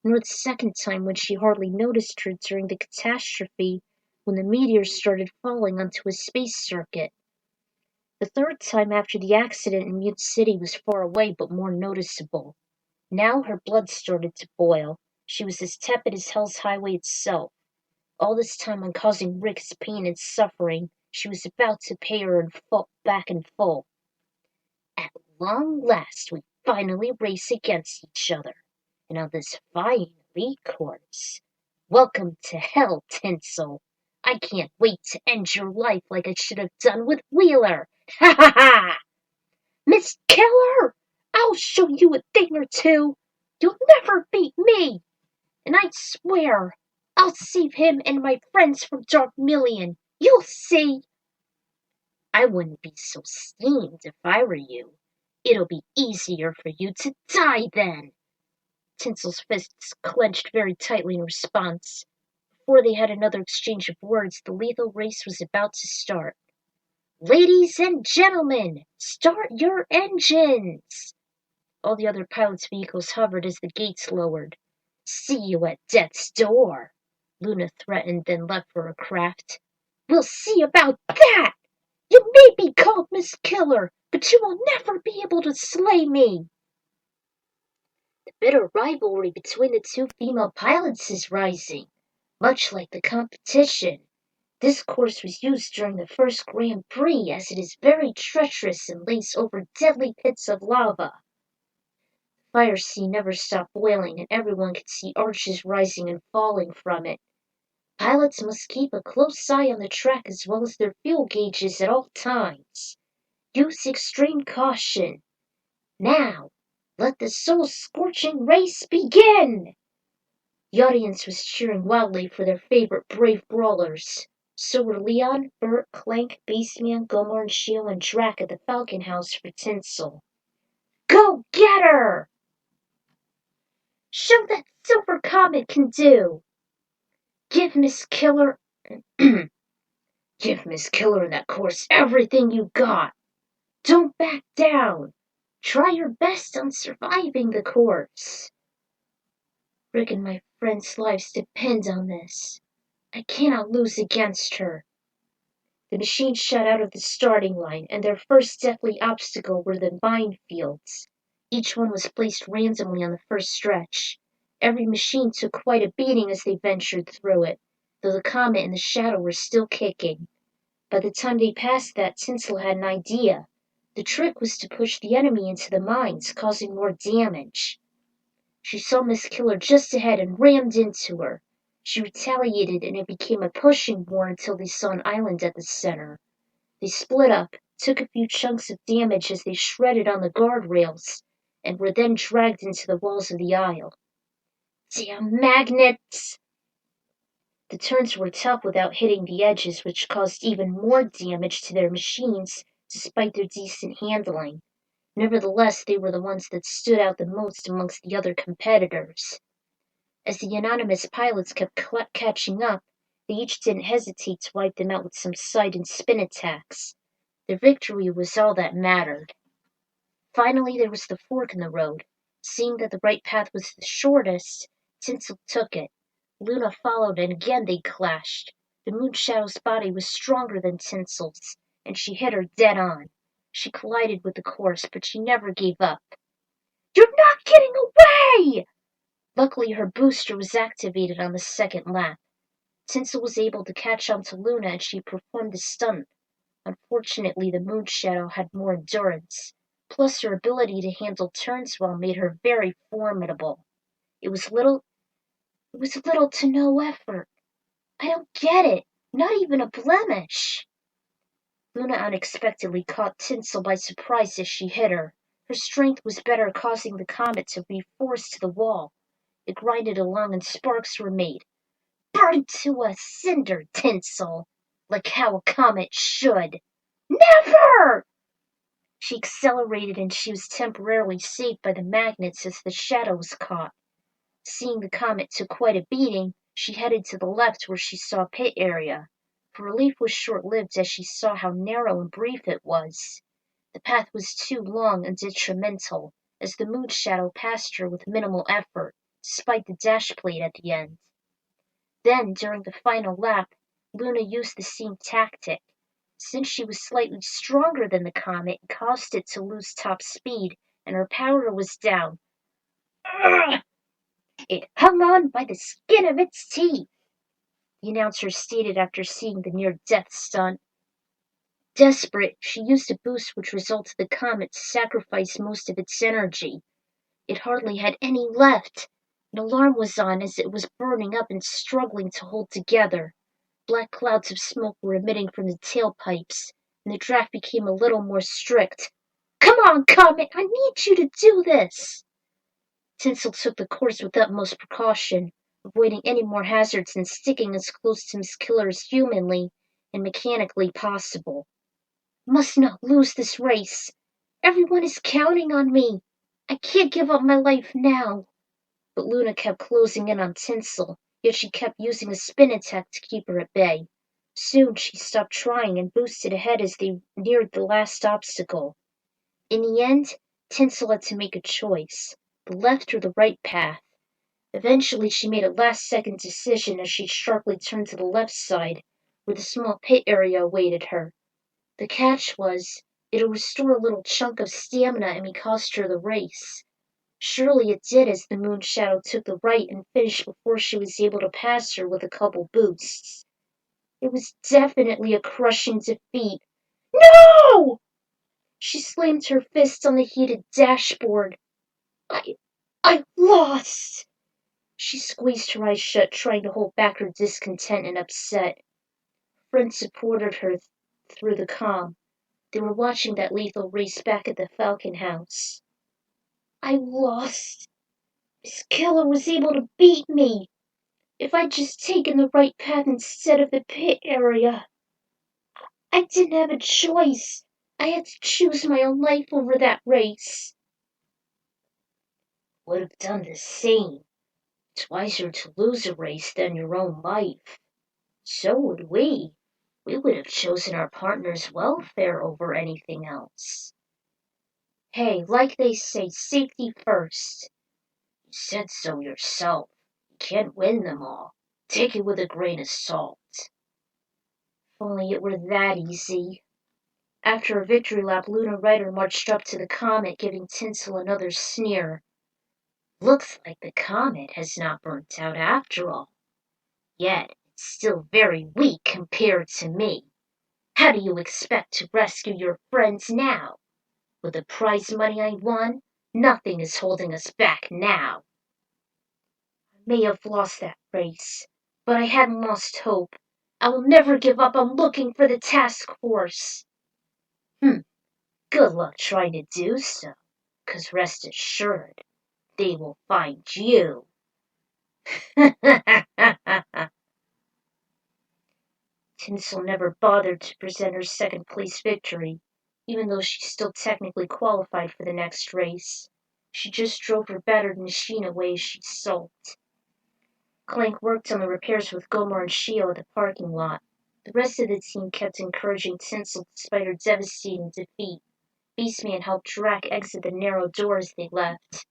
C: nor the second time when she hardly noticed her during the catastrophe when the meteor started falling onto a space circuit. The third time after the accident in Mute City was far away but more noticeable. Now her blood started to boil. She was as tepid as Hell's Highway itself. All this time on causing Rick's pain and suffering, she was about to pay her back in full. At long last we finally race against each other, and on this fine elite course. Welcome to hell, Tinsel. I can't wait to end your life like I should have done with Wheeler. Ha ha ha! Miss Killer! I'll show you a thing or two. You'll never beat me. And I swear, I'll save him and my friends from Dark Million. You'll see. I wouldn't be so steamed if I were you. It'll be easier for you to die then. Tinsel's fists clenched very tightly in response. Before they had another exchange of words, the lethal race was about to start. Ladies and gentlemen, start your engines! All the other pilots' vehicles hovered as the gates lowered. See you at death's door, Luna threatened, then left for her craft. We'll see about that! You may be called Miss Killer, but you will never be able to slay me! The bitter rivalry between the two female pilots is rising, much like the competition. This course was used during the first Grand Prix as it is very treacherous and lays over deadly pits of lava. The fire sea never stopped boiling and everyone could see arches rising and falling from it. Pilots must keep a close eye on the track as well as their fuel gauges at all times. Use extreme caution. Now, let the soul-scorching race begin! The audience was cheering wildly for their favorite brave brawlers. So were Leon, Bert, Clank, Beastman, Gomar, and Shio, and Drac at the Falcon House for Tinsel. Go get her! Show that Silver Comet can do! Give Miss Killer and that course everything you got! Don't back down! Try your best on surviving the course. Rick and my friends' lives depend on this. I cannot lose against her. The machine shot out of the starting line, and their first deathly obstacle were the minefields. Each one was placed randomly on the first stretch. Every machine took quite a beating as they ventured through it, though the Comet and the Shadow were still kicking. By the time they passed that, Tinsel had an idea. The trick was to push the enemy into the mines, causing more damage. She saw Miss Killer just ahead and rammed into her. She retaliated and it became a pushing war until they saw an island at the center. They split up, took a few chunks of damage as they shredded on the guardrails, and were then dragged into the walls of the aisle. Damn magnets! The turns were tough without hitting the edges, which caused even more damage to their machines despite their decent handling. Nevertheless, they were the ones that stood out the most amongst the other competitors. As the anonymous pilots kept catching up, they each didn't hesitate to wipe them out with some side and spin attacks. Their victory was all that mattered. Finally, there was the fork in the road. Seeing that the right path was the shortest, Tinsel took it. Luna followed, and again they clashed. The Moon Shadow's body was stronger than Tinsel's, and she hit her dead on. She collided with the course, but she never gave up. You're not getting away! Luckily, her booster was activated on the second lap. Tinsel was able to catch on to Luna and she performed the stunt. Unfortunately, the Moon Shadow had more endurance. Plus, her ability to handle turns well made her very formidable. It was little to no effort. I don't get it. Not even a blemish. Luna unexpectedly caught Tinsel by surprise as she hit her. Her strength was better, causing the comet to be forced to the wall. It grinded along and sparks were made. Burn to a cinder, Tinsel, like how a comet should. Never! She accelerated and she was temporarily saved by the magnets as the shadow was caught. Seeing the comet took quite a beating, she headed to the left where she saw a pit area. Her relief was short-lived as she saw how narrow and brief it was. The path was too long and detrimental, as the moon shadow passed her with minimal effort, despite the dash plate at the end. Then, during the final lap, Luna used the same tactic. Since she was slightly stronger than the comet, it caused it to lose top speed, and her power was down. Ugh! It hung on by the skin of its teeth, the announcer stated after seeing the near-death stunt. Desperate, she used a boost which resulted the comet to sacrifice most of its energy. It hardly had any left. An alarm was on as it was burning up and struggling to hold together. Black clouds of smoke were emitting from the tailpipes, and the draft became a little more strict. Come on, Comet, I need you to do this! Tinsel took the course with utmost precaution, avoiding any more hazards and sticking as close to Miss Killer as humanly and mechanically possible. Must not lose this race. Everyone is counting on me. I can't give up my life now. But Luna kept closing in on Tinsel, yet she kept using a spin attack to keep her at bay. Soon she stopped trying and boosted ahead as they neared the last obstacle. In the end, Tinsel had to make a choice, the left or the right path. Eventually she made a last-second decision as she sharply turned to the left side, where the small pit area awaited her. The catch was, it'll restore a little chunk of stamina and may cost her the race. Surely it did as the moon shadow took the right and finished before she was able to pass her with a couple boosts. It was definitely a crushing defeat. No! She slammed her fist on the heated dashboard. I lost! She squeezed her eyes shut, trying to hold back her discontent and upset. Friends supported her through the calm. They were watching that lethal race back at the Falcon House. I lost. Miss Killer was able to beat me. If I'd just taken the right path instead of the pit area. I didn't have a choice. I had to choose my own life over that race. Would have done the same. It's wiser to lose a race than your own life. So would we. We would have chosen our partner's welfare over anything else. Hey, like they say, safety first. You said so yourself. You can't win them all. Take it with a grain of salt. If only it were that easy. After a victory lap, Luna Rider marched up to the comet, giving Tinsel another sneer. Looks like the comet has not burnt out after all. Yet it's still very weak compared to me. How do you expect to rescue your friends now? With the prize money I won, nothing is holding us back now. I may have lost that race, but I hadn't lost hope. I will never give up on looking for the task force. Good luck trying to do so, 'cause rest assured, they will find you. Tinsel never bothered to present her second-place victory, even though she still technically qualified for the next race. She just drove her battered machine away as she sulked. Clank worked on the repairs with Gomer and Shio at the parking lot. The rest of the team kept encouraging Tinsel despite her devastating defeat. Beastman helped Drac exit the narrow door as they left.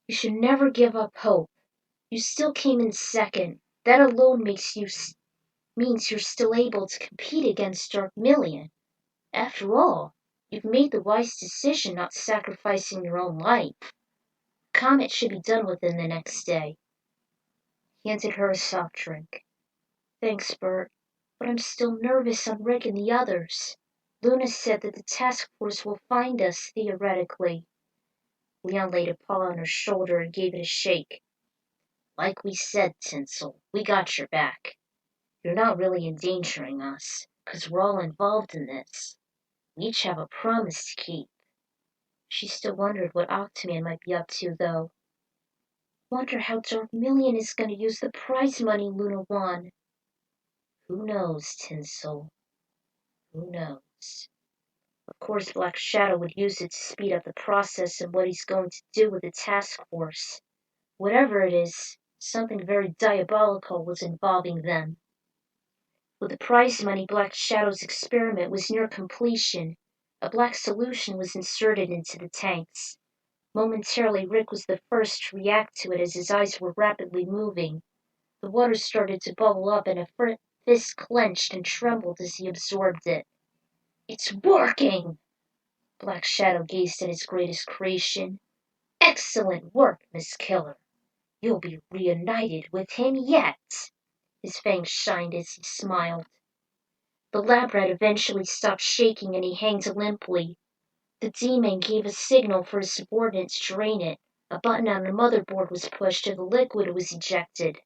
C: You should never give up hope. You still came in second. That alone means you're still able to compete against Dark Million. After all, you've made the wise decision not sacrificing your own life. Comet should be done within the next day. He handed her a soft drink. Thanks, Bert, but I'm still nervous on Rick and the others. Luna said that the task force will find us, theoretically. Leon laid a paw on her shoulder and gave it a shake. Like we said, Tinsel, we got your back. You're not really endangering us, 'cause we're all involved in this. We each have a promise to keep. She still wondered what Octoman might be up to, though. Wonder how Dark Million is going to use the prize money Luna won. Who knows, Tinsel? Who knows? Of course, Black Shadow would use it to speed up the process and what he's going to do with the task force. Whatever it is, something very diabolical was involving them. With the prize money, Black Shadow's experiment was near completion. A black solution was inserted into the tanks. Momentarily, Rick was the first to react to it as his eyes were rapidly moving. The water started to bubble up and a fist clenched and trembled as he absorbed it. It's working! Black Shadow gazed at his greatest creation. Excellent work, Miss Killer. You'll be reunited with him yet. His fangs shined as he smiled. The lab rat eventually stopped shaking and he hanged limply. The demon gave a signal for his subordinate to drain it. A button on the motherboard was pushed and the liquid was ejected.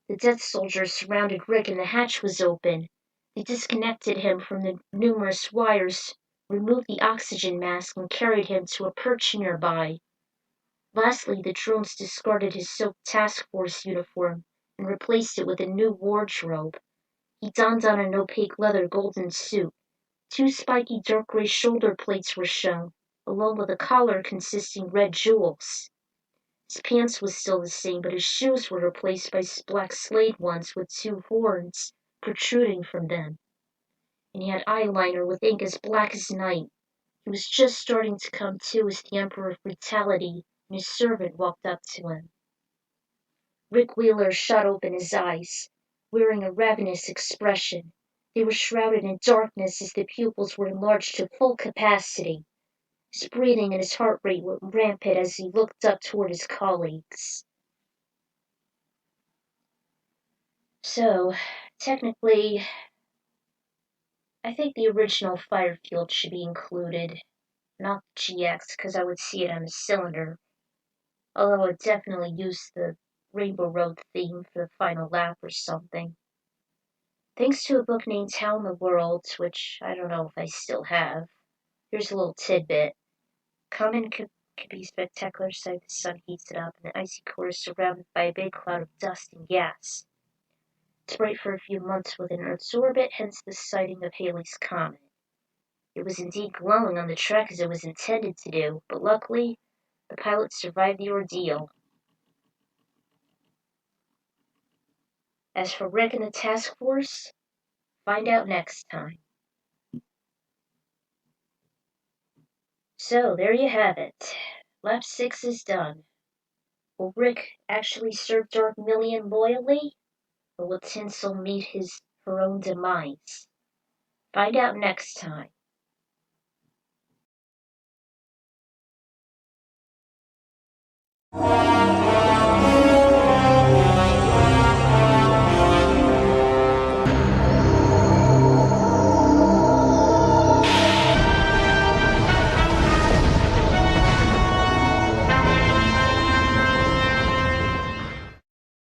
C: The death soldiers surrounded Rick and the hatch was open. They disconnected him from the numerous wires, removed the oxygen mask, and carried him to a perch nearby. Lastly, the drones discarded his soaked task force uniform and replaced it with a new wardrobe. He donned on an opaque leather golden suit. 2 spiky dark gray shoulder plates were shown, along with a collar consisting red jewels. His pants was still the same, but his shoes were replaced by black suede ones with 2 horns protruding from them. And he had eyeliner with ink as black as night. He was just starting to come to as the Emperor of Brutality and his servant walked up to him. Rick Wheeler shut open his eyes, wearing a ravenous expression. They were shrouded in darkness as the pupils were enlarged to full capacity. His breathing and his heart rate were rampant as he looked up toward his colleagues. So, technically, I think the original Firefield should be included, not the GX, because I would see it on a cylinder. Although I'd definitely use the Rainbow Road theme for the final lap or something. Thanks to a book named How in the World, which I don't know if I still have. Here's a little tidbit. Common could be spectacular sight. The sun heats it up, and the icy core is surrounded by a big cloud of dust and gas. It's bright for a few months within Earth's orbit, hence the sighting of Halley's Comet. It was indeed glowing on the track as it was intended to do, but luckily, the pilot survived the ordeal. As for Rick and the task force, find out next time. So, there you have it. Lap 6 is done. Will Rick actually serve Dark Million loyally? Or will Tinsel meet her own demise? Find out next time